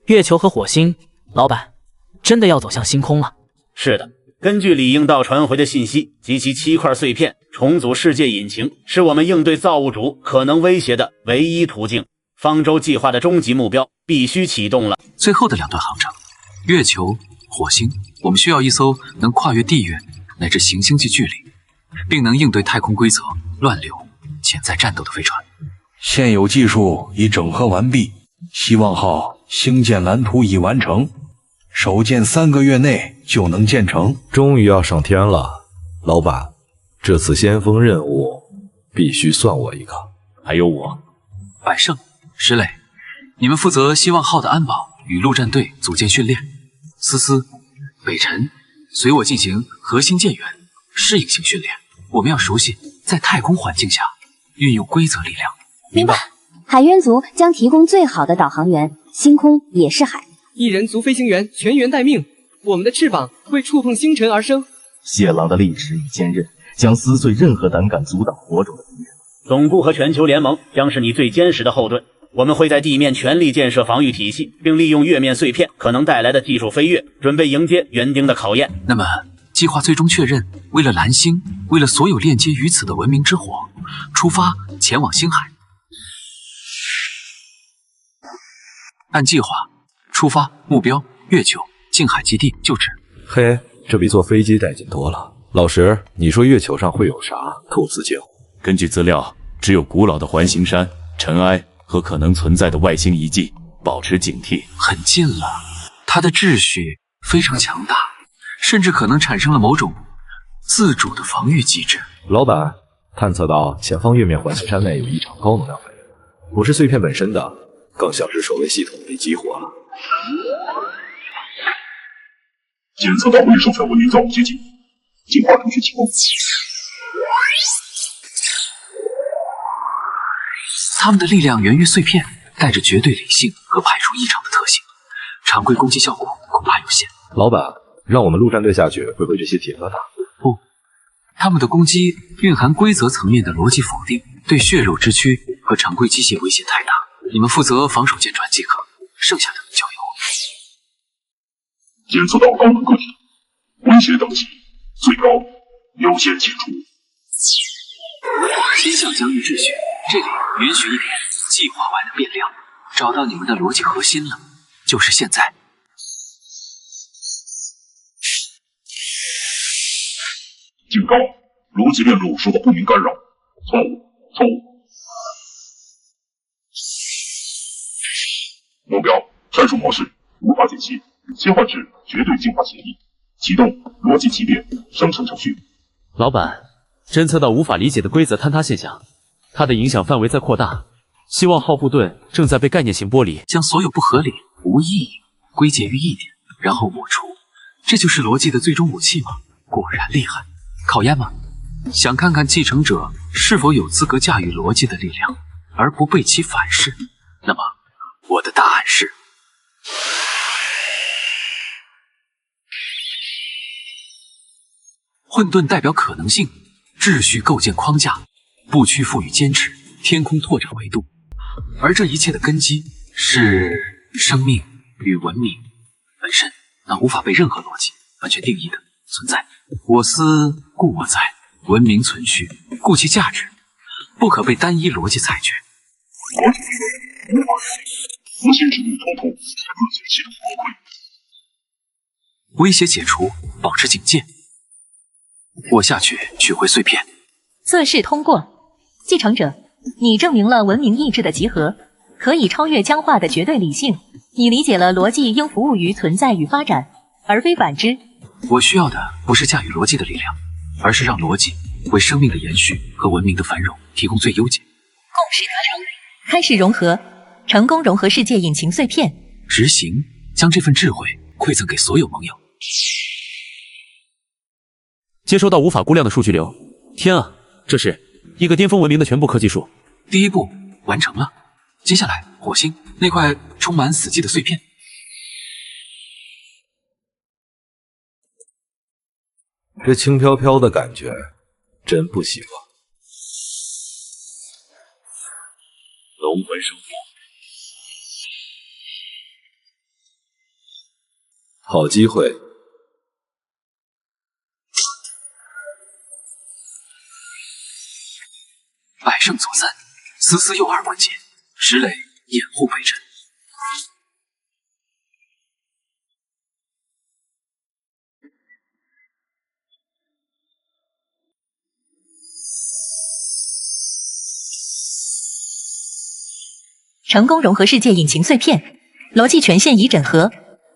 月球和火星，老板，真的要走向星空了？是的，根据李应道传回的信息及其7块碎片，重组世界引擎是我们应对造物主可能威胁的唯一途径。方舟计划的终极目标必须启动了。最后的2段航程，月球、火星，我们需要一艘能跨越地月乃至行星际距离，并能应对太空规则、乱流、潜在战斗的飞船。现有技术已整合完毕，希望号星舰蓝图已完成，首舰3个月内就能建成。终于要上天了，老板，这次先锋任务必须算我一个。还有我，百胜、石磊，你们负责希望号的安保与陆战队组建训练。思思、北辰，随我进行核心舰员适应性训练。我们要熟悉在太空环境下运用规则力量。明白。海渊族将提供最好的导航员，星空也是海。一人族飞行员全员待命，我们的翅膀会触碰星辰而生。谢朗的利齿与坚韧将撕碎任何胆敢阻挡火种的敌人。总部和全球联盟将是你最坚实的后盾。我们会在地面全力建设防御体系，并利用月面碎片可能带来的技术飞跃，准备迎接园丁的考验。那么，计划最终确认，为了蓝星，为了所有链接于此的文明之火，出发前往星海。按计划出发，目标月球近海基地就职。嘿，这比坐飞机带劲多了。老石，你说月球上会有啥？构思结果。根据资料，只有古老的环形山、尘埃和可能存在的外星遗迹，保持警惕。很近了，它的秩序非常强大，甚至可能产生了某种自主的防御机制。老板，探测到前方月面环形山内有异常高能量反应，不是碎片本身的，更像是守卫系统被激活了。检测到未授权文明造物接近，进化程序启动。他们的力量源于碎片，带着绝对理性和排除异常的特性，常规攻击效果恐怕有限。老板，让我们陆战队下去会会这些铁疙瘩？不，他们的攻击蕴含规则层面的逻辑否定，对血肉之躯和常规机械威胁太大。你们负责防守舰船即可，剩下的交由我。检测到高能个体，威胁等级最高，优先清除。偏向疆域秩序，这里允许一点计划外的变量。找到你们的逻辑核心了，就是现在。警告：逻辑链路受到不明干扰，错误，错误。目标：删除模式，无法解析，切换至绝对进化协议，启动逻辑起点生成程序。老板，侦测到无法理解的规则坍塌现象，它的影响范围在扩大。希望号护盾正在被概念型剥离，将所有不合理、无意义归结于一点，然后抹除。这就是逻辑的最终武器吗？果然厉害。考验吗？想看看继承者是否有资格驾驭逻辑的力量，而不被其反噬？那么，我的答案是。混沌代表可能性，秩序构建框架，不屈服与坚持，天空拓展维度。而这一切的根基是生命与文明本身，那无法被任何逻辑完全定义的存在。我思故我在，文明存续，故其价值不可被单一逻辑裁决。逻辑无法核心制度冲突，自解系统崩溃。威胁解除，保持警戒。我下去取回碎片。测试通过，继承者，你证明了文明意志的集合可以超越僵化的绝对理性。你理解了逻辑应服务于存在与发展，而非反之。我需要的不是驾驭逻辑的力量，而是让逻辑为生命的延续和文明的繁荣提供最优解。共识达成，开始融合，成功融合世界引擎碎片。执行。将这份智慧馈赠给所有盟友。接收到无法估量的数据流，天啊，这是一个巅峰文明的全部科技树。第一步完成了，接下来火星那块充满死寂的碎片。这轻飘飘的感觉，真不习惯。龙魂守护，好机会。百胜左三，思思右二关节，石磊掩护北辰。成功融合世界引擎碎片，逻辑权限已整合，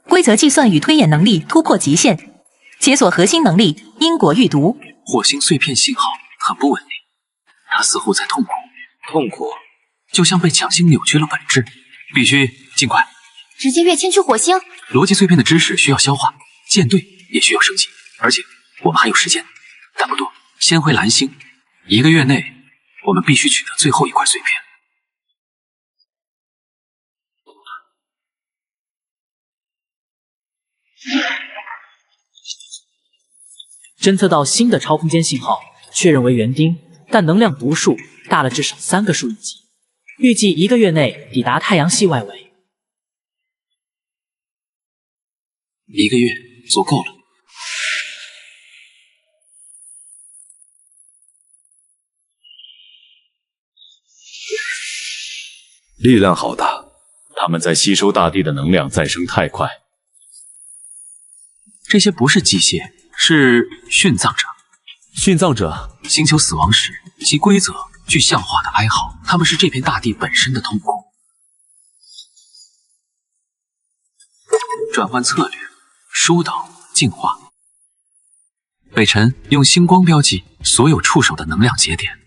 规则计算与推演能力突破极限，解锁核心能力因果预读。火星碎片信号很不稳定，他似乎在痛苦，痛苦就像被强行扭曲了本质，必须尽快。直接跃迁去火星。逻辑碎片的知识需要消化，舰队也需要升级，而且我们还有时间，但不多。先回蓝星，1个月内我们必须取得最后一块碎片。侦测到新的超空间信号，确认为园丁，但能量读数大了至少3个数亿级，预计1个月内抵达太阳系外围。1个月足够了。力量好大，他们在吸收大地的能量再生太快。这些不是机械，是殉葬者。殉葬者，星球死亡时，其规则具象化的哀嚎，他们是这片大地本身的痛苦。转换策略，疏导，净化。北辰用星光标记所有触手的能量节点。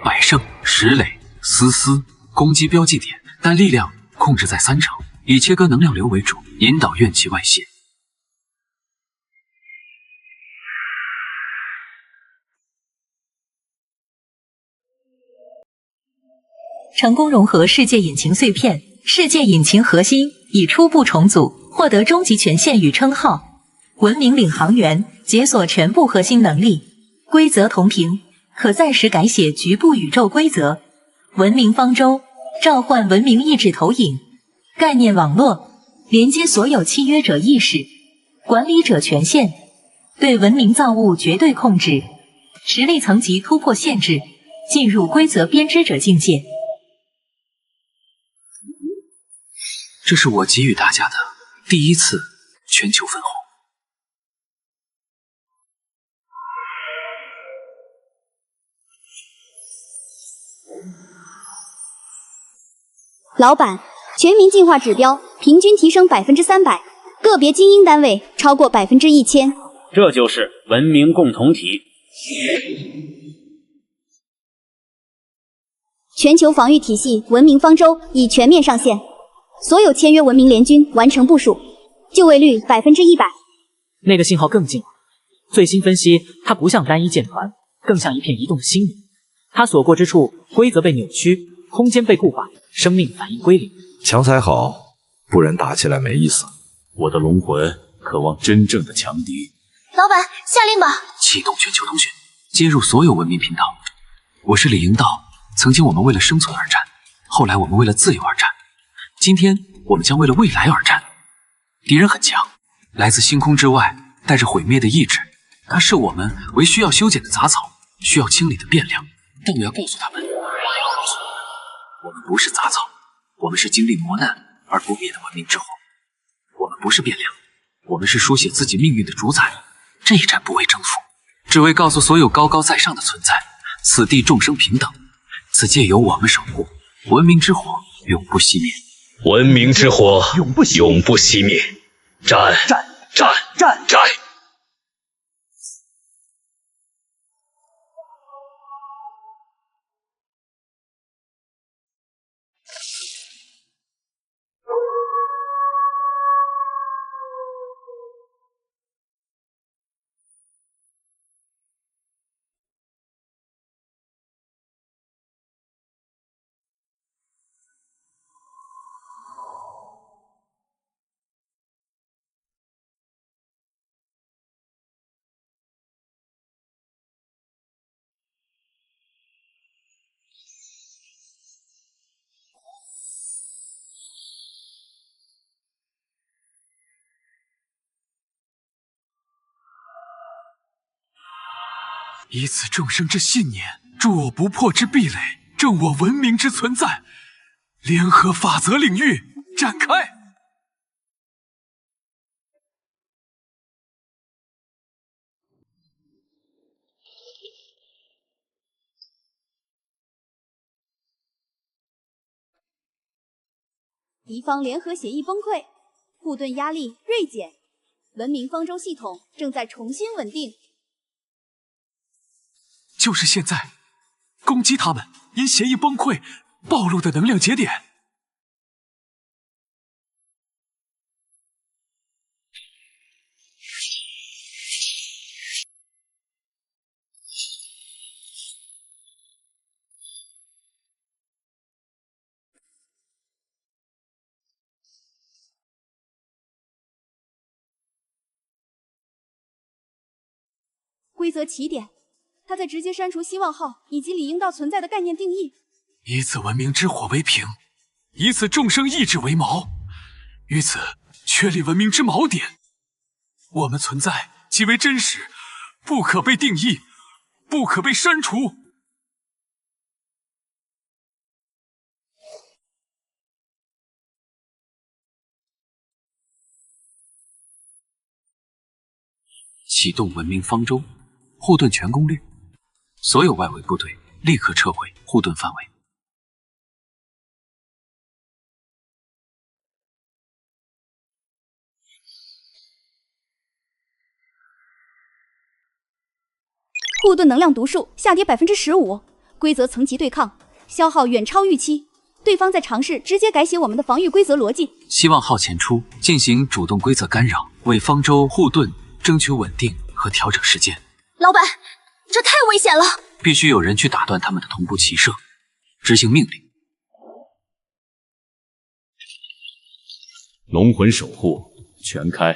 百胜、石磊、思思攻击标记点，但力量控制在3成，以切割能量流为主，引导怨气外泄。成功融合世界引擎碎片，世界引擎核心已初步重组，获得终极权限与称号。文明领航员解锁全部核心能力，规则同频，可暂时改写局部宇宙规则。文明方舟召唤文明意志投影，概念网络连接所有契约者意识，管理者权限，对文明造物绝对控制，实力层级突破限制，进入规则编织者境界。这是我给予大家的第1次全球分红。老板，全民进化指标平均提升300%，个别精英单位超过1000%。这就是文明共同体。全球防御体系文明方舟已全面上线，所有签约文明联军完成部署，就位率100%。那个信号更近了，最新分析，它不像单一舰团，更像一片移动的心灵。它所过之处，规则被扭曲，空间被固化，生命反应归零。强才好，不然打起来没意思。我的龙魂渴望真正的强敌。老板，下令吧！启动全球通讯，接入所有文明频道。我是李营道，曾经我们为了生存而战，后来我们为了自由而战，今天我们将为了未来而战。敌人很强，来自星空之外，带着毁灭的意志。他视我们为需要修剪的杂草，需要清理的变量。但我要告诉他们，我们不是杂草，我们是经历磨难而不灭的文明之火。我们不是变量，我们是书写自己命运的主宰。这一战不为征服，只为告诉所有高高在上的存在，此地众生平等，此界由我们守护，文明之火永不熄灭。文明之火永不熄灭。战！以此众生之信念，助我不破之壁垒，证我文明之存在。联合法则领域展开。敌方联合协议崩溃，护盾压力锐减，文明方舟系统正在重新稳定。就是现在，攻击他们因协议崩溃暴露的能量节点。规则起点，他在直接删除希望号以及李应道存在的概念定义。以此文明之火为凭，以此众生意志为锚，于此确立文明之锚点。我们存在即为真实，不可被定义，不可被删除。启动文明方舟，护盾全攻略，所有外围部队立刻撤回护盾范围。护盾能量读数下跌15%，规则层级对抗消耗远超预期，对方在尝试直接改写我们的防御规则逻辑。希望号前出，进行主动规则干扰，为方舟护盾争取稳定和调整时间。老板，这太危险了！必须有人去打断他们的同步骑射，执行命令。龙魂守护全开。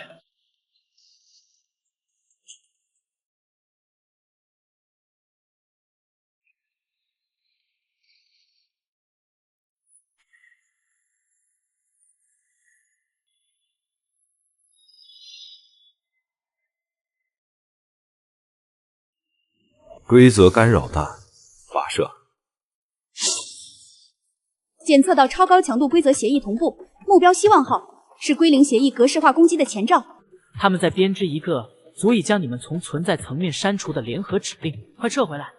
规则干扰弹发射，检测到超高强度规则协议同步，目标希望号是归零协议格式化攻击的前兆。他们在编织一个足以将你们从存在层面删除的联合指令，快撤回来！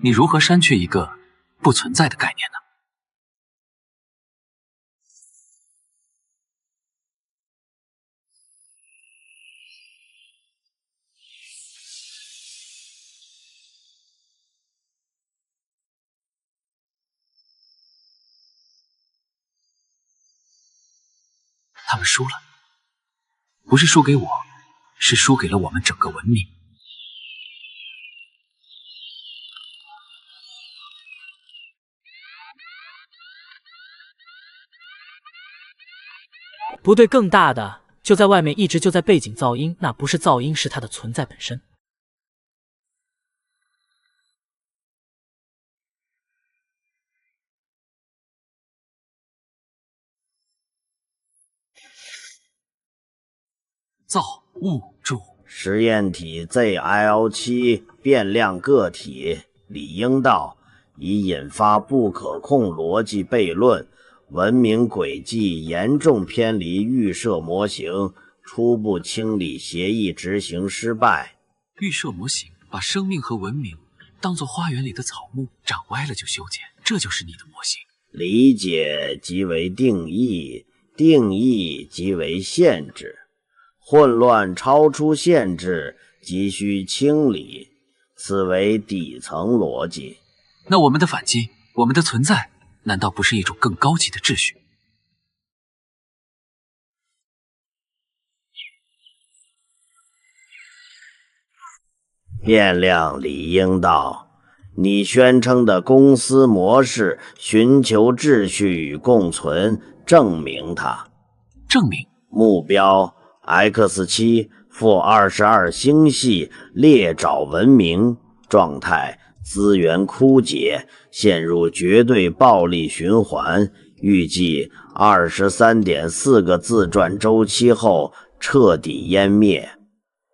你如何删去一个不存在的概念呢？他们输了，不是输给我，是输给了我们整个文明。不对，更大的就在外面，一直就在背景噪音，那不是噪音，是它的存在本身。造物主实验体 ZL7 变量个体理应道已引发不可控逻辑悖论，文明轨迹严重偏离预设模型，初步清理协议执行失败。预设模型把生命和文明当作花园里的草木，长歪了就修剪，这就是你的模型。理解即为定义，定义即为限制，混乱超出限制急需清理，此为底层逻辑。那我们的反击，我们的存在，难道不是一种更高级的秩序？变量理应道，你宣称的公司模式寻求秩序与共存，证明它。证明目标 X7-22星系猎爪文明，状态资源枯竭，陷入绝对暴力循环，预计23.4个自转周期后彻底湮灭。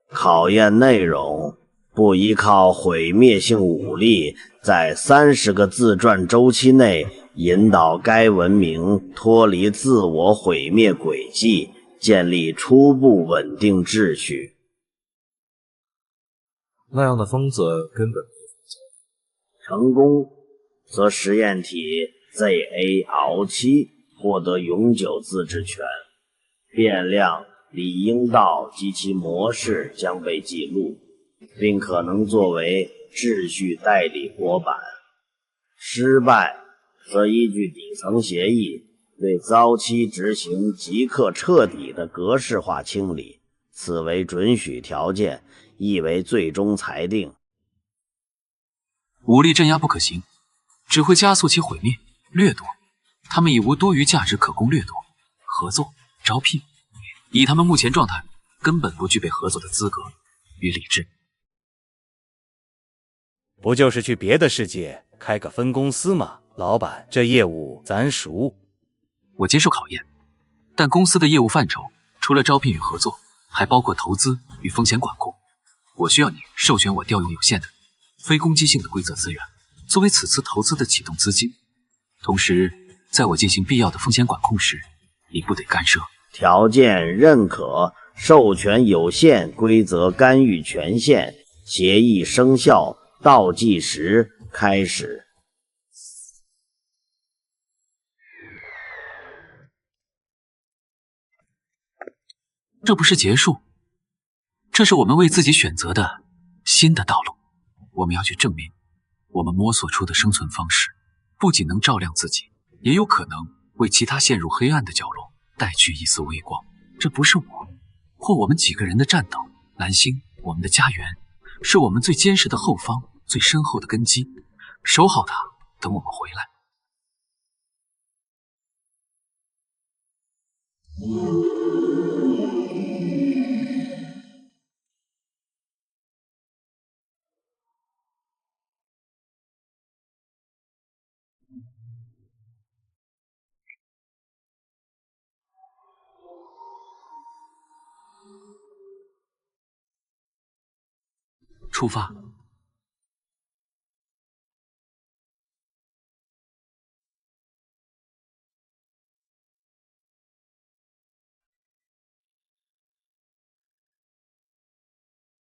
考验内容：不依靠毁灭性武力，在30个自转周期内引导该文明脱离自我毁灭轨迹，建立初步稳定秩序。那样的疯子根本不存在。成功，则实验体 ZA-7获得永久自治权，变量理应道及其模式将被记录，并可能作为秩序代理模板。失败，则依据底层协议对遭期执行即刻彻底的格式化清理，此为准许条件，亦为最终裁定。武力镇压不可行，只会加速其毁灭、掠夺。他们已无多余价值可供掠夺。合作、招聘，以他们目前状态，根本不具备合作的资格与理智。不就是去别的世界开个分公司吗？老板，这业务咱熟。我接受考验，但公司的业务范畴除了招聘与合作，还包括投资与风险管控。我需要你授权我调用有限的非攻击性的规则资源，作为此次投资的启动资金。同时，在我进行必要的风险管控时，你不得干涉。条件认可，授权有限规则干预权限，协议生效，倒计时开始。这不是结束，这是我们为自己选择的新的道路。我们要去证明，我们摸索出的生存方式，不仅能照亮自己，也有可能为其他陷入黑暗的角落带去一丝微光。这不是我或我们几个人的战斗，蓝星，我们的家园，是我们最坚实的后方，最深厚的根基。守好它，等我们回来。出发。